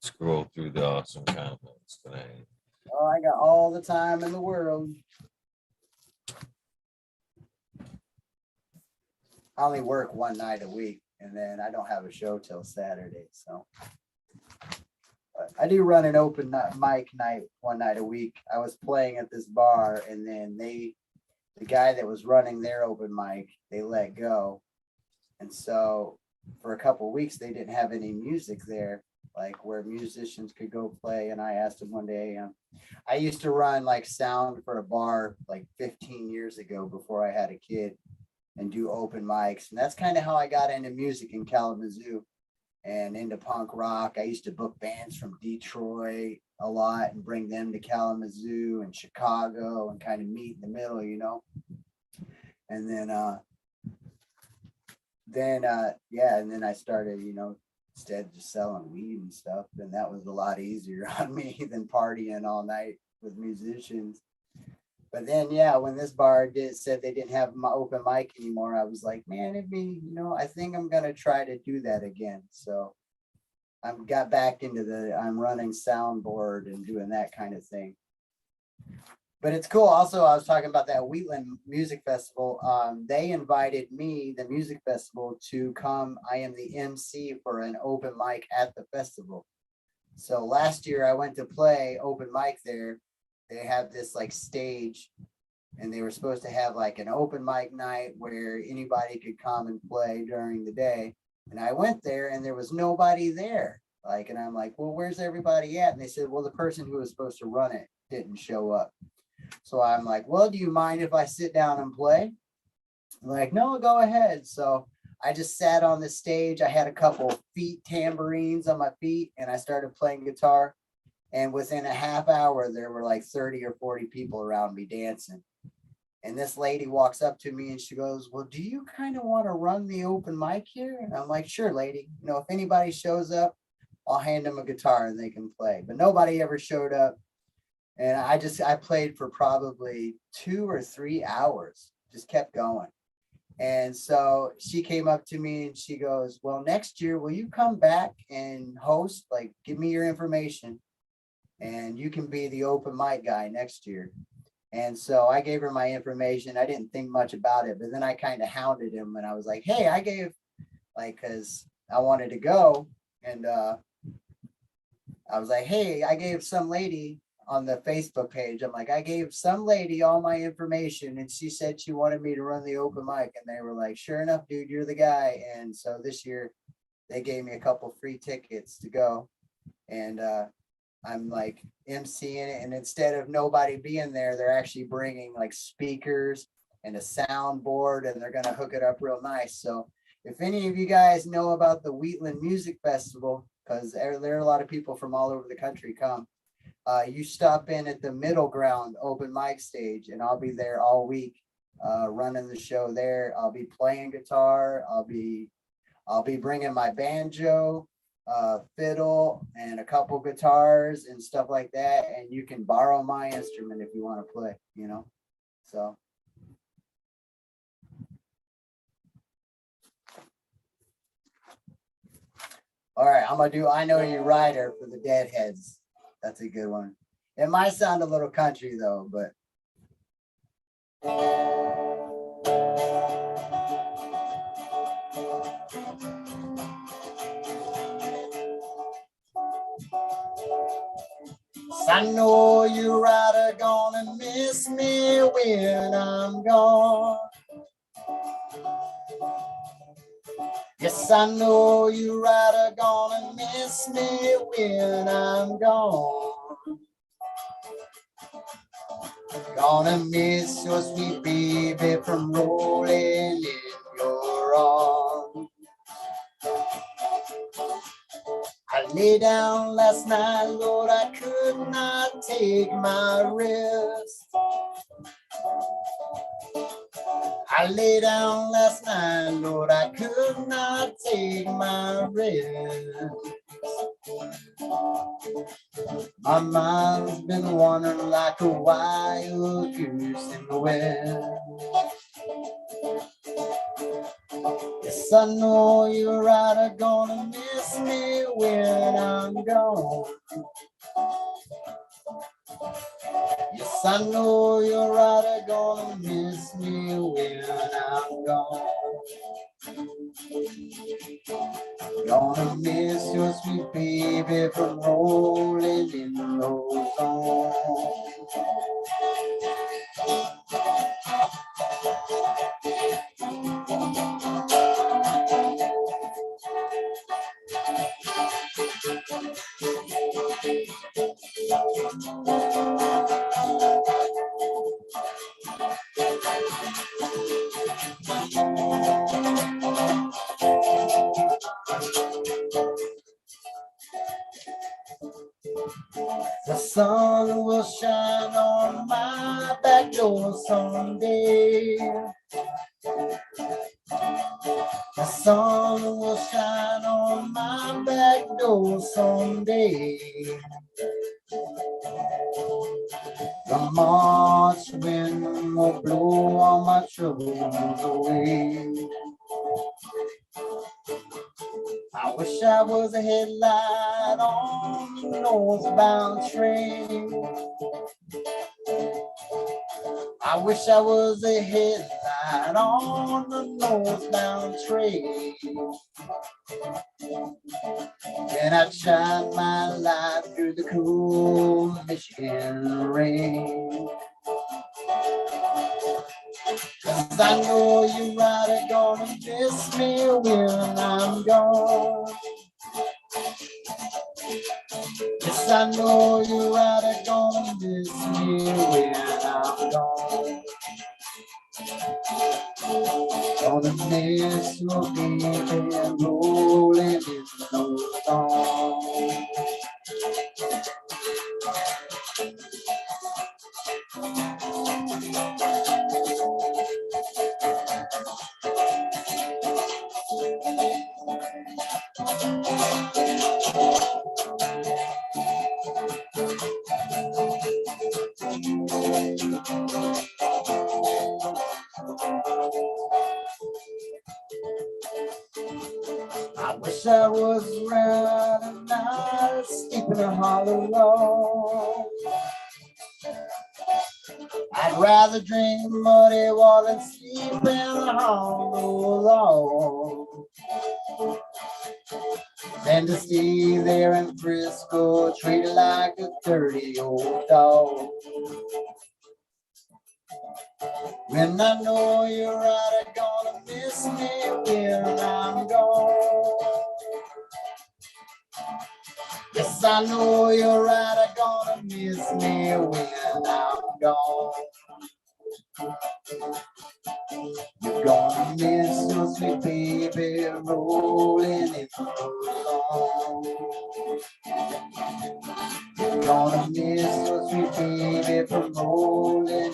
scroll through the awesome comments tonight. Oh, I got all the time in the world. I only work one night a week, and then I don't have a show till Saturday. So but I do run an open mic night one night a week. I was playing at this bar, and then the guy that was running their open mic, they let go. And so for a couple of weeks, they didn't have any music there. like where musicians could go play. And I asked him one day, I used to run like sound for a bar like 15 years ago before I had a kid and do open mics. And that's kind of how I got into music in Kalamazoo and into punk rock. I used to book bands from Detroit a lot and bring them to Kalamazoo and Chicago and kind of meet in the middle, you know. And then I started, you know, instead just selling weed and stuff. And that was a lot easier on me than partying all night with musicians. But then, yeah, when this bar said they didn't have my open mic anymore, I was like, man, it'd be, you know, I think I'm going to try to do that again. So I got back into I'm running soundboard and doing that kind of thing. But it's cool. Also, I was talking about that Wheatland Music Festival. They invited me, the music festival, to come. I am the MC for an open mic at the festival. So last year I went to play open mic there. They have this like stage, and they were supposed to have like an open mic night where anybody could come and play during the day. And I went there and there was nobody there. Like, and I'm like, well, where's everybody at? And they said, well, the person who was supposed to run it didn't show up. So I'm like, well, do you mind if I sit down and play? I'm like, no, go ahead. So I just sat on the stage. I had a couple feet tambourines on my feet and I started playing guitar. And within a half hour, there were like 30 or 40 people around me dancing. And this lady walks up to me and she goes, well, do you kind of want to run the open mic here? And I'm like, sure, lady. You know, if anybody shows up, I'll hand them a guitar and they can play. But nobody ever showed up. And I played for probably 2 or 3 hours, just kept going. And so she came up to me and she goes, well, next year, will you come back and host? Like, give me your information and you can be the open mic guy next year. And so I gave her my information. I didn't think much about it, but then I kind of hounded him and I was like, hey, I gave, like, because I wanted to go. And I was like, hey, I gave some lady on the Facebook page. I'm like, I gave some lady all my information and she said she wanted me to run the open mic. And they were like, sure enough, dude, you're the guy. And so this year they gave me a couple free tickets to go. And I'm like emceeing it. And instead of nobody being there, they're actually bringing like speakers and a soundboard and they're going to hook it up real nice. So if any of you guys know about the Wheatland Music Festival, because there are a lot of people from all over the country come, you stop in at the Middle Ground open mic stage and I'll be there all week running the show there. I'll be playing guitar. I'll be bringing my banjo, fiddle, and a couple guitars and stuff like that. And you can borrow my instrument if you want to play, you know, so. All right, I'm going to do I Know You Rider for the Deadheads. That's a good one. It might sound a little country though, but. I know you rider gonna miss me when I'm gone. Yes, I know you rider gonna miss me when I'm gone. Gonna miss your sweet baby from rolling in your arms. I lay down last night, Lord, I could not take my rest. I lay down last night, Lord, I could not take my rest. My mind's been wandering like a wild goose in the wind. Yes, I know you're right, are gonna miss me when I'm gone. Yes, I know you're right, are gonna miss me when I'm gone. Gonna miss your sweet baby from rolling in those arms. The sun will shine on my back door someday. The sun will shine on my back door someday. The March wind will blow all my troubles away. I wish I was a headlight on the northbound train. I wish I was a headlight on the northbound train. And I'd shine my light through the cool Michigan rain. 'Cause I know you right are gonna miss me when I'm gone. Yes, I know you right are gonna miss me when I'm gone. Gonna miss your baby rolling in the song. I wish I was around and not sleep in a hollow log. I'd rather drink muddy water than sleep in a hollow log. Than to stay there in Frisco, treated like a dirty old dog. When I know you're right, are gonna miss me when I'm gone. Yes, I know you're right, are gonna miss me when I'm gone. You're gonna miss your sweet baby rolling in the lawn. You're gonna miss your sweet baby from rolling in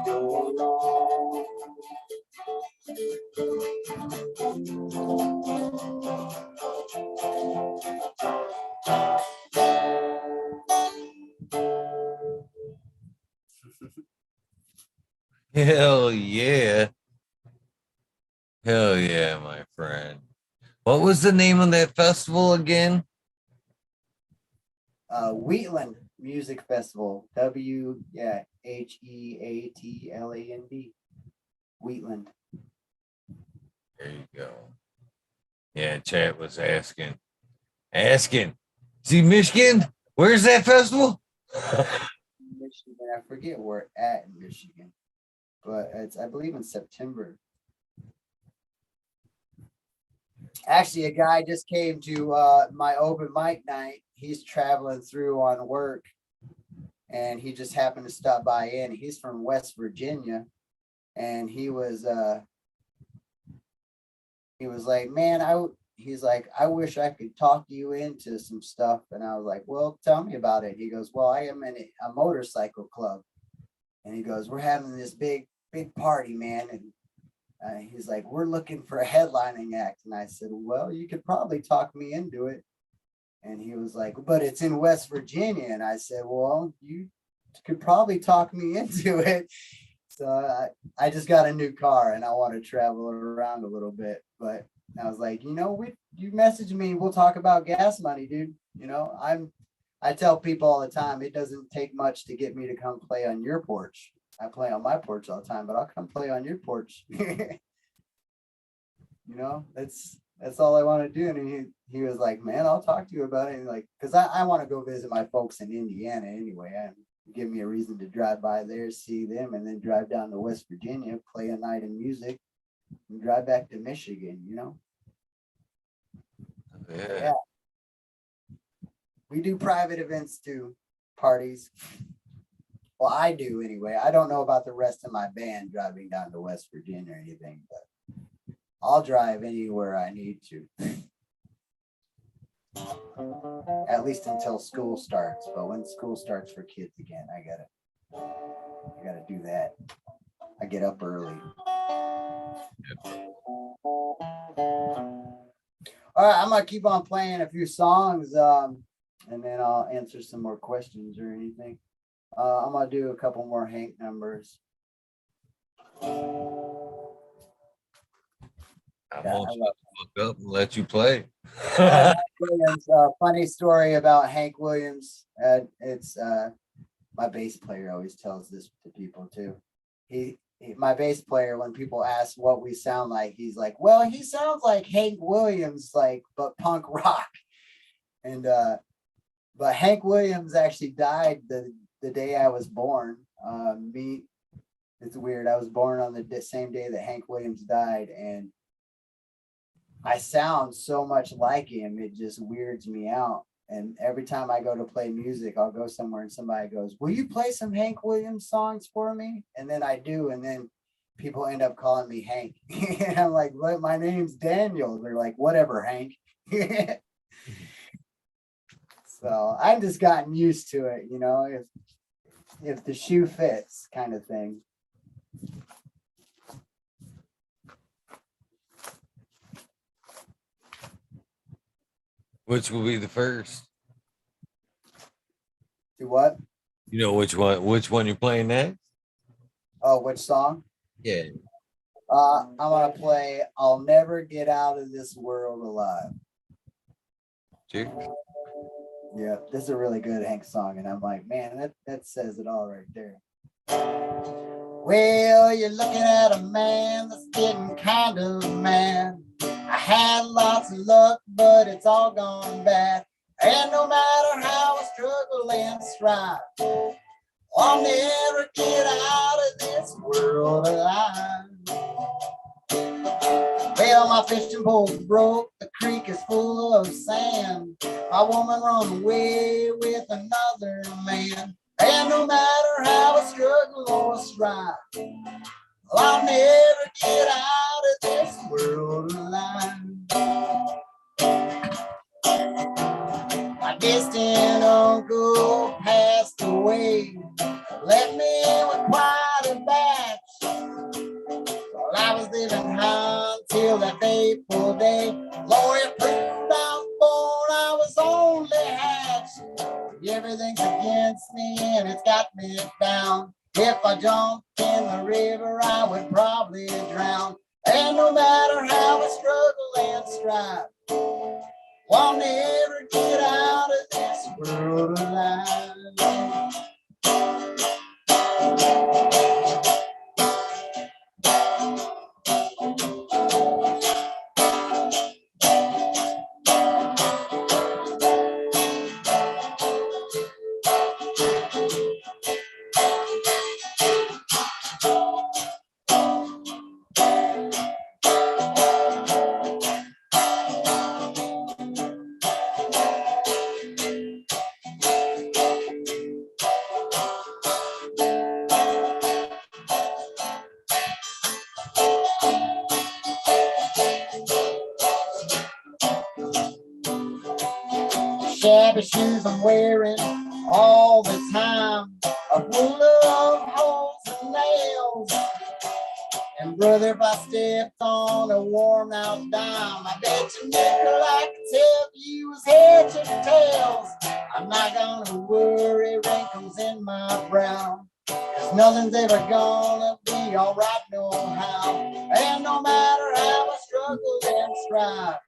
your lawn. Hell yeah. Hell yeah, my friend. What was the name of that festival again? Wheatland Music Festival. Heatland. Wheatland. There you go. Yeah, chat was asking. See, Michigan? Where's that festival? Michigan. I forget where at in Michigan, but it's I believe in September. Actually, a guy just came to my open mic night. He's traveling through on work, and he just happened to stop by in. He's from West Virginia, and he was like, man, he's like, I wish I could talk you into some stuff. And I was like, well, tell me about it. He goes, well, I am in a motorcycle club. And he goes, we're having this big party, man. And he's like, we're looking for a headlining act. And I said, well, you could probably talk me into it. And he was like, but it's in West Virginia. And I said, well, you could probably talk me into it. So I just got a new car and I want to travel around a little bit. But I was like, you message me, we'll talk about gas money, dude. I tell people all the time, it doesn't take much to get me to come play on your porch. I play on my porch all the time, but I'll come play on your porch. That's all I want to do. And he was like, man, I'll talk to you about it. And like, because I want to go visit my folks in Indiana anyway. And give me a reason to drive by there, see them, and then drive down to West Virginia, play a night of music, and drive back to Michigan, Yeah. We do private events too, parties. Well, I do anyway. I don't know about the rest of my band driving down to West Virginia or anything, but I'll drive anywhere I need to. At least until school starts. But when school starts for kids again, I gotta do that. I get up early. All right, I'm gonna keep on playing a few songs, and then I'll answer some more questions or anything. I'm gonna do a couple more Hank numbers. I'm gonna look up and let you play. Williams, funny story about Hank Williams. It's my bass player always tells this to people too. My bass player, when people ask what we sound like, he's like, well, he sounds like Hank Williams, like, but punk rock. And but Hank Williams actually died the day I was born. It's weird. I was born on the same day that Hank Williams died, and I sound so much like him, it just weirds me out. And every time I go to play music, I'll go somewhere and somebody goes, will you play some Hank Williams songs for me? And then I do. And then people end up calling me Hank. And I'm like, what? My name's Daniel. They're like, whatever, Hank. So I've just gotten used to it, you know, if the shoe fits kind of thing. Which will be the first? Do what? You know which one you're playing next? Oh, which song? Yeah. I'm gonna play I'll Never Get Out of This World Alive. Sure. Yeah, this is a really good Hank song, and I'm like, man, that says it all right there. Well, you're looking at a man that's getting kind of mad. I had lots of luck, but it's all gone bad. And no matter how I struggle and strive, I'll never get out of this world alive. Well, my fishing pole's broke, the creek is full of sand. My woman run away with another man. And no matter how I struggle or strive, I'll never get out of this world alive. My distant uncle passed away, left me with quite a batch. While I was living high until that fateful day, Lord, it proved I was born, I was only hatched. Everything's against me and it's got me down. If I jumped in the river, I would probably drown. And no matter how I struggle and strive, I'll never get out of this world alive. Shabby shoes I'm wearing all the time, a full of holes and nails. And brother, if I stepped on a worn out dime, I bet you nickel I could tell you was heads or tails. I'm not gonna worry wrinkles in my brow, 'cause nothing's ever gonna be alright no how. And no matter how I struggle and strive,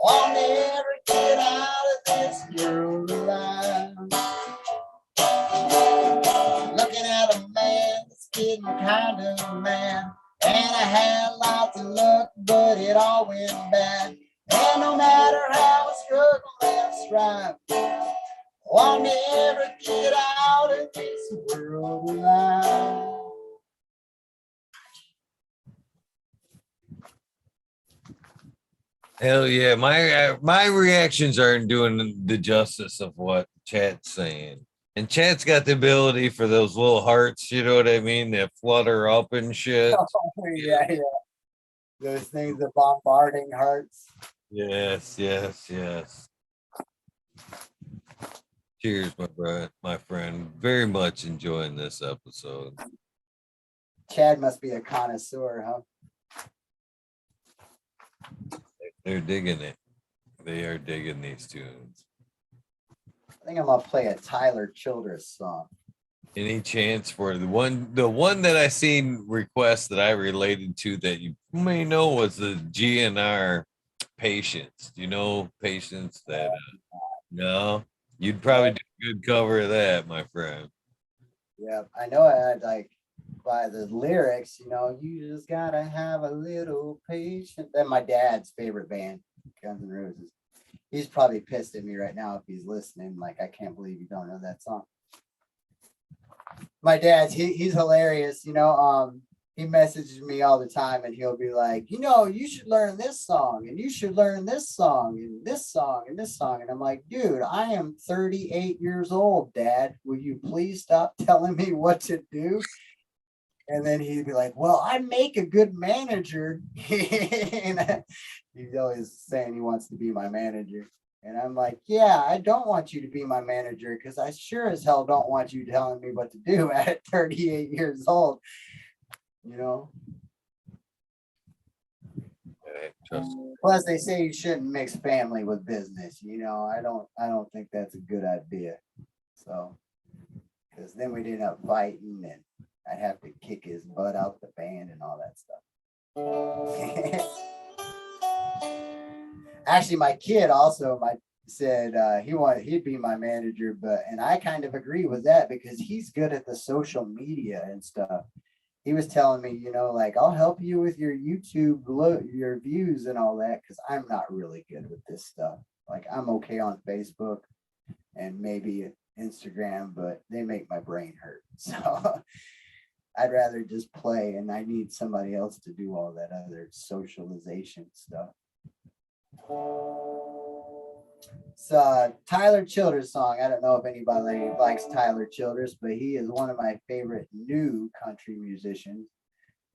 I'll never get out of this world alive. Looking at a man that's getting kind of mad. And I had lots of luck, but it all went bad. And no matter how I struggle and strive, I'll never get out of this world alive. Hell yeah. My reactions aren't doing the justice of what chat's saying. And chat's got the ability for those little hearts, you know what I mean, that flutter up and shit. Yeah, yeah. Those things are bombarding hearts. Yes, yes, yes. Cheers, my friend. Very much enjoying this episode. Chad must be a connoisseur, huh? They're digging it. They are digging these tunes. I think I'm gonna play a Tyler Childers song. Any chance for the one that I seen request that I related to that you may know was the GNR Patience. Do you know Patience that no? You'd probably do a good cover of that, my friend. Yeah, I know I had like by the lyrics, you know, you just gotta have a little patience. That's my dad's favorite band, Guns N' Roses. He's probably pissed at me right now if he's listening. Like, I can't believe you don't know that song. My dad's he's hilarious, you know. He messages me all the time and he'll be like, you know, you should learn this song and you should learn this song and this song and this song. And I'm like, dude, I am 38 years old, Dad. Will you please stop telling me what to do? And then he'd be like, well, I make a good manager. And he's always saying he wants to be my manager. And I'm like, yeah, I don't want you to be my manager because I sure as hell don't want you telling me what to do at 38 years old. You know? Plus, they say you shouldn't mix family with business. You know, I don't think that's a good idea. So, because then we'd end up fighting and I'd have to kick his butt out the band and all that stuff. Actually, my kid also said he'd be my manager, and I kind of agree with that because he's good at the social media and stuff. He was telling me, you know, like, I'll help you with your YouTube, your views and all that, because I'm not really good with this stuff. Like, I'm okay on Facebook and maybe Instagram, but they make my brain hurt. So I'd rather just play, and I need somebody else to do all that other socialization stuff. It's Tyler Childers song. I don't know if anybody likes Tyler Childers, but he is one of my favorite new country musicians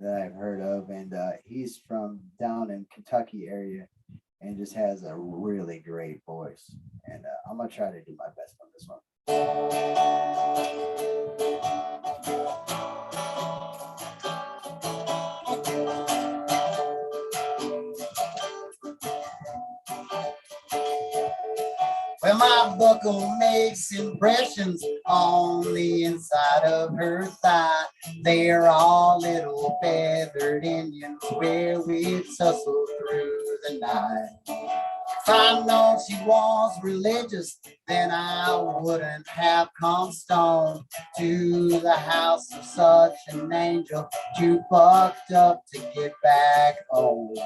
that I've heard of, and he's from down in Kentucky area and just has a really great voice. And I'm gonna try to do my best on this one. Well, my buckle makes impressions on the inside of her thigh. They're all little feathered Indians where we tussle through the night. If I'd known she was religious, then I wouldn't have come stone to the house of such an angel, too fucked up to get back home.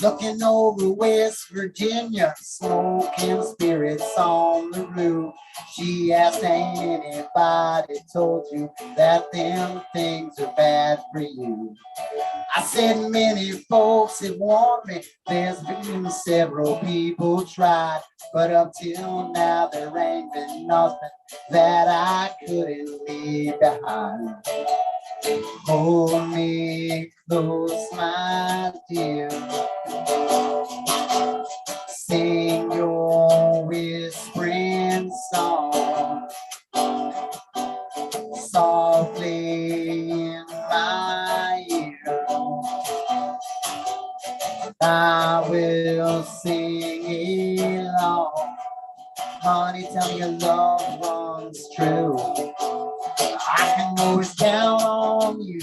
Looking over West Virginia, smoking spirits on the roof. She asked, ain't anybody told you that them things are bad for you? I said, many folks have warned me, there's been several people tried, but up till now there ain't been nothing that I couldn't leave behind. Hold me close, my dear. Sing your whispering song softly in my ear. I will sing along. Honey, tell me your loved one's true. I can always count on you.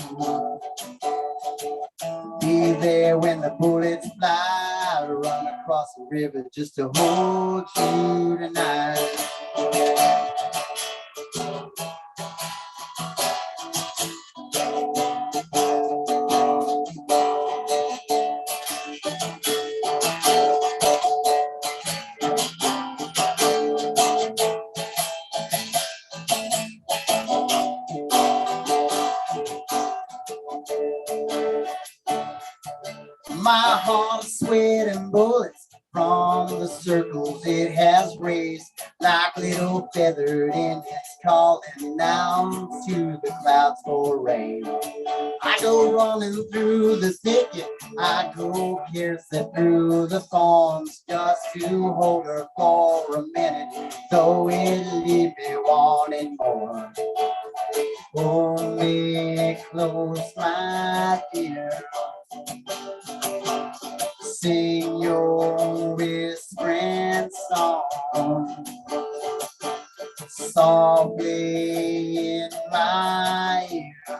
Be there when the bullets fly. Run across the river just to hold you tonight. My heart is sweating bullets from the circles it has raised, like little feathered Indians calling down to the clouds for rain. I go running through the thicket, I go piercing through the thorns just to hold her for a minute, though it leave me wanting more. Hold me close, my dear. Sing your whispering song softly in my ear.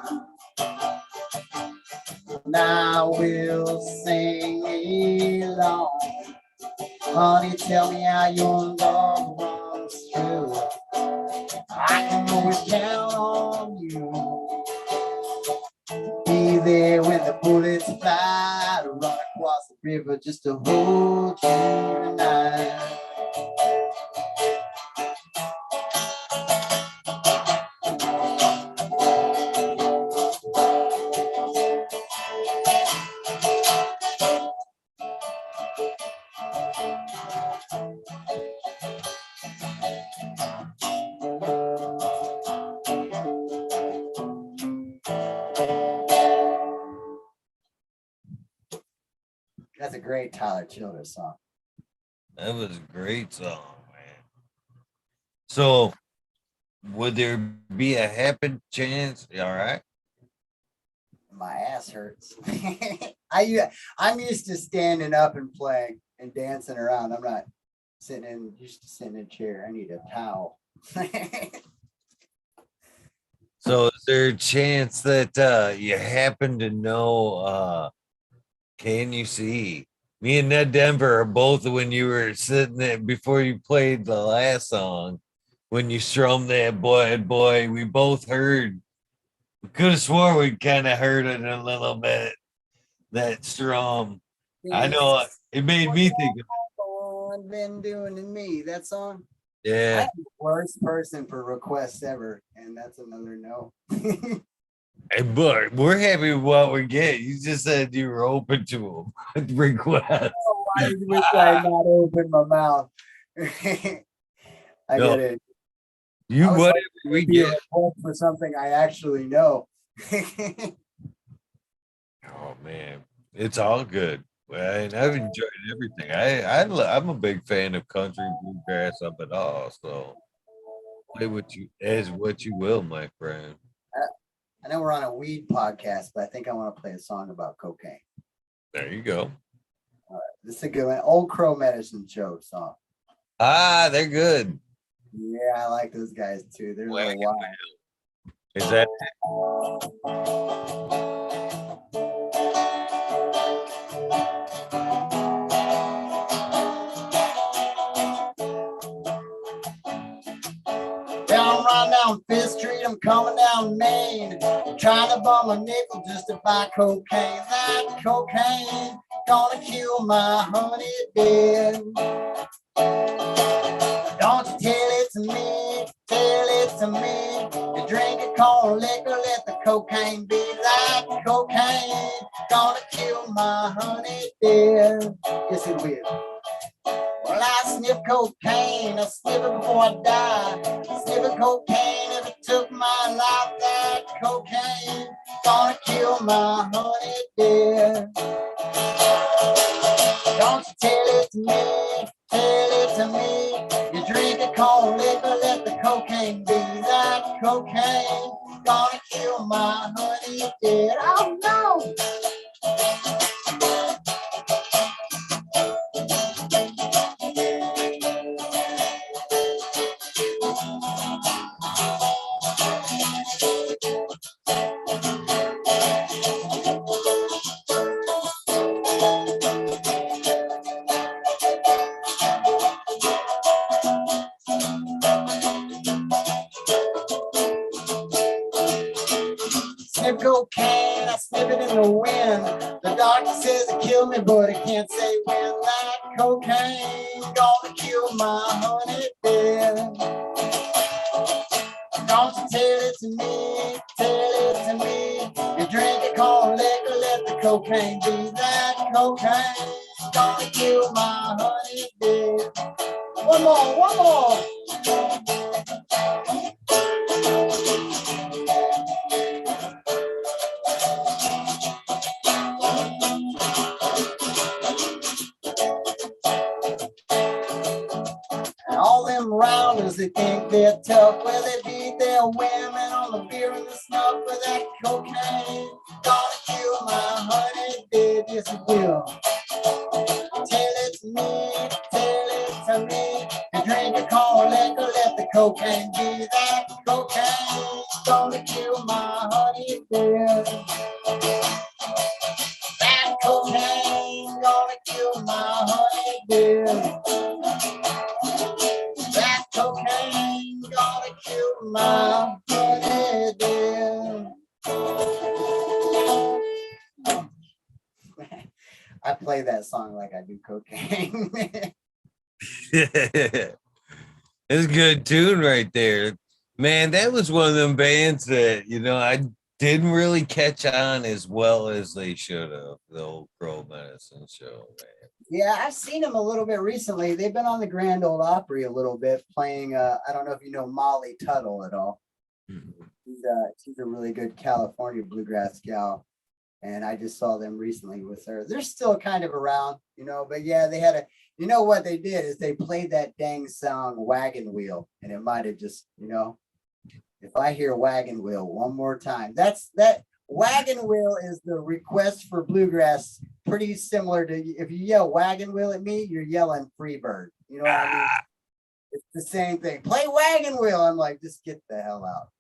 And I will sing along. Honey, tell me how your love runs true. I can always count on you. Be there when the bullets fly, to run across the river just to hold you tonight. That's a great Tyler Childers song. That was a great song, man. So, would there be a happen chance? All right. My ass hurts. I'm used to standing up and playing and dancing around. I'm not used to sitting in a chair. I need a towel. So, is there a chance that you happen to know? Can you see? Me and Ned Denver are both when you were sitting there before you played the last song, when you strummed that boy, we both heard. We could have swore we kind of heard it a little bit. That strum. I know it made me think of I've been doing to me that song. it. Yeah. I'm the worst person for requests ever, and that's another no. Hey, but we're happy with what we get. You just said you were open to them requests. Oh, I wish I had not opened my mouth. I No. get it. You whatever we Be a get. request for something I actually know. Oh man, it's all good. And I've enjoyed everything. I'm a big fan of country bluegrass up at all. So play what you will, my friend. I know we're on a weed podcast, but I think I want to play a song about cocaine. There you go. This is a good one. Old Crow Medicine Show song. Ah, they're good. Yeah, I like those guys too. They're a little wild. Is that Right down Fifth Street, I'm coming down Main, trying to bum a nickel just to buy cocaine. That cocaine gonna kill my honey dead. Don't you tell it to me, tell it to me. You drink a corn liquor, let the cocaine be. That cocaine gonna kill my honey dead. Yes, it will. Well, I sniff cocaine, I sniff it before I die. Sniffing cocaine if it took my life. That cocaine gonna kill my honey dear. Don't you tell it to me, tell it to me. You drink a corn liquor, let the cocaine be. That cocaine gonna kill my honey dear. Oh no! Sniff cocaine, I sniff it in the wind. The doctor says it killed me, but he can't say when. That cocaine gonna kill my honey dear. Don't you tell it to me, tell it to me. You drink a corn liquor, let the cocaine be. That cocaine gonna kill my honey dead. One more, one more. And all them rounders, they think they're tough, where they beat their women on the beer and the snuff, for that cocaine gonna kill my honey dead. Yes, it will. Tell it to me, tell it to me. You drink a cold liquor, let the cocaine be. That cocaine gonna kill my honey dead. That cocaine gonna kill my honey dead. That cocaine gonna kill my honey dead. I play that song like I do cocaine. It's a good tune right there. Man, that was one of them bands that, I didn't really catch on as well as they should have. The old Crow Medicine show, man. Yeah, I've seen them a little bit recently. They've been on the Grand Ole Opry a little bit playing, I don't know if you know Molly Tuttle at all. She's a really good California bluegrass gal. And I just saw them recently with her. They're still kind of around, but yeah, they had what they did is they played that dang song Wagon Wheel. And it might have just, if I hear Wagon Wheel one more time, that Wagon Wheel is the request for bluegrass, pretty similar to if you yell Wagon Wheel at me, you're yelling Freebird. You know what I mean? It's the same thing. Play Wagon Wheel. I'm like, just get the hell out.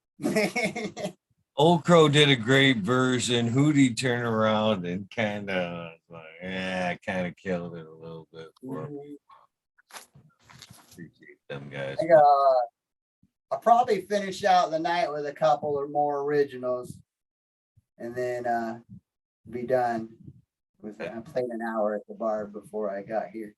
Old Crow did a great version. Hootie turned around and kind of killed it a little bit. Appreciate them guys. I'll probably finish out the night with a couple or more originals, and then be done. I played an hour at the bar before I got here.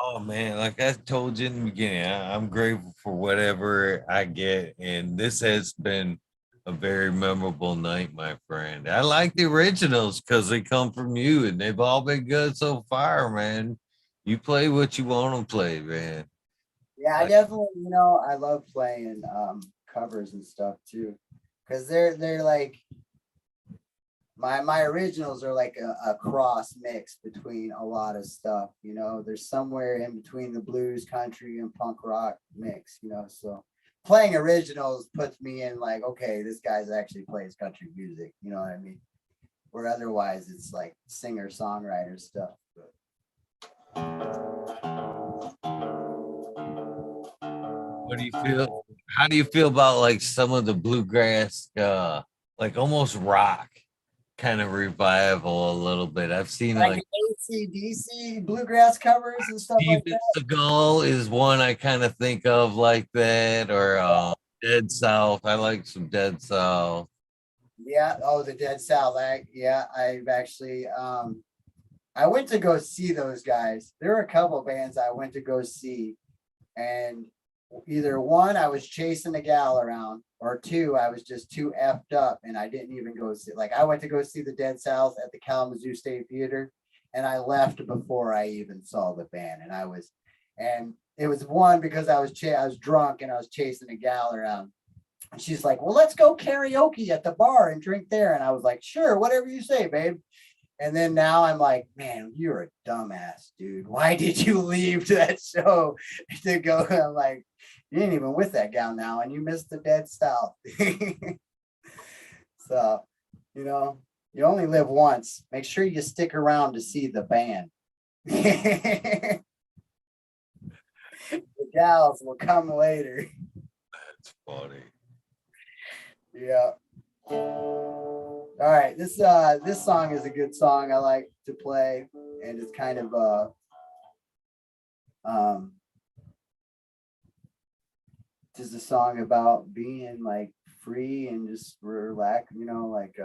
Oh man, like I told you in the beginning, I'm grateful for whatever I get, and this has been a very memorable night, my friend. I like the originals because they come from you, and they've all been good so far, man. You play what you want to play, man. Yeah, I definitely, I love playing covers and stuff too, because they're like my originals are like a cross mix between a lot of stuff. There's somewhere in between the blues, country, and punk rock mix. So playing originals puts me in like, okay, this guy's actually plays country music. You know what I mean? Where otherwise it's like singer songwriter stuff. What do you feel? How do you feel about like some of the bluegrass, like almost rock kind of revival a little bit? I've seen like AC/DC bluegrass covers and stuff like Steven that. Seagal is one I kind of think of like that, or Dead South. I like some Dead South. Yeah. Oh, the Dead South. I've actually I went to go see those guys. There were a couple bands I went to go see, and either one, I was chasing a gal around, or two, I was just too effed up and I didn't even go see. Like I went to go see the Dead South at the Kalamazoo State Theater, and I left before I even saw the band. And it was one because I was drunk and I was chasing a gal around. And she's like, "Well, let's go karaoke at the bar and drink there." And I was like, "Sure, whatever you say, babe." And then now I'm like, man, you're a dumbass, dude. Why did you leave that show to go? I'm like, you ain't even with that gal now, and you missed the Dead South. So, you only live once. Make sure you stick around to see the band. The gals will come later. That's funny. Yeah. All right, this song is a good song I like to play, and it's kind of just a song about being like free and just relax, like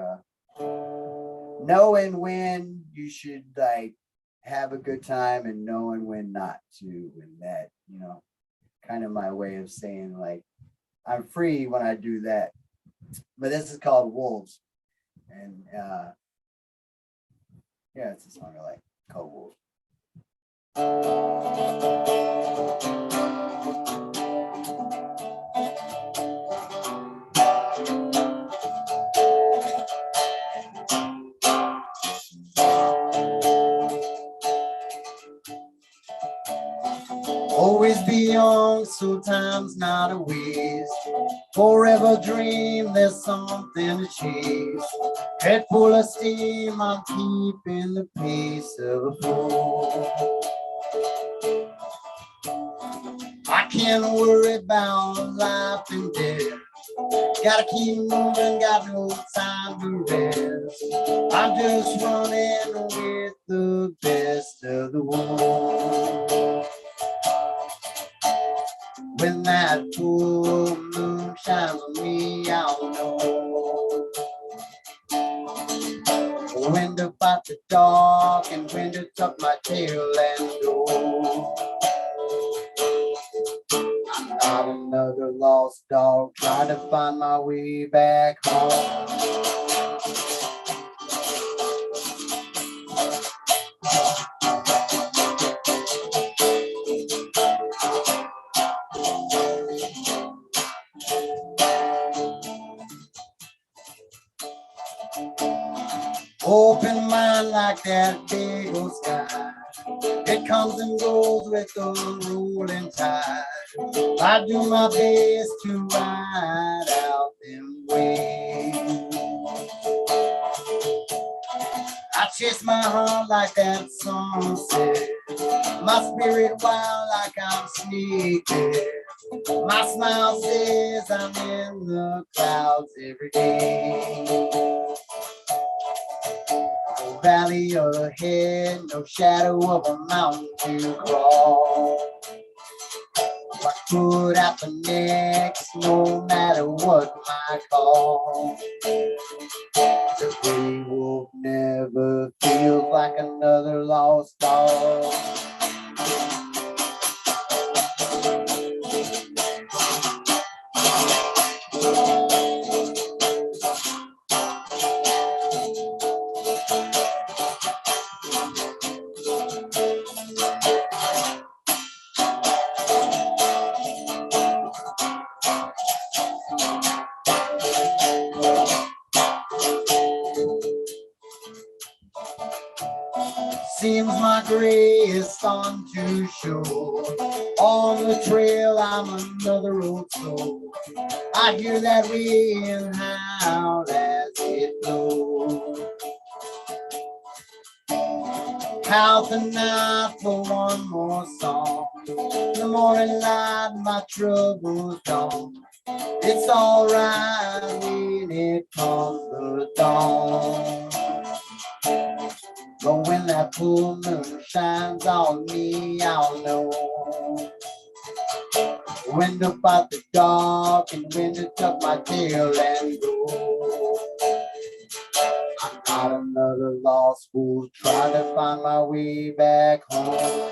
knowing when you should like have a good time and knowing when not to, and that, kind of my way of saying like I'm free when I do that. But this is called Wolves. And Yeah, it's a song I like. Called Wolf. Always be young, so time's not a waste. Forever dream, there's something to chase. Head full of steam, I'm keeping the pace of a fool. I can't worry about life and death. Gotta keep moving, got no time to rest. I'm just running with the best of the world. When that full moon shines on me, I'll know when to fight the dark and when to tuck my tail and go. I'm not another lost dog trying to find my way back home. Open mind like that big old sky. It comes and goes with the rolling tide. I do my best to ride out them waves. I chase my heart like that sunset. My spirit wild like I'm sneaking. My smile says I'm in the clouds every day. No valley ahead, no shadow of a mountain to crawl. What could happen next, no matter what my call? The gray wolf never feels like another lost dog. Seems my gray is starting to show. On the trail, I'm another old soul. I hear that wind howl as it blows. Out the night for one more song. The morning light, my troubles gone. It's alright when it comes the dawn. But when that full moon shines on me, I'll know when to fight the dark and when to tuck my tail and go. I'm not another lost fool trying to find my way back home.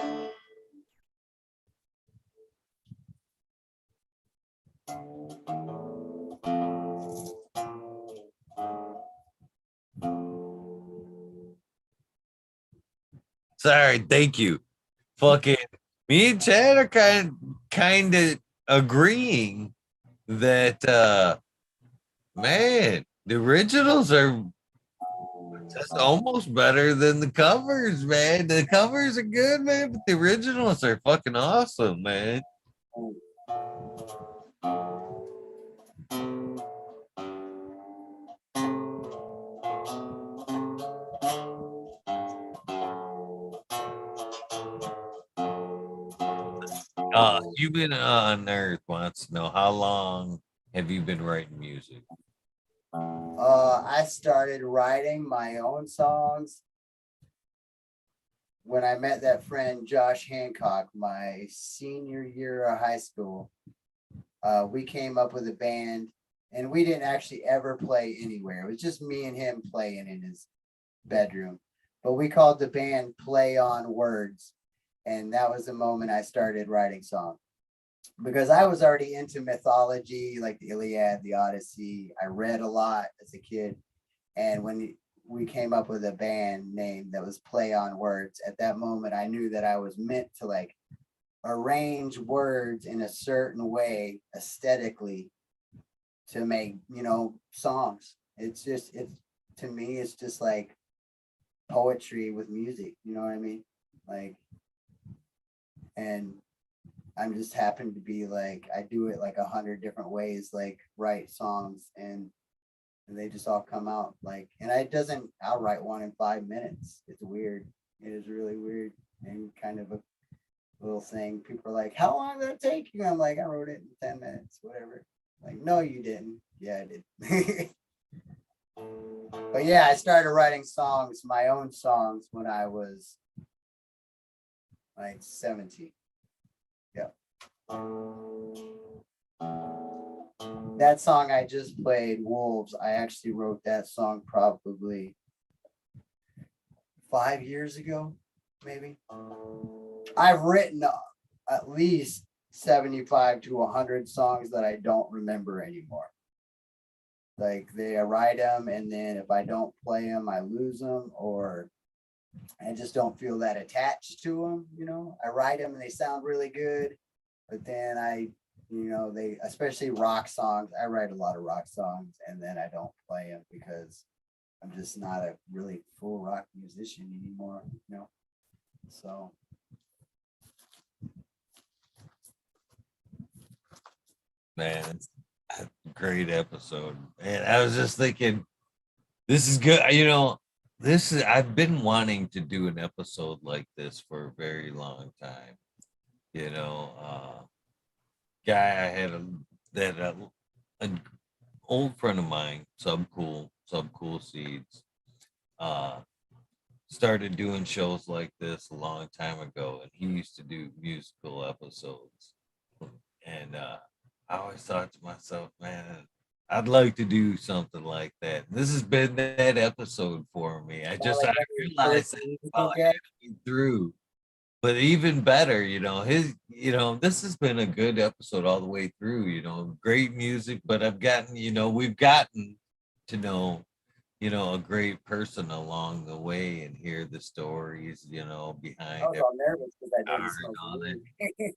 Sorry, thank you. Fucking me and Chad are kind of agreeing that man, the originals are just almost better than the covers, man. The covers are good, man, but the originals are fucking awesome, man. Human on Earth wants to know how long have you been writing music? I started writing my own songs when I met that friend Josh Hancock my senior year of high school. We came up with a band and we didn't actually ever play anywhere. It was just me and him playing in his bedroom. But we called the band Play on Words. And that was the moment I started writing songs. Because I was already into mythology, like the Iliad, the Odyssey. I read a lot as a kid. And when we came up with a band name that was play on words. At that moment, I knew that I was meant to like arrange words in a certain way aesthetically to make, you know, songs. It's to me, it's just like poetry with music, you know what I mean? Like, and I'm just happen to be like, I do it like 100 different ways, like write songs and they just all come out like, and I'll write one in 5 minutes. It's weird. It is really weird and kind of a little thing. People are like, how long did that take you? I'm like, I wrote it in 10 minutes, whatever. Like, no, you didn't. Yeah, I did. But yeah, I started writing songs, my own songs, when I was like 17. Yeah. That song I just played, Wolves, I actually wrote that song probably 5 years ago, maybe. I've written at least 75 to 100 songs that I don't remember anymore. Like I write them, and then if I don't play them, I lose them, or I just don't feel that attached to them. You know, I write them and they sound really good, but then they, especially rock songs, I write a lot of rock songs and then I don't play them because I'm just not a really full rock musician anymore, you know. So Man, great episode. And I was just thinking, this is good. You know, I've been wanting to do an episode like this for a very long time. You know, guy I had an old friend of mine, Sub Cool Seeds, started doing shows like this a long time ago, and he used to do musical episodes. And I always thought to myself, man, I'd like to do something like that. This has been that episode for me. I realized that while I went through. But even better, this has been a good episode all the way through, great music, but we've gotten to know, a great person along the way and hear the stories, behind I was all nervous because I didn't and smoke all that. weed.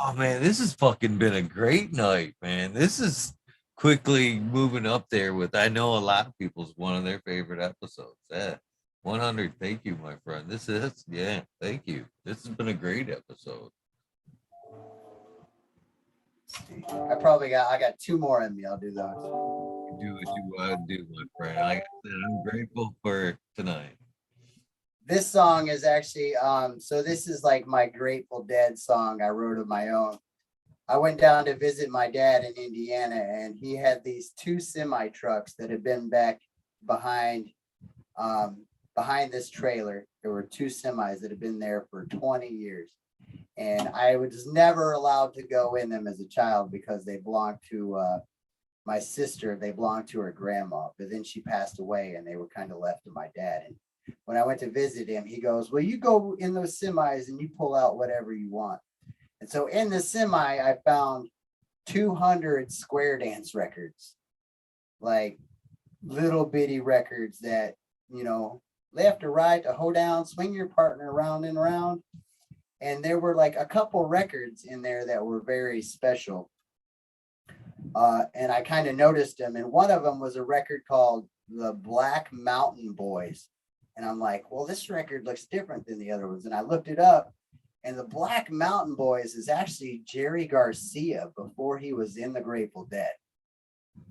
Oh man, this has fucking been a great night, man. This is quickly moving up there with, I know a lot of people's one of their favorite episodes. Yeah. 100. Thank you, my friend. Thank you. This has been a great episode. I got 2 more in me. I'll do those. Do what you want to do, my friend. Like I said, I'm grateful for tonight. This song is actually, so this is like my Grateful Dead song I wrote of my own. I went down to visit my dad in Indiana, and he had these 2 semi trucks that had been back behind this trailer. There were 2 semis that had been there for 20 years. And I was never allowed to go in them as a child because they belonged to my sister. They belonged to her grandma, but then she passed away and they were kind of left to my dad. And when I went to visit him, he goes, well, you go in those semis and you pull out whatever you want. And so in the semi, I found 200 square dance records, like little bitty records that, left to right, to hold down, swing your partner around and around. And there were like a couple records in there that were very special. And I kind of noticed them. And one of them was a record called The Black Mountain Boys. And I'm like, well, this record looks different than the other ones. And I looked it up. And the Black Mountain Boys is actually Jerry Garcia before he was in the Grateful Dead.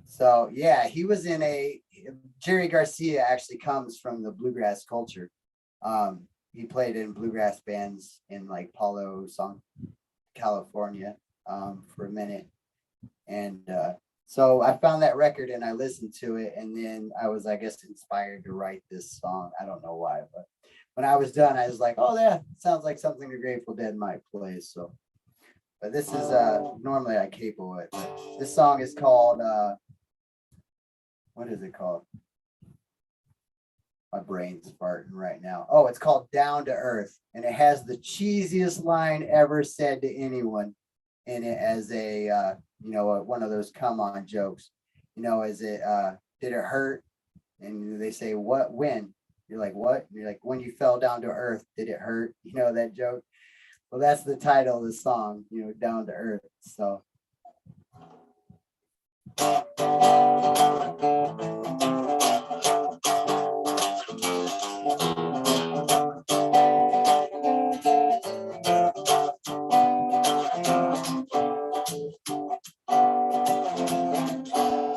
So yeah, he was in Jerry Garcia actually comes from the bluegrass culture. He played in bluegrass bands in like Palo Santo, California, for a minute. And so I found that record and I listened to it. And then I was, I guess, inspired to write this song. I don't know why, but when I was done, I was like, oh, that sounds like something the Grateful Dead might play. So, but this is normally I capo it. But this song is called, what is it called? My brain's farting right now. Oh, it's called Down to Earth. And it has the cheesiest line ever said to anyone in it as one of those come on jokes. Did it hurt? And they say, what, when? You're like, what? You're like, when you fell down to earth, did it hurt? You know that joke? Well, that's the title of the song, you know, Down to Earth. So.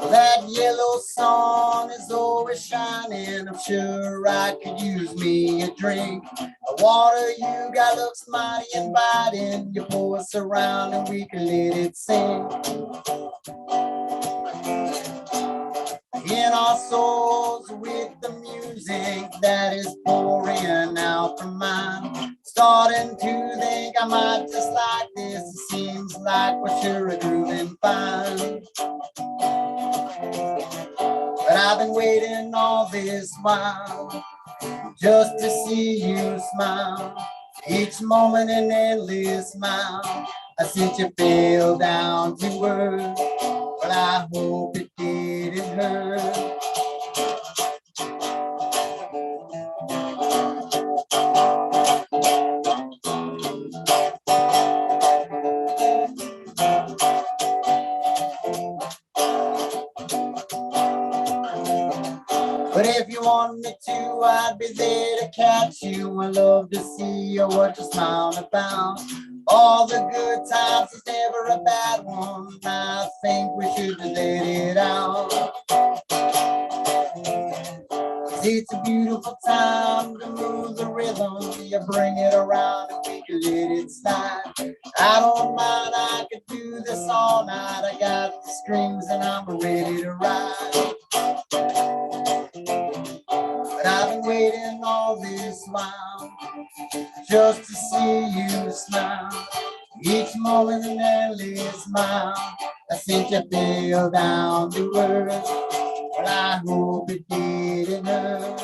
That yellow sun is always shining. I'm sure I could use me a drink. The water you got looks mighty inviting. You pull us around and we can let it sing. In our souls with the music that is pouring out from mine. Starting to think I might just like this. It seems like we're sure a grooving fine. But I've been waiting all this while just to see you smile. Each moment an endless smile. I sent you fell down to earth, but I hope it didn't hurt. But if you want me to, I'd be there to catch you. I love to see you, what you smile about. All the good times is never a bad one. I think we should just let it out. 'Cause it's a beautiful time to move the rhythm. You bring it around and we can let it slide. I don't mind, I could do this all night. I got the strings and I'm ready to ride. But I've been waiting all this while just to see you smile. Each moment an endless smile. I sent you fell down to earth, but I hope it didn't hurt.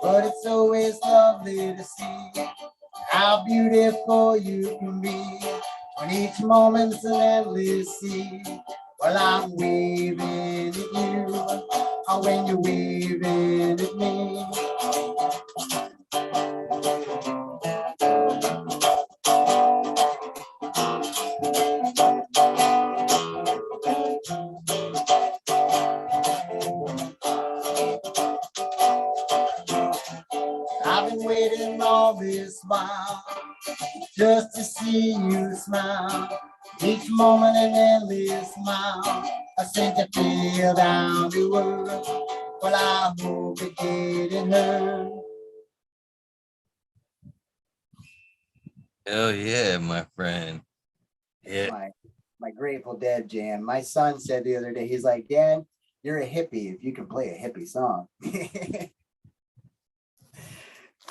But it's always lovely to see how beautiful you can be. When each moment's an endless sea. While I'm waving at you, or when you're waving at me. I've been waiting all this while just to see you smile. Each moment an endless smile. I sent you feel down to earth. Well, I hope it didn't hurt. Hell yeah, my friend. It's Yeah. my Grateful Dead jam. My son said the other day, he's like, Dad, you're a hippie if you can play a hippie song.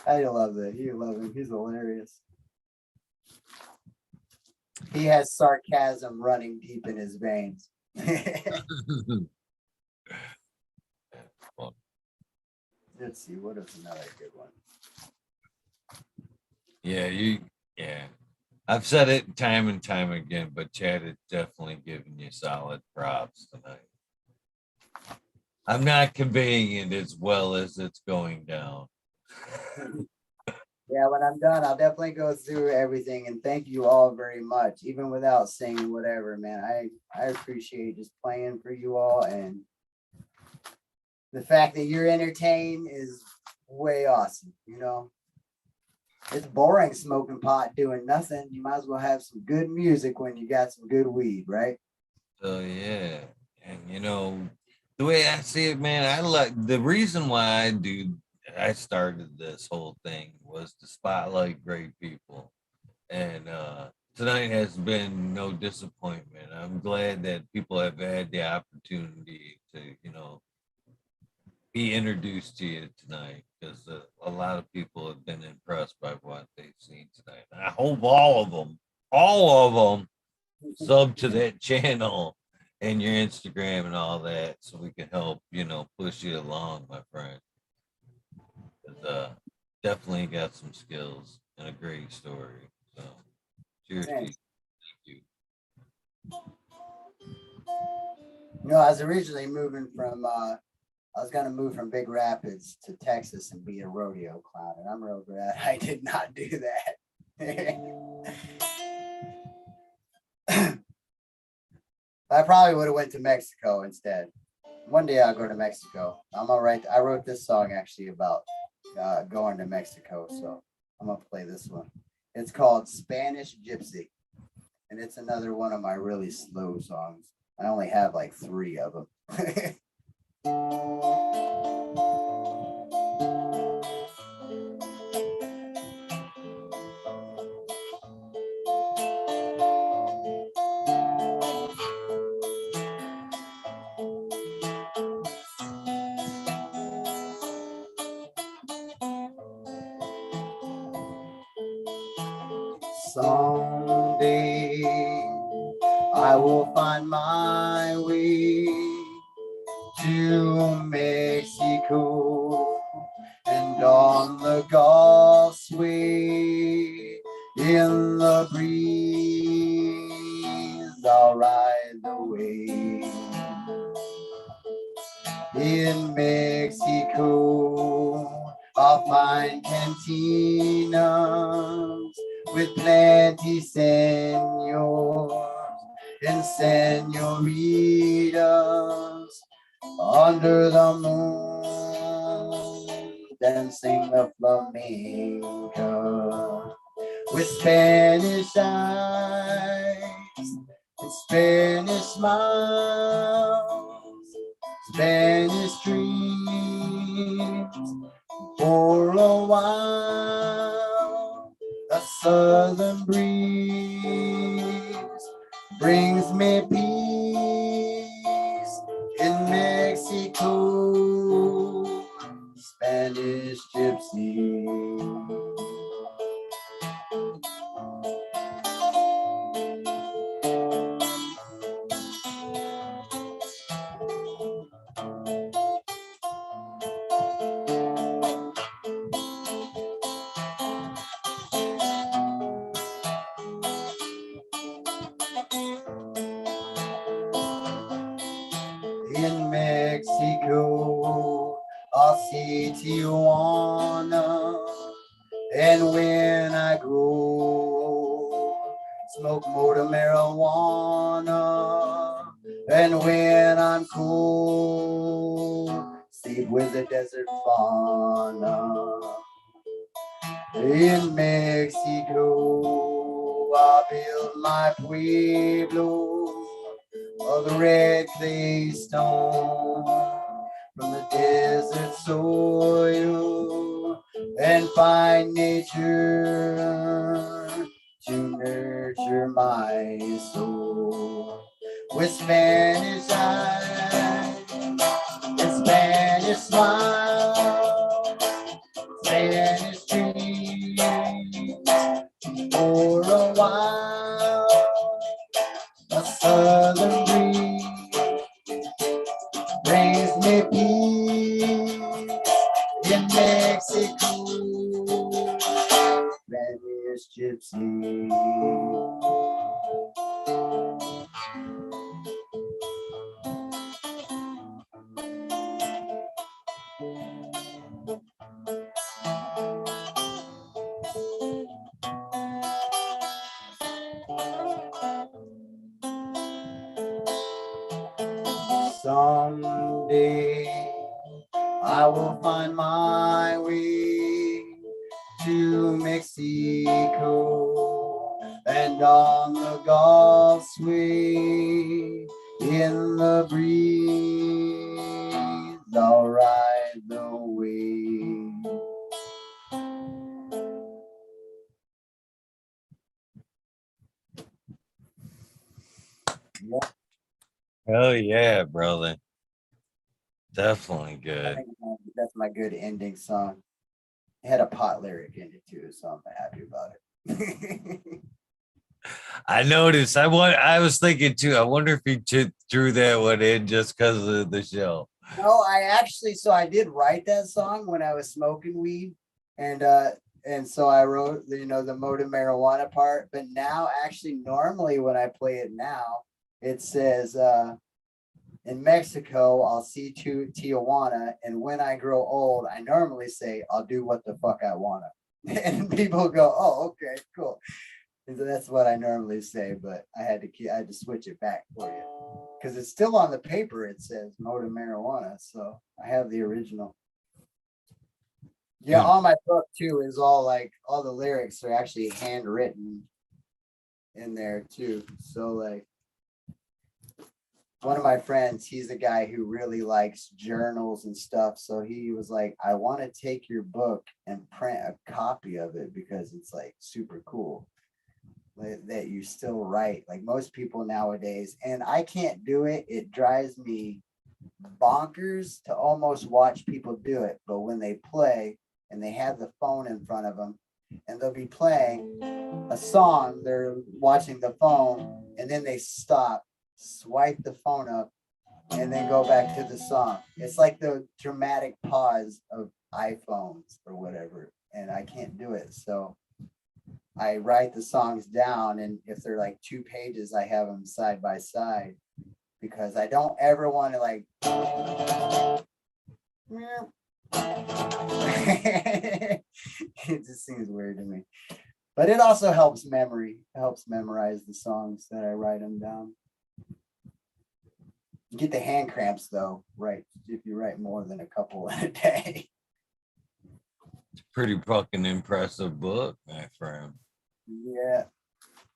I love that. You love him. He's hilarious. He has sarcasm running deep in his veins. Let's see, what is another good one? Yeah. I've said it time and time again, but Chad is definitely giving you solid props tonight. I'm not conveying it as well as it's going down. Yeah, when I'm done, I'll definitely go through everything and thank you all very much, even without singing whatever, man. I appreciate just playing for you all, and the fact that you're entertained is way awesome, you know. It's boring smoking pot doing nothing. You might as well have some good music when you got some good weed, right? So yeah, and you know the way I see it, man. I like the reason why I started this whole thing was to spotlight great people, and tonight has been no disappointment. I'm glad that people have had the opportunity to be introduced to you tonight, because a lot of people have been impressed by what they've seen tonight. I hope all of them sub to that channel and your Instagram and all that, so we can help, push you along, my friend. 'Cause, definitely got some skills and a great story. So cheers to you. Thanks. Thank you. You know, I was originally moving from I was gonna move from Big Rapids to Texas and be a rodeo clown, and I'm real glad I did not do that. I probably would have went to Mexico instead. One day I'll go to Mexico. I'm all right. I wrote this song actually about going to Mexico, so I'm gonna play this one. It's called Spanish Gypsy, and it's another one of my really slow songs. I only have like 3 of them. Someday I will find my way to Mexico, and on the Gulf sway in the breeze I'll ride the wave. In Mexico I'll find cantinas with plenty senors and senoritas under the moon, dancing the flamenco with Spanish eyes and Spanish smiles, Spanish dreams for a while. A southern breeze brings me peace in Mexico. Spanish gypsy. In Mexico, I'll see Tijuana, and when I grow, smoke more marijuana, and when I'm cool, sleep with the desert fauna. In Mexico, I build my pueblo of the red clay stone from the desert soil, and find nature to nurture my soul with Spanish eyes and Spanish smile, Spanish dreams for a while. A southern breeze brings me peace in Mexico. Spanish gypsy. Someday I will find my way to Mexico, and on the Gulf sway in the breeze I'll ride the wave. Hell yeah, brother. Definitely I good. think that's my good ending song. It had a pot lyric in it too, so I'm happy about it. I noticed. I was thinking too. I wonder if he threw that one in just because of the show. No, I did write that song when I was smoking weed, and so I wrote the motive marijuana part. But now, actually, normally when I play it now, it says In Mexico, I'll see to Tijuana, and when I grow old, I normally say I'll do what the fuck I wanna. And people go, "Oh, okay, cool." And so that's what I normally say, but I had to switch it back for you because it's still on the paper. It says "Moda Marijuana," so I have the original. Yeah, Good. on my book too is all the lyrics are actually handwritten in there too. So like one of my friends, he's a guy who really likes journals and stuff. So he was like, I want to take your book and print a copy of it because it's like super cool that you still write. Like most people nowadays, and I can't do it. It drives me bonkers to almost watch people do it. But when they play and they have the phone in front of them and they'll be playing a song, they're watching the phone and then they stop, swipe the phone up, and then go back to the song. It's like the dramatic pause of iPhones or whatever, and I can't do it. So I write the songs down, and if they're like 2 pages, I have them side by side because I don't ever want to like. It just seems weird to me. But it also helps memorize the songs that I write them down. You get the hand cramps though, right? If you write more than a couple in a day. Pretty fucking impressive book, my friend. Yeah.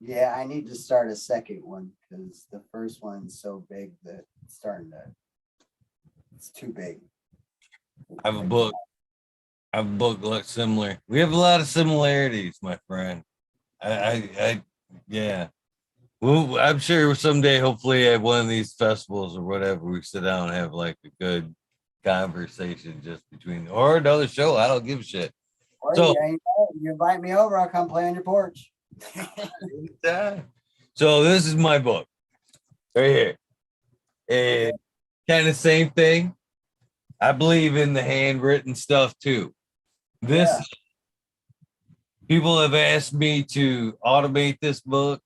Yeah, I need to start a second one because the first one's so big that it's too big. I have a book. I have a book like similar. We have a lot of similarities, my friend. Yeah. Well, I'm sure someday, hopefully, at one of these festivals or whatever, we sit down and have like a good conversation just between, or another show. I don't give a shit. Or So, you invite me over, I'll come play on your porch. so this is my book right here, and kind of same thing. I believe in the handwritten stuff too. This Yeah. People have asked me to automate this book.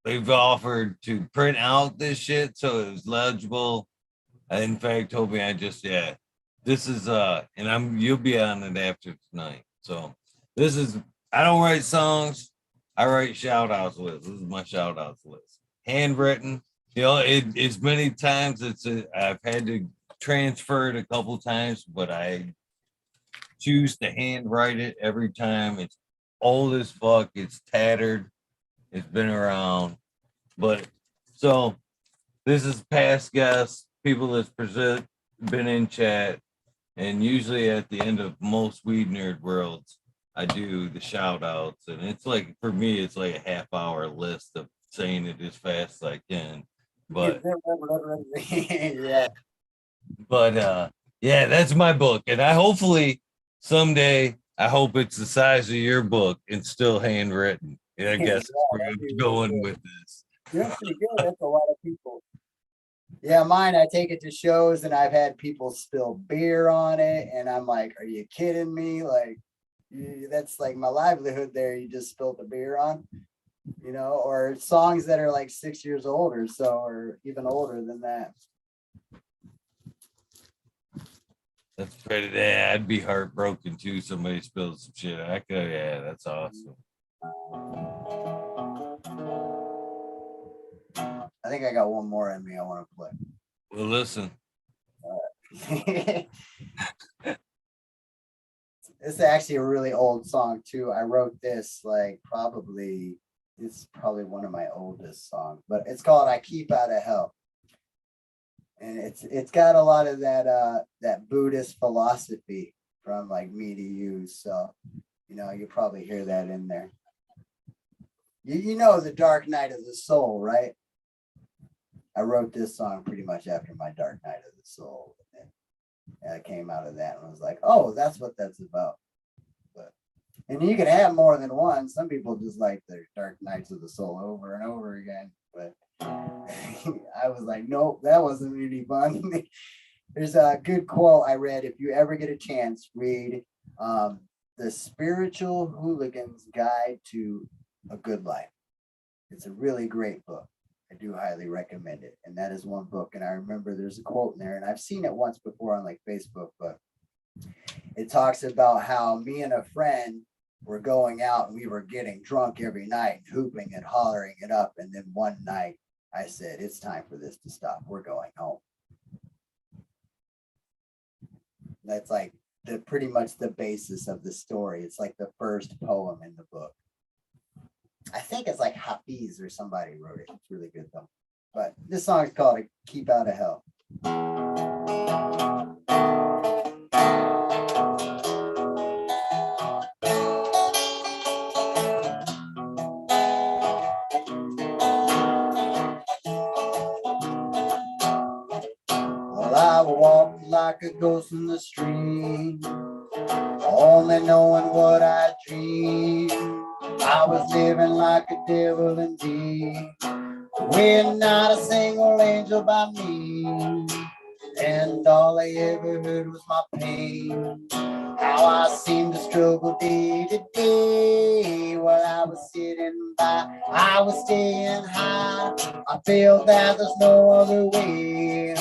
They've offered to print out this shit so it was legible. In fact, told me this is and you'll be on it after tonight. So this is I don't write songs, I write shout outs lists. This is my shout outs list. Handwritten. It's many times I've had to transfer it a couple times, but I choose to handwrite it every time. It's old as fuck, it's tattered, it's been around. But so this is past guests, people that's been in chat, and usually at the end of most Weed Nerd Worlds, I do the shout outs. And it's like, for me, it's like a half-hour list of saying it as fast as I can. But Yeah. Yeah, that's my book. And I hopefully someday, I hope it's the size of your book and still handwritten. And I guess that's where I'm going with this. You're pretty good. That's a lot of people. Yeah, mine, I take it to shows and I've had people spill beer on it. And I'm like, are you kidding me? Like, that's like my livelihood there. You just spilled the beer on, or songs that are like 6 years old or so, or even older than that. That's pretty. Yeah, I'd be heartbroken too. Somebody spilled some shit. Yeah, that's awesome. I think I got one more in me I want to play. Well, listen. This is actually a really old song too. I wrote this it's probably one of my oldest songs, but it's called "I Keep Out of Hell." And it's got a lot of that Buddhist philosophy from like me to you. So, you'll probably hear that in there. You know the Dark Night of the Soul, right? I wrote this song pretty much after my Dark Night of the Soul. And I came out of that and was like, oh, that's what that's about. And you can have more than one. Some people just like their Dark Nights of the Soul over and over again. But I was like, nope, that wasn't really fun. There's a good quote I read. If you ever get a chance, read The Spiritual Hooligan's Guide to a Good Life. It's a really great book. I do highly recommend it. And that is one book. And I remember there's a quote in there, and I've seen it once before on like Facebook, but it talks about how me and a friend were going out and we were getting drunk every night, hooping and hollering it up. And then one night I said, it's time for this to stop. We're going home. That's like the pretty much the basis of the story. It's like the first poem in the book. I think it's like Hafiz or somebody wrote it. It's really good though. But this song is called Keep Out of Hell. Well, I walked like a ghost in the street, only knowing what I dreamed. I was living like a devil indeed, with not a single angel by me, and all I ever heard was my pain. How I seemed to struggle day to day. While I was sitting by, I was staying high. I feel that there's no other way,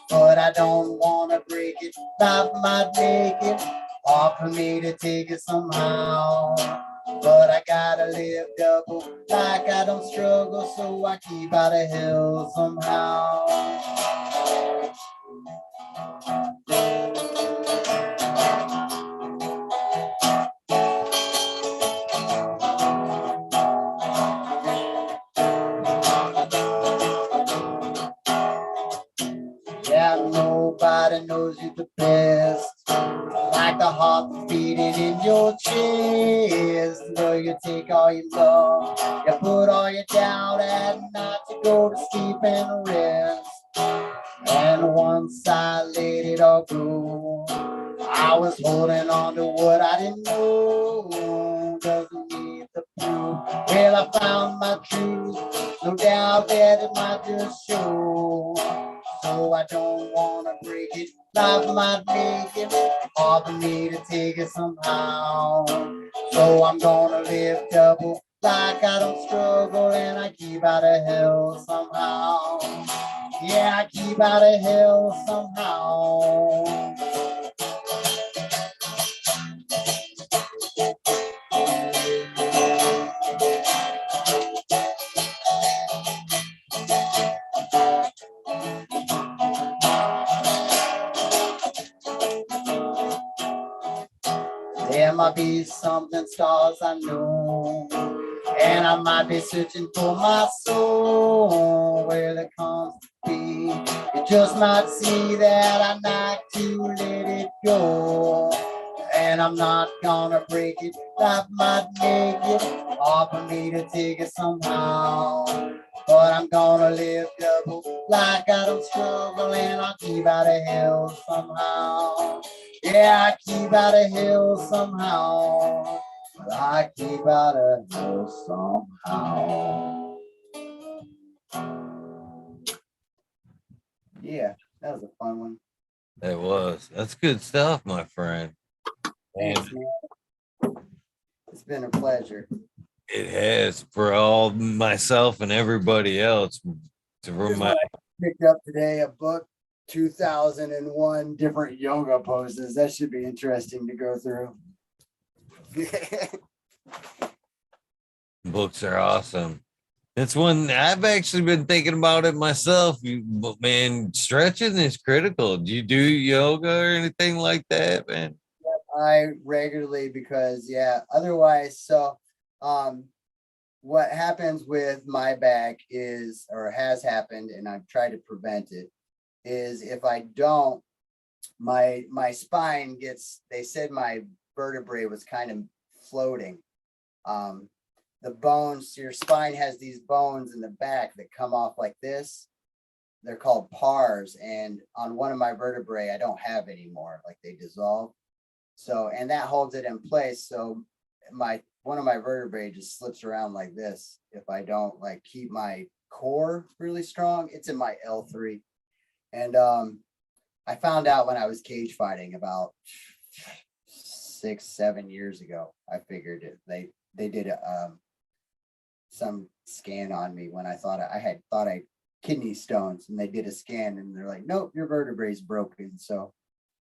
but I don't want to break it. Life might make it hard for me to take it somehow, but I gotta live double, like I don't struggle, so I keep out of hell somehow. Yeah, nobody knows you the best, like the heart beating in your chest, where you take all your love, you put all your doubt at night to go to sleep and rest. And once I let it all go, I was holding on to what I didn't know. Doesn't need the proof. Well, I found my truth. No doubt that it might just show. So I don't want to break it. Life might make it hard for me to take it somehow. So I'm gonna live double, like I don't struggle, and I keep out of hell somehow. Yeah, I keep out of hell somehow. There might be something stars I know, and I might be searching for my soul. Where it comes to be, you just might see that I like to let it go. And I'm not gonna break it, life might make it hard for me to take it somehow. But I'm gonna live double, like I don't struggle, and I'll keep out of hell somehow. Yeah, I keep out of hell somehow. I keep out of hell somehow. Yeah, that was a fun one. It was. That's good stuff, my friend. And Thanks, man. It's been a pleasure. it has for all myself and everybody else to Just remind. what I picked up today, a book, 2001 different yoga poses. That should be interesting to go through. Books are awesome. It's one I've actually been thinking about it myself. But man, stretching is critical. Do you do yoga or anything like that, man? I regularly, because otherwise, so what happens with my back is, or has happened, and I've tried to prevent it, is if I don't, my spine gets, they said my vertebrae was kind of floating. The bones, your spine has these bones in the back that come off like this. They're called pars, and on one of my vertebrae I don't have anymore, like they dissolve. So, and that holds it in place. So one of my vertebrae just slips around like this if I don't like keep my core really strong. It's in my L3. And I found out when I was cage fighting about 6-7 years ago. I figured it. They did some scan on me when I thought I had kidney stones, and they did a scan and they're like, nope, your vertebrae is broken. So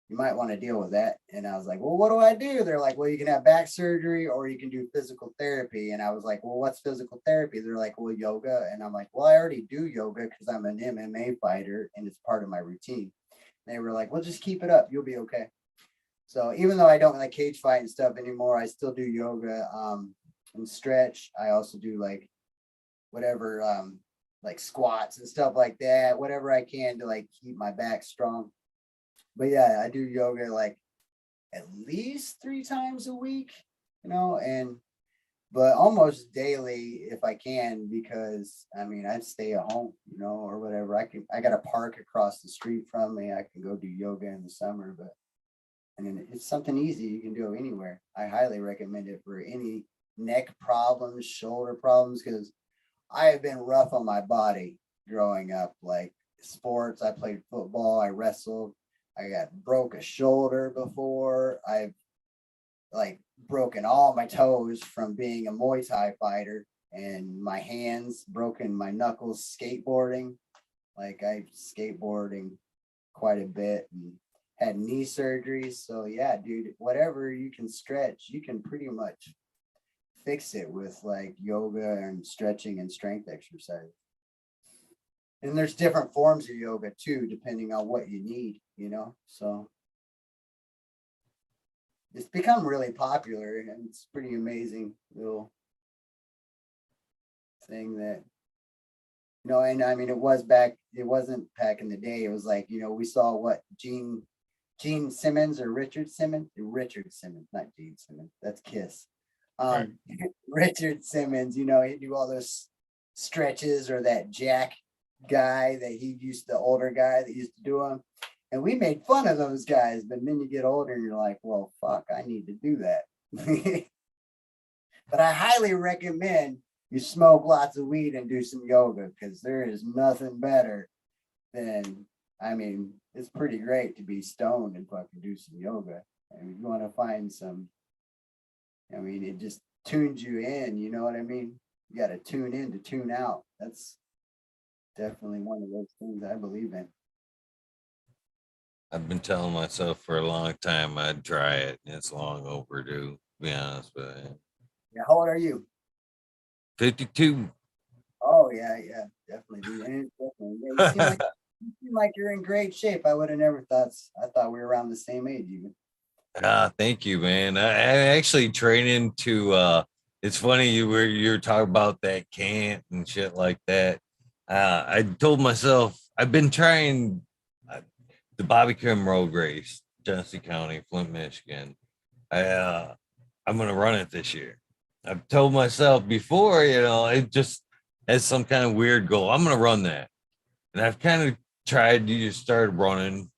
you might want to deal with that. And I was like, well, what do I do? They're like, well, you can have back surgery or you can do physical therapy. And I was like, well, what's physical therapy? They're like, well, yoga. And I'm like, well, I already do yoga because I'm an MMA fighter and it's part of my routine. They were like, well, just keep it up. You'll be okay. So even though I don't like cage fight and stuff anymore, I still do yoga and stretch. I also do like whatever, like squats and stuff like that, whatever I can to like keep my back strong. But yeah, I do yoga like at least 3 times a week, but almost daily if I can, because I mean, I'd stay at home, or whatever. I got a park across the street from me. I can go do yoga in the summer, but I mean, it's something easy you can do anywhere. I highly recommend it for any neck problems, shoulder problems, because I have been rough on my body growing up, like sports. I played football, I wrestled. I broke a shoulder before. I've like broken all my toes from being a Muay Thai fighter, and my hands broken, my knuckles skateboarding. Like I skateboarding quite a bit and had knee surgeries. So yeah, dude, whatever you can stretch, you can pretty much fix it with like yoga and stretching and strength exercise. And there's different forms of yoga too, depending on what you need, so it's become really popular, and it's pretty amazing little thing that, and I mean, it wasn't back in the day. It was like, we saw what Gene Simmons or Richard Simmons, not Gene Simmons, that's Kiss. Right. Richard Simmons, he'd do all those stretches, or that Jack guy the older guy that used to do them. And we made fun of those guys, but then you get older and you're like, well, fuck, I need to do that. But I highly recommend you smoke lots of weed and do some yoga, because there is nothing better than, I mean, it's pretty great to be stoned and fucking do some yoga. I mean, you want to find some, I mean, it just tunes you in, you know what I mean? You got to tune in to tune out. That's definitely one of those things I believe in. I've been telling myself for a long time I'd try it, and it's long overdue, to be honest with you. Yeah, how old are you? 52. Oh yeah, definitely. Definitely. Yeah, you seem like you're in great shape. I would have never thought. I thought we were around the same age even. Thank you, man. I actually training to it's funny you're talking about that can't and shit like that. I told myself I've been trying the Bobby Kim Road Race, Genesee County, Flint, Michigan. I'm gonna run it this year. I've told myself before, it just has some kind of weird goal. I'm gonna run that. And I've kind of tried to just start running,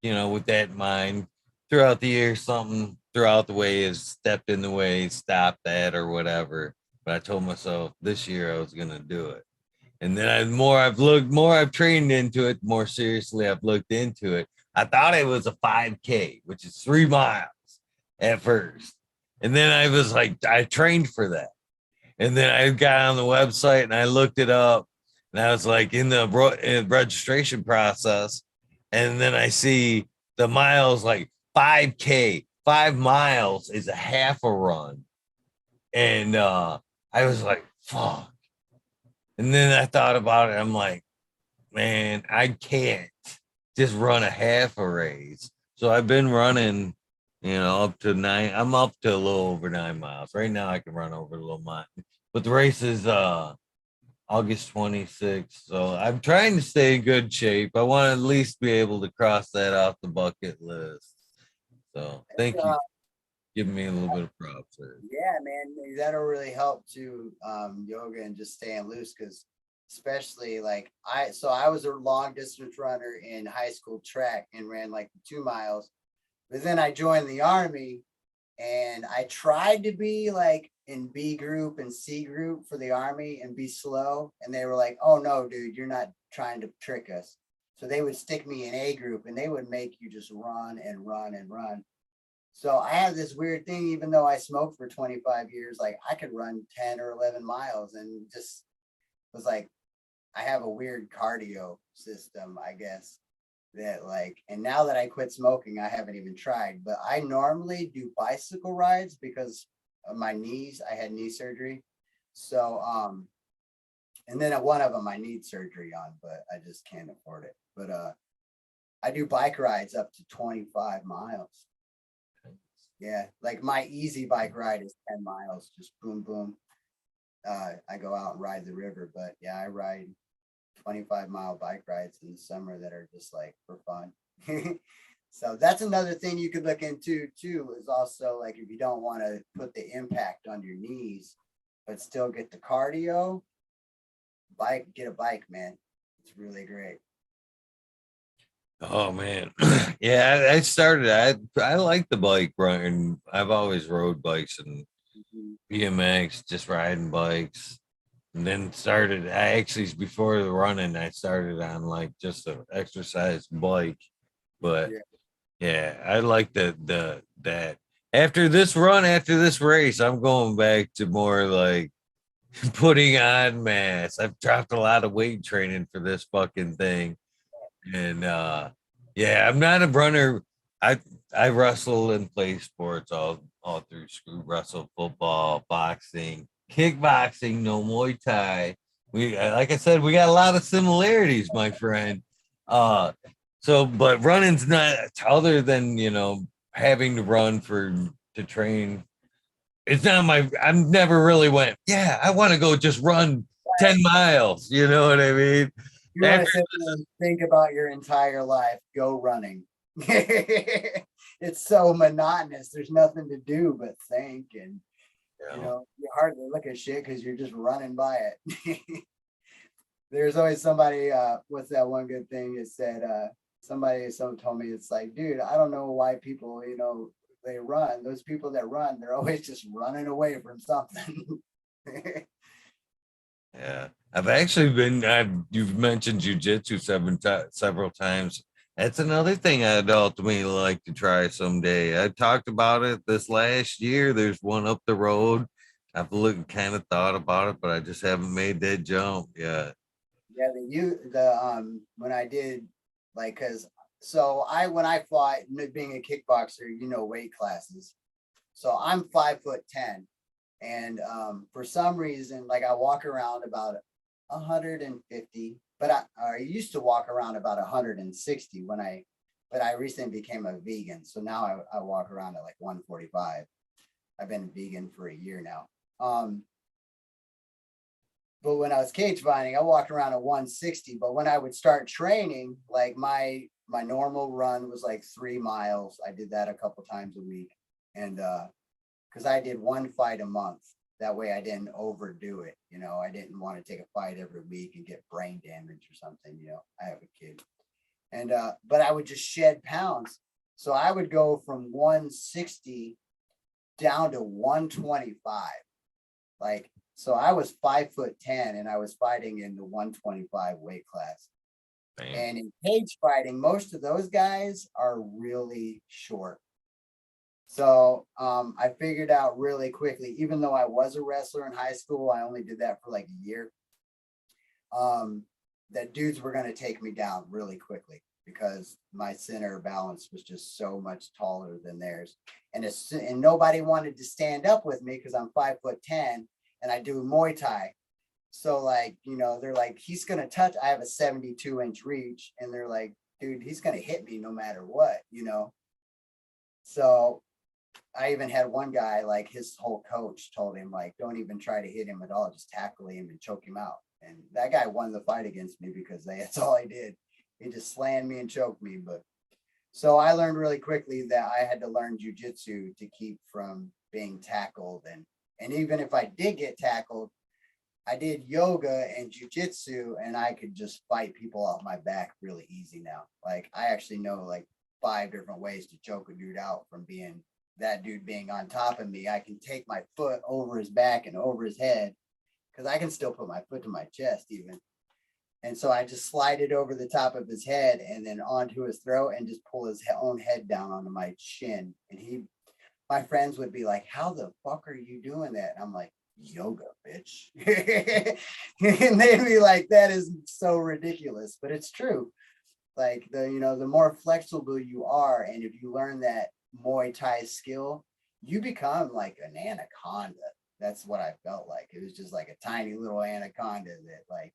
with that in mind. Throughout the year, something throughout the way has stepped in the way, stopped that or whatever. But I told myself this year I was gonna do it. And then I've trained into it, more seriously I've looked into it. I thought it was a 5K, which is 3 miles at first. And then I was like, I trained for that. And then I got on the website and I looked it up, and I was like in the registration process. And then I see the miles like 5K, 5 miles is a half a run. And I was like, fuck. And then I thought about it. I'm like, man, I can't just run a half a race. So I've been running, up to 9. I'm up to a little over 9 miles. Right now I can run over a little mile. But the race is August 26th. So I'm trying to stay in good shape. I want to at least be able to cross that off the bucket list. So thank you. Giving me a little bit of props there. Yeah, man, that'll really help to yoga and just staying loose, because especially like I was a long distance runner in high school track and ran like 2 miles, but then I joined the army and I tried to be like in B group and C group for the army and be slow, and they were like, oh no, dude, you're not trying to trick us. So they would stick me in A group and they would make you just run and run and run. So I have this weird thing, even though I smoked for 25 years, like I could run 10 or 11 miles and just was like, I have a weird cardio system, I guess, that like, and now that I quit smoking, I haven't even tried, but I normally do bicycle rides because of my knees. I had knee surgery. So, and then at one of them I need surgery on, but I just can't afford it. But I do bike rides up to 25 miles. Yeah, like my easy bike ride is 10 miles, just boom, boom. I go out and ride the river, but yeah, I ride 25-mile bike rides in the summer that are just like for fun. So that's another thing you could look into too, is also like if you don't want to put the impact on your knees, but still get the cardio, get a bike, man. It's really great. Oh man. Yeah, I started I like the bike running. I've always rode bikes and BMX, just riding bikes. And then started I actually before the running, I started on like just an exercise bike. But Yeah. yeah, I like that after this run, after this race, I'm going back to more like putting on mass. I've dropped a lot of weight training for this fucking thing. And yeah, I'm not a runner. I I wrestle and play sports all through school, wrestle, football, boxing, kickboxing, no Muay Thai. We like I said, we got a lot of similarities, my friend. Uh so but running's not other than having to run to train. It's not I've never really went, yeah, I want to go just run 10 miles. You know what I mean? You want to sit there and think about your entire life, go running. It's so monotonous. There's nothing to do but think, and you hardly look at shit because you're just running by it. There's always somebody, what's that one good thing it said, someone told me, it's like, dude, I don't know why people, they run. Those people that run, they're always just running away from something. Yeah, you've mentioned jujitsu several times. That's another thing I'd ultimately like to try someday. I talked about it this last year. There's one up the road. I've kind of thought about it, but I just haven't made that jump yet. Yeah, when I did, like, when I fought, being a kickboxer, weight classes. So I'm 5'10", and for some reason, like I walk around about 150, but I used to walk around about 160 but I recently became a vegan, so now I walk around at like 145. I've been vegan for a year now. But when I was cage fighting, I walked around at 160. But when I would start training, like my normal run was like 3 miles. I did that a couple times a week. And because I did one fight a month. That way I didn't overdo it. I didn't want to take a fight every week and get brain damage or something. I have a kid. And but I would just shed pounds. So I would go from 160 down to 125. Like, so I was 5'10" and I was fighting in the 125 weight class. Damn. And in cage fighting, most of those guys are really short. So I figured out really quickly, even though I was a wrestler in high school, I only did that for like a year, that dudes were going to take me down really quickly because my center of balance was just so much taller than theirs. And nobody wanted to stand up with me because I'm 5'10" and I do Muay Thai. So like, they're like, he's going to touch, I have a 72-inch reach. And they're like, dude, he's going to hit me no matter what, So I even had one guy, like his whole coach told him, like, don't even try to hit him at all. Just tackle him and choke him out. And that guy won the fight against me because that's all he did. He just slammed me and choked me. But so I learned really quickly that I had to learn jujitsu to keep from being tackled. And even if I did get tackled, I did yoga and jujitsu and I could just fight people off my back really easy now. Like I actually know like 5 different ways to choke a dude out from that dude being on top of me. I can take my foot over his back and over his head because I can still put my foot to my chest even. And so I just slide it over the top of his head and then onto his throat and just pull his own head down onto my chin. And my friends would be like, how the fuck are you doing that? And I'm like, yoga, bitch. And they'd be like, that is so ridiculous, but it's true. Like the more flexible you are, and if you learn that Muay Thai skill, you become like an anaconda. That's what I felt like. It was just like a tiny little anaconda that like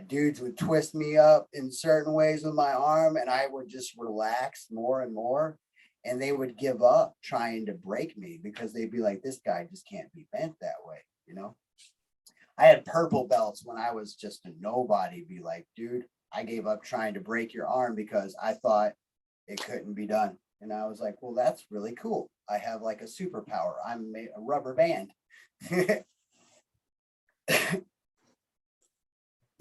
dudes would twist me up in certain ways with my arm, and I would just relax more and more. And they would give up trying to break me because they'd be like, this guy just can't be bent that way, you know? I had purple belts when I was just a nobody, be like, dude, I gave up trying to break your arm because I thought it couldn't be done. And I was like, well, that's really cool. I have like a superpower. I'm a rubber band. This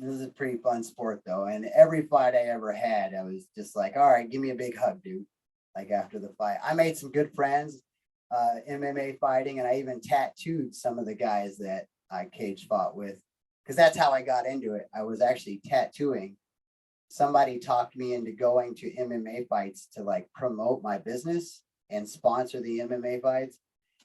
is a pretty fun sport though. And every fight I ever had, I was just like, all right, give me a big hug, dude. Like after the fight, I made some good friends, MMA fighting, and I even tattooed some of the guys that I cage fought with, because that's how I got into it. I was actually tattooing. Somebody talked me into going to MMA fights to like promote my business and sponsor the MMA fights.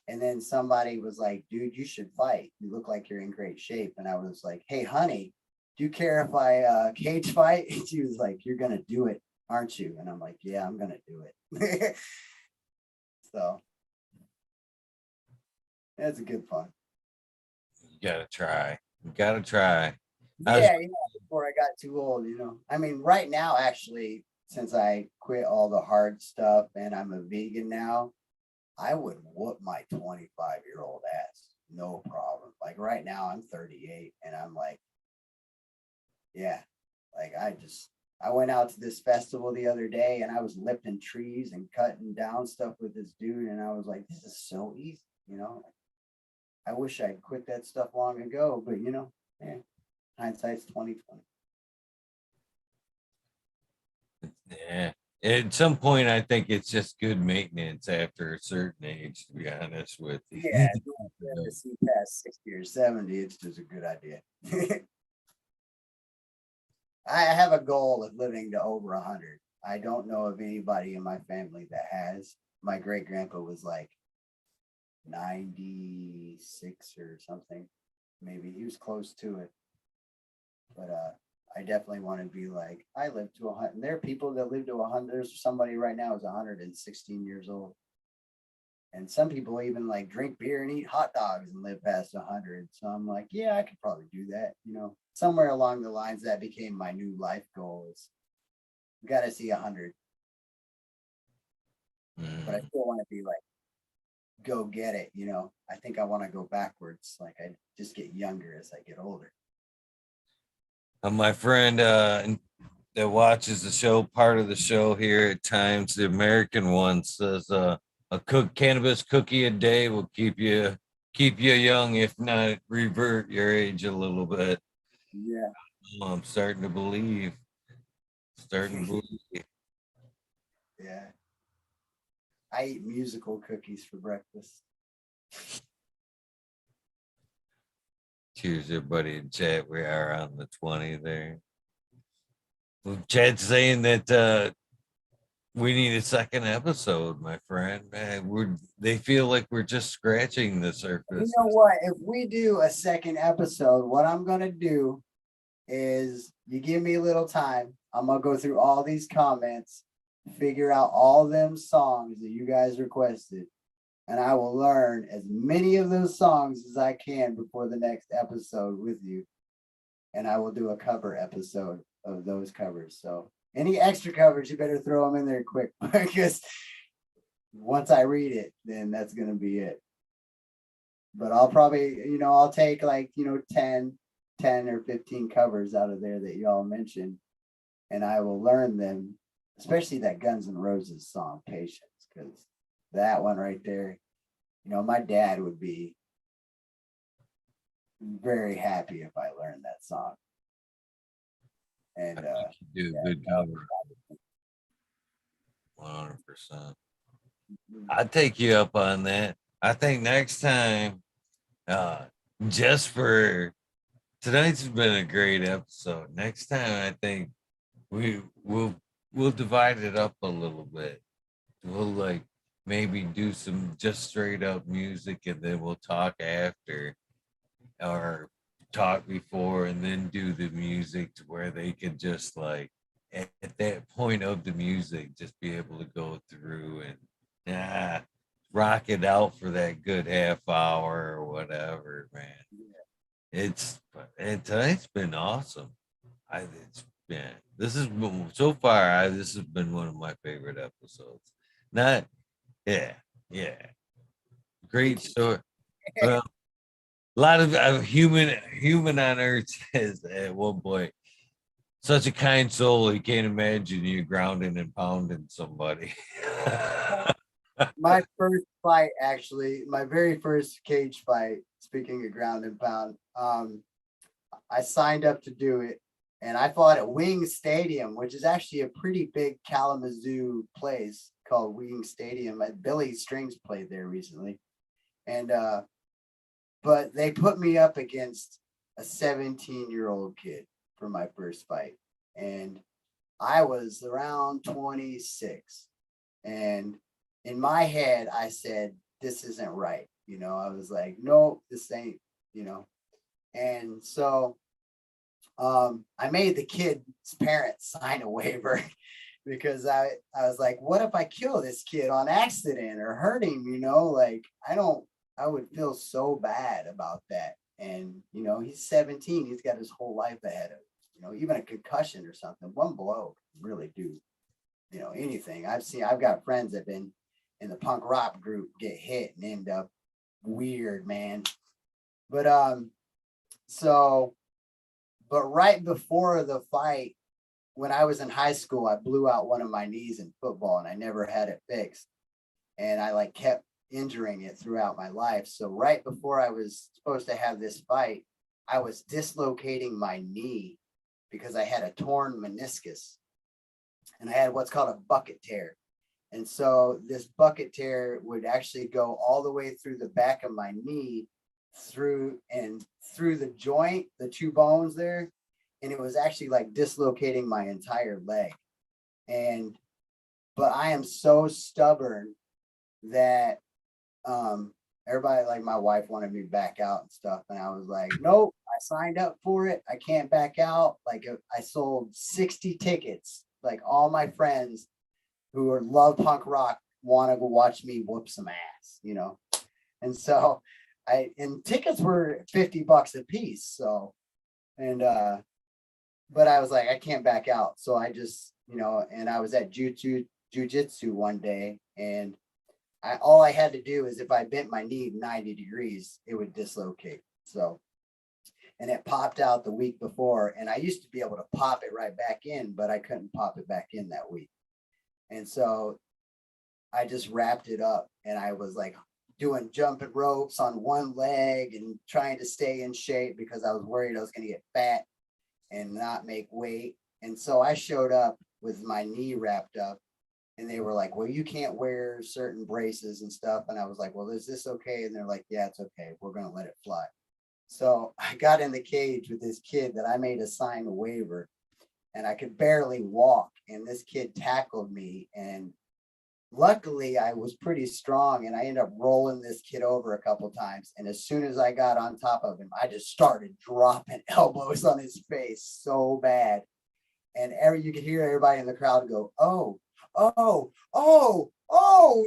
And then somebody was like, dude, you should fight. You look like you're in great shape. And I was like, hey, honey, do you care if I cage fight? And she was like, you're going to do it, aren't you? And I'm like, yeah, I'm going to do it. So that's a good fun. You gotta try. You gotta try. Yeah, before I got too old, I mean, right now, actually, since I quit all the hard stuff and I'm a vegan now, I would whoop my 25-year-old ass. No problem. Like right now, I'm 38 and I'm like, yeah, like I went out to this festival the other day and I was lifting trees and cutting down stuff with this dude. And I was like, this is so easy, I wish I'd quit that stuff long ago, but hindsight's 2020. Yeah. At some point, I think it's just good maintenance after a certain age, to be honest with you. Yeah, to see past 60 or 70, it's just a good idea. I have a goal of living to over 100. I don't know of anybody in my family that has. My great grandpa was like 96 or something. Maybe he was close to it. But I definitely want to be like, I live to 100. There are people that live to 100. There's somebody right now who's 116 years old. And some people even like drink beer and eat hot dogs and live past 100. So I'm like, yeah, I could probably do that. Somewhere along the lines that became my new life goal is got to see 100. But I still want to be like, go get it. I think I want to go backwards. Like I just get younger as I get older. My friend that watches the show, part of the show here at times, the American one, says a cannabis cookie a day will keep you young, if not revert your age a little bit. Yeah. I'm starting to believe. Yeah. I eat musical cookies for breakfast. Cheers, everybody in chat. We are on the 20 there. Well, Chad's saying that we need a second episode, my friend. Man, they feel like we're just scratching the surface. You know what? If we do a second episode, what I'm gonna do is you give me a little time. I'm gonna go through all these comments, figure out all them songs that you guys requested, and I will learn as many of those songs as I can before the next episode with you. And I will do a cover episode of those covers. So any extra covers, you better throw them in there quick because once I read it, then that's going to be it. But I'll probably, I'll take like, 10 or 15 covers out of there that y'all mentioned. And I will learn them, especially that Guns N' Roses song, Patience, because that one right there, my dad would be very happy if I learned that song. And do a good cover. 100%. I'd take you up on that. I think next time, just for tonight's been a great episode. Next time, I think we'll divide it up a little bit. We'll maybe do some just straight up music and then we'll talk after, or talk before and then do the music to where they can just like at that point of the music just be able to go through and rock it out for that good half hour or whatever, man. Tonight's been awesome. It's been, this has been so far. This has been one of my favorite episodes. Not, yeah, yeah, great story. Well, a lot of human on earth says at one point, such a kind soul. You can't imagine you grounding and pounding somebody. My first fight, actually, my very first cage fight, speaking of ground and pound, I signed up to do it, and I fought at Wing Stadium, which is actually a pretty big Kalamazoo place called Wing Stadium. Billy Strings played there recently, and but they put me up against a 17-year-old kid for my first fight, and I was around 26, and in my head, I said, this isn't right. I was like, no, this ain't, and so I made the kid's parents sign a waiver because I was like, what if I kill this kid on accident or hurt him? Like I would feel so bad about that. And he's 17, he's got his whole life ahead of him. Even a concussion or something, one blow can really do, anything. I've got friends that have been in the punk rock group get hit and end up weird, man. But but right before the fight, when I was in high school, I blew out one of my knees in football and I never had it fixed. And I kept injuring it throughout my life. So right before I was supposed to have this fight, I was dislocating my knee because I had a torn meniscus and I had what's called a bucket tear. And so this bucket tear would actually go all the way through the back of my knee, through the joint, the two bones there. And it was actually dislocating my entire leg. But I am so stubborn that everybody, my wife wanted me back out and stuff. And I was like, nope, I signed up for it. I can't back out. I sold 60 tickets. All my friends who love punk rock want to go watch me whoop some ass, And so and tickets were $50 a piece. So, but I was like, I can't back out. So I just, and I was at jujitsu one day, and all I had to do is if I bent my knee 90 degrees, it would dislocate. So, and it popped out the week before, and I used to be able to pop it right back in, but I couldn't pop it back in that week. And so I just wrapped it up, and I was doing jumping ropes on one leg and trying to stay in shape because I was worried I was going to get fat and not make weight. And so I showed up with my knee wrapped up, and they were like, well, you can't wear certain braces and stuff. And I was like, well, is this okay? And they're like, yeah, it's okay. We're going to let it fly. So I got in the cage with this kid that I made a sign a waiver, and I could barely walk. And this kid tackled me, and luckily I was pretty strong, and I ended up rolling this kid over a couple times. And as soon as I got on top of him, I just started dropping elbows on his face so bad. And you could hear everybody in the crowd go, oh, oh, oh, oh,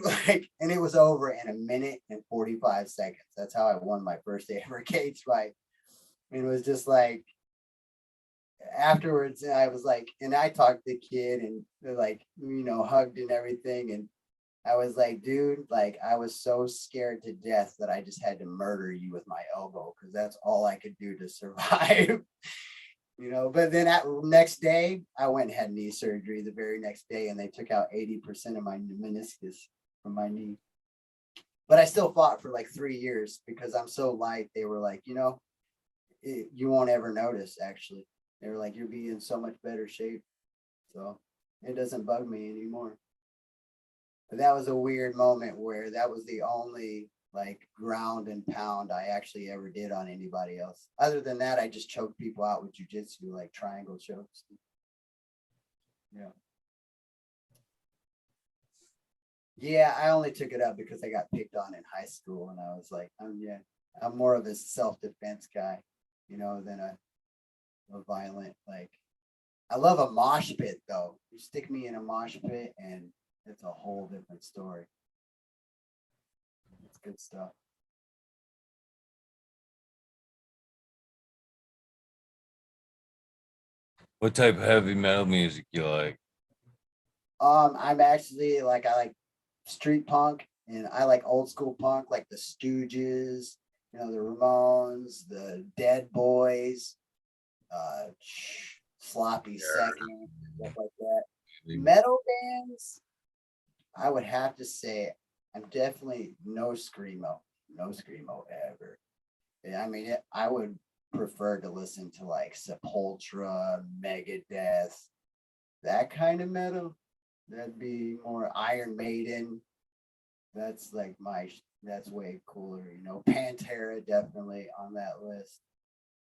and it was over in a minute and 45 seconds. That's how I won my first ever cage fight. And it was just afterwards, I was and I talked to the kid, and hugged and everything. And I was like, dude, I was so scared to death that I just had to murder you with my elbow because that's all I could do to survive. But then next day, I went and had knee surgery the very next day, and they took out 80% of my meniscus from my knee. But I still fought for 3 years because I'm so light. They were like, you won't ever notice, actually. They were like, you'll be in so much better shape. So it doesn't bug me anymore. But that was a weird moment where that was the only ground and pound I actually ever did on anybody else. Other than that, I just choked people out with jujitsu, triangle chokes. Yeah. Yeah, I only took it up because I got picked on in high school, and I was like, I'm more of a self-defense guy, than a violent like. I love a mosh pit though. You stick me in a mosh pit, and it's a whole different story. It's good stuff. What type of heavy metal music you like? I'm actually like I like street punk, and I like old school punk, like the Stooges, the Ramones, the Dead Boys, Sloppy Second, stuff like that. Metal bands, I would have to say I'm definitely no screamo ever. I mean, I would prefer to listen to like Sepultura, Megadeth, that kind of metal. That'd be more Iron Maiden. That's like that's way cooler. Pantera definitely on that list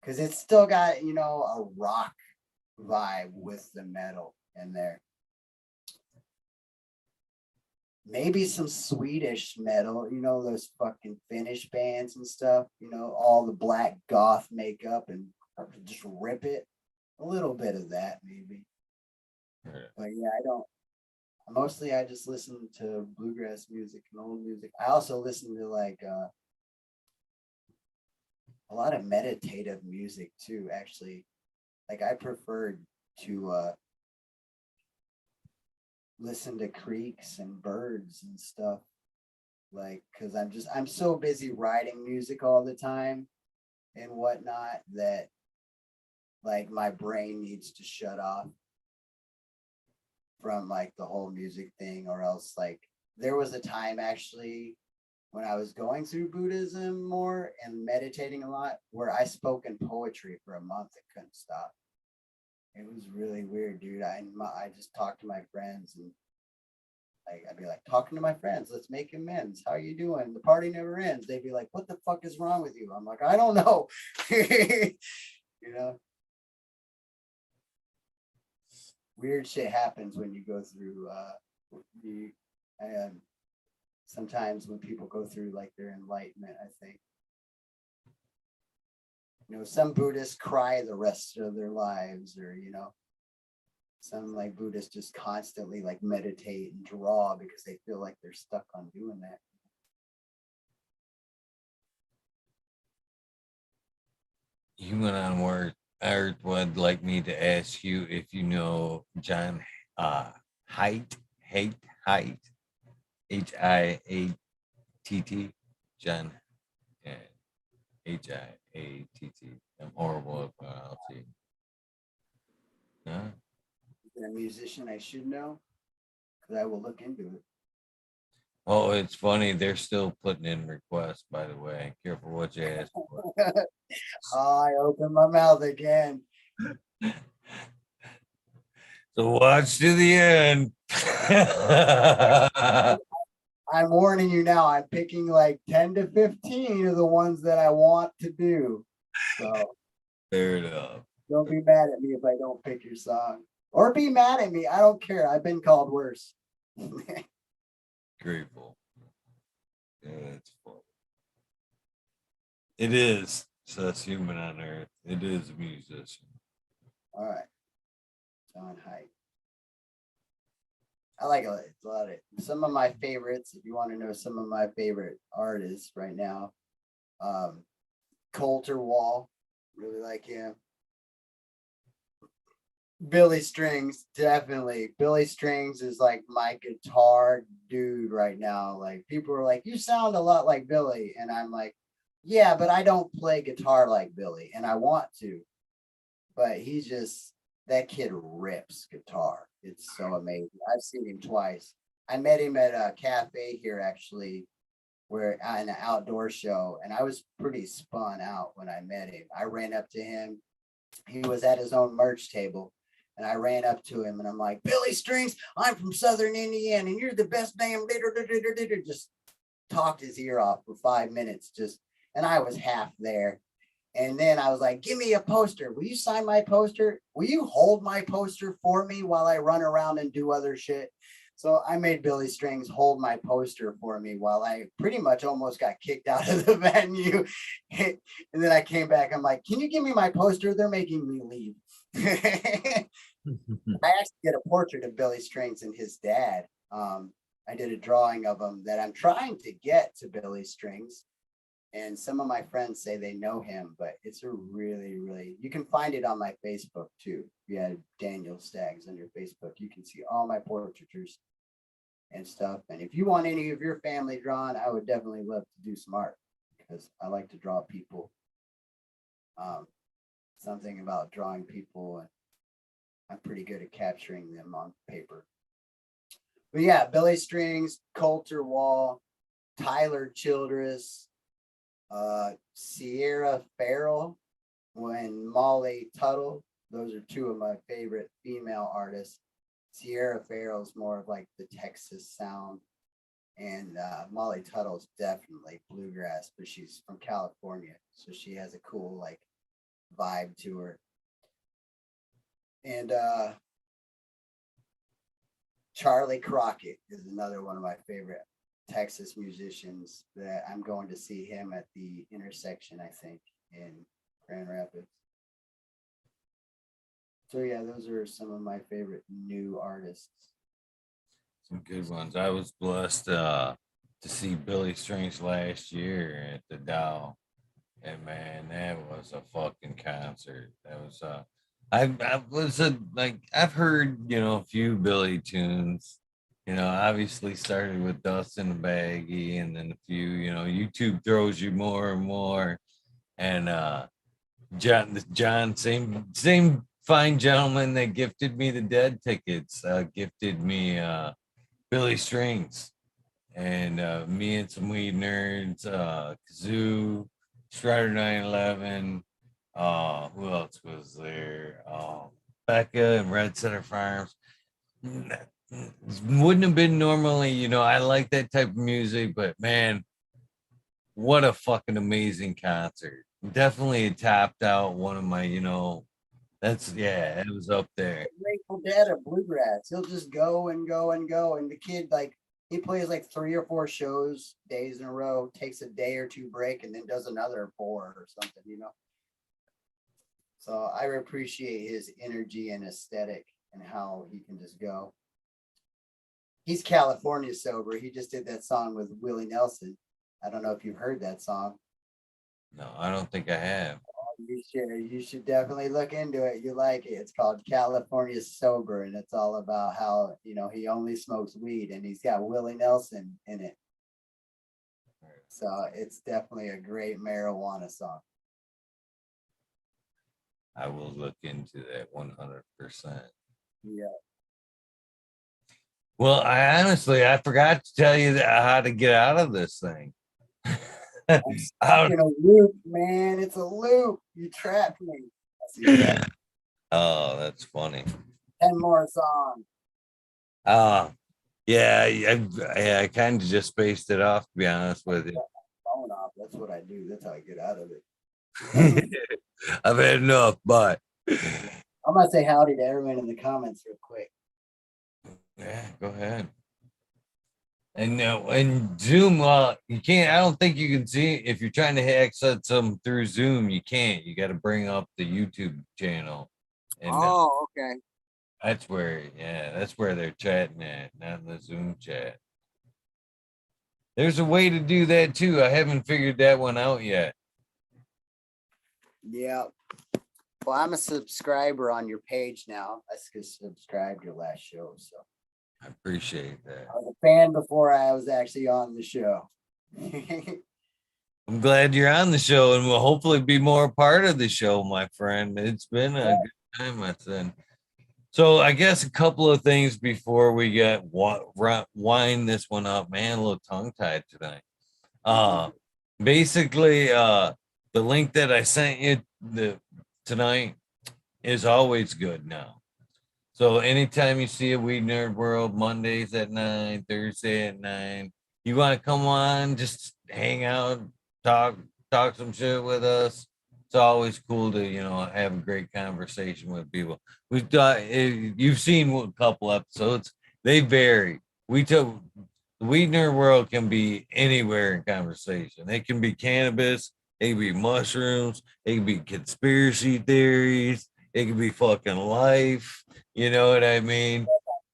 because it's still got a rock vibe with the metal in there. Maybe some Swedish metal, those fucking Finnish bands and stuff, all the black goth makeup and just rip it. A little bit of that, maybe. But yeah, I don't. Mostly I just listen to bluegrass music and old music. I also listen to like a lot of meditative music too, actually. Like I prefer to listen to creeks and birds and stuff, like because I'm so busy writing music all the time and whatnot that like my brain needs to shut off from like the whole music thing, or else like there was a time actually when I was going through Buddhism more and meditating a lot where I spoke in poetry for a month and couldn't stop. It was really weird, dude. I just talked to my friends, and like I'd be like talking to my friends, let's make amends. How are you doing? The party never ends. They'd be like, what the fuck is wrong with you? I'm like, I don't know. you know, weird shit happens when you go through you and sometimes when people go through like their enlightenment, I think. Some Buddhists cry the rest of their lives, or some like Buddhists just constantly like meditate and draw because they feel like they're stuck on doing that. You went on where Earth would like me to ask you if you know John Haidt, Height, Hiatt, John, yeah, Hiatt. I'm horrible at pronouncing. No? Is there a musician I should know? Because I will look into it. Oh, it's funny. They're still putting in requests, by the way. Careful what you ask for. Oh, I opened my mouth again. So watch to the end. I'm warning you now. I'm picking like 10 to 15 of the ones that I want to do. So Fair enough. don't be mad at me if I don't pick your song. Or be mad at me. I don't care. I've been called worse. Grateful. Yeah, that's fun. It is. So that's human on earth. It is a musician. All right. John Haidt. I like a lot of some of my favorites. If you want to know some of my favorite artists right now, Coulter Wall, really like him. Billy Strings, definitely. Billy Strings is like my guitar dude right now. Like people are like, you sound a lot like Billy. And I'm like, yeah, but I don't play guitar like Billy, and I want to. But he's just that kid rips guitar. It's so amazing. I've seen him twice. I met him at a cafe here actually, where in an outdoor show, and I was pretty spun out when I met him. I ran up to him. He was at his own merch table. And I ran up to him and I'm like, Billy Strings, I'm from Southern Indiana and you're the best damn. Just talked his ear off for 5 minutes. And I was half there. And then I was like, give me a poster. Will you sign my poster? Will you hold my poster for me while I run around and do other shit? So I made Billy Strings hold my poster for me while I pretty much almost got kicked out of the venue. And then I came back. I'm like, can you give me my poster? They're making me leave. I actually did a portrait of Billy Strings and his dad. I did a drawing of him that I'm trying to get to Billy Strings. And some of my friends say they know him, but it's a really, really, you can find it on my Facebook too. If you had Daniel Staggs on your Facebook, you can see all my portraitures and stuff. And if you want any of your family drawn, I would definitely love to do some art because I like to draw people. Something about drawing people, and I'm pretty good at capturing them on paper. But yeah, Billy Strings, Coulter Wall, Tyler Childress, Sierra Farrell, and Molly Tuttle. Those are two of my favorite female artists. Sierra Farrell's more of like the Texas sound, and Molly Tuttle's definitely bluegrass, but she's from California, so she has a cool like vibe to her. And Charlie Crockett is another one of my favorite Texas musicians that I'm going to see him at the intersection, I think, in Grand Rapids. So yeah, those are some of my favorite new artists. Some good ones. I was blessed to see Billy Strings last year at the Dow. And man, that was a fucking concert. That was I was like I've heard, a few Billy tunes. Obviously started with Dust in the Baggie, and then a few, YouTube throws you more and more. And John, same fine gentleman that gifted me the Dead tickets, gifted me Billy Strings, and me and some weed nerds, Kazoo, Strider 911. Who else was there? Becca and Red Center Farms. Wouldn't have been normally, I like that type of music, but man, what a fucking amazing concert. Definitely tapped out one of my, it was up there. Grateful Dead of bluegrass. He'll just go and go and go. And the kid, like, he plays like 3 or 4 shows days in a row, takes a day or 2 break, and then does another 4 or something, So I appreciate his energy and aesthetic and how he can just go. He's California sober. He just did that song with Willie Nelson. I don't know if you've heard that song. No, I don't think I have. You should definitely look into it. You like it. It's called California Sober, and it's all about how, he only smokes weed, and he's got Willie Nelson in it. So it's definitely a great marijuana song. I will look into that 100%. Yeah. Well, I forgot to tell you how to get out of this thing. I'm in a loop, man. It's a loop. You trapped me. I see that. Oh, that's funny. 10 more songs. I kind of just spaced it off, to be honest with you. Phone off. That's what I do. That's how I get out of it. I've had enough, but I'm gonna say howdy to everyone in the comments real quick. Yeah, go ahead. And Zoom, you can't. I don't think you can see if you're trying to access them through Zoom. You can't. You got to bring up the YouTube channel. And Okay. that's where they're chatting at, not in the Zoom chat. There's a way to do that too. I haven't figured that one out yet. Yeah. Well, I'm a subscriber on your page now. I just subscribed your last show, so I appreciate that. I was a fan before I was actually on the show. I'm glad you're on the show, and we'll hopefully be more a part of the show, my friend. It's been a good time, my son. So I guess a couple of things before we get wind this one up. Man, a little tongue-tied tonight. Basically, the link that I sent you tonight is always good now. So anytime you see a Weed Nerd World, Mondays at 9, Thursday at 9, you want to come on, just hang out, talk some shit with us. It's always cool to, have a great conversation with people. We've got, you've seen a couple episodes. They vary. we took the weed nerd world can be anywhere in conversation. It can be cannabis, it can be mushrooms, it can be conspiracy theories, it can be fucking life. You know what I mean?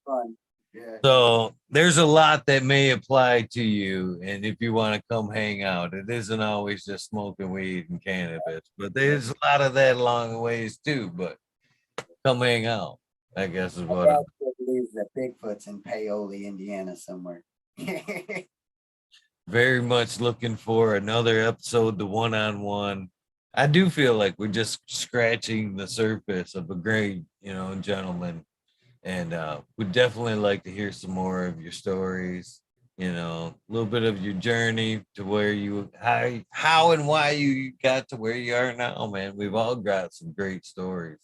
Fun. Yeah. So there's a lot that may apply to you. And if you want to come hang out, it isn't always just smoking weed and cannabis, but there's a lot of that along the ways too. But come hang out, I guess is My what dad I'm still believes that Bigfoot's in Paoli, Indiana somewhere. very much looking for another episode, the one-on-one. I do feel like we're just scratching the surface of a great, gentleman. And would definitely like to hear some more of your stories, a little bit of your journey to where you how and why you got to where you are now, man. We've all got some great stories.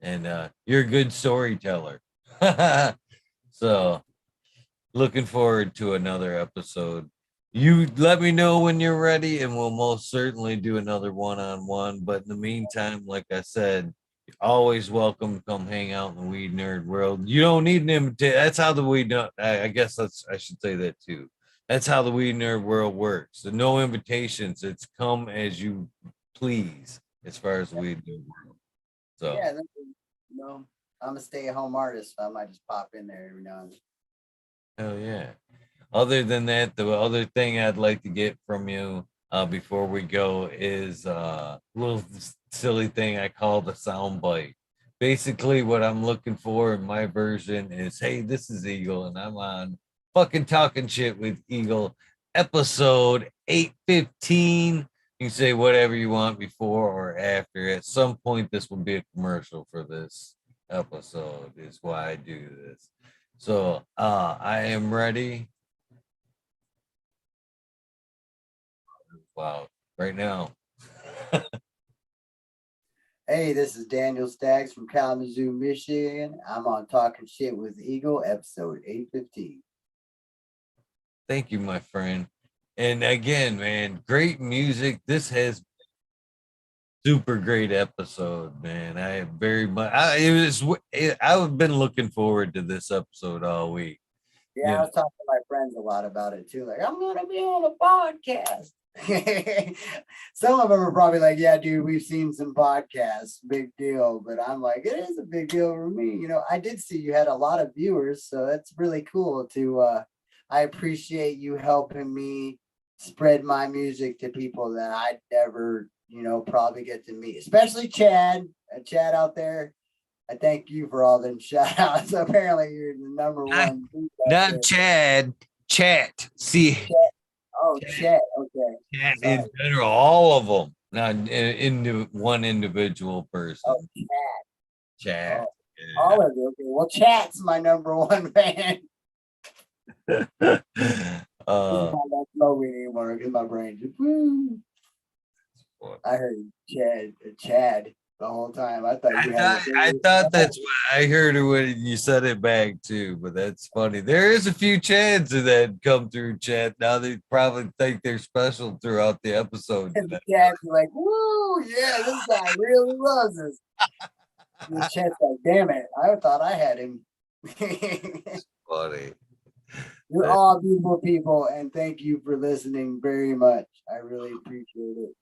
And you're a good storyteller. So looking forward to another episode. You let me know when you're ready, and we'll most certainly do another one-on-one. But in the meantime, like I said, you're always welcome to come hang out in the weed nerd world. You don't need an invitation. That's how the weed. I guess I should say that too. That's how the weed nerd world works. So no invitations. It's come as you please, as far as the weed nerd world. So Yeah, I'm a stay-at-home artist, so I might just pop in there every now and then. hell yeah. Other than that, the other thing I'd like to get from you before we go is a little silly thing I call the sound bite. Basically, what I'm looking for in my version is, hey, this is Eagle, and I'm on fucking talking shit with Eagle, episode 815. You can say whatever you want before or after. At some point, this will be a commercial for this episode, is why I do this. So I am ready. Wow, right now. Hey, this is Daniel Staggs from Kalamazoo, Michigan. I'm on Talking Shit with Eagle, episode 815. Thank you, my friend. And again, man, great music. This has super great episode, man. I am very much. I've been looking forward to this episode all week. Yeah, I was talking to my friends a lot about it too. Like, I'm gonna be on a podcast. Some of them are probably like, yeah, dude, we've seen some podcasts, big deal. But I'm like, it is a big deal for me. I did see you had a lot of viewers, so that's really cool to I appreciate you helping me spread my music to people that I'd never, probably get to meet, especially Chad. Chad out there. I thank you for all them shout outs. Apparently you're the number one. Not Chad, chat. See, Oh, Chat. Okay. chat Sorry. in general, all of them. Not into one individual person. Oh, Chat. Chat. Oh, all of you. Okay. Well, Chat's my number one fan. uh, I'm not smoking anymore because my brain just, woo. I heard Chad the whole time. I thought you had. I thought that's what I heard it when you said it back too, but that's funny. There is a few Chads that come through chat. Now they probably think they're special throughout the episode. And the Chad's like, woo, yeah, this guy really loves us. And the Chad's like, damn it, I thought I had him. Funny. You're all beautiful people, and thank you for listening very much. I really appreciate it.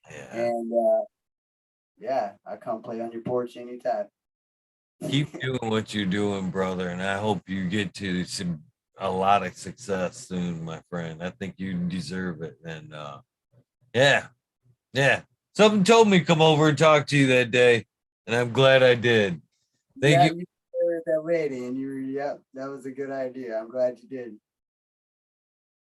Yeah. And yeah, I come play on your porch anytime. Keep doing what you're doing, brother, and I hope you get to a lot of success soon, my friend. I think you deserve it. And yeah. Something told me to come over and talk to you that day, and I'm glad I did. Thank you. You were that lady, and that was a good idea. I'm glad you did.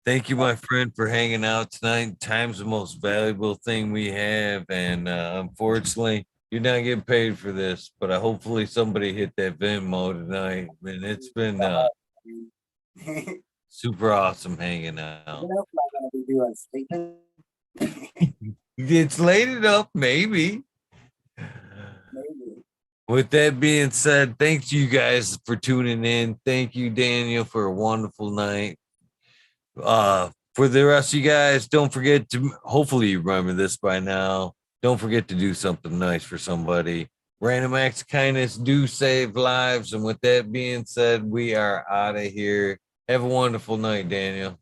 Thank you, my friend, for hanging out tonight. Time's the most valuable thing we have, and unfortunately, you're not getting paid for this. But hopefully, somebody hit that Venmo tonight. And it's been super awesome hanging out. What else am I gonna be doing? Sleeping? It's late enough, maybe. Maybe. With that being said, thanks you guys for tuning in. Thank you, Daniel, for a wonderful night. For the rest of you guys, don't forget to, hopefully you remember this by now, don't forget to do something nice for somebody. Random acts of kindness do save lives. And with that being said, we are out of here. Have a wonderful night, Daniel.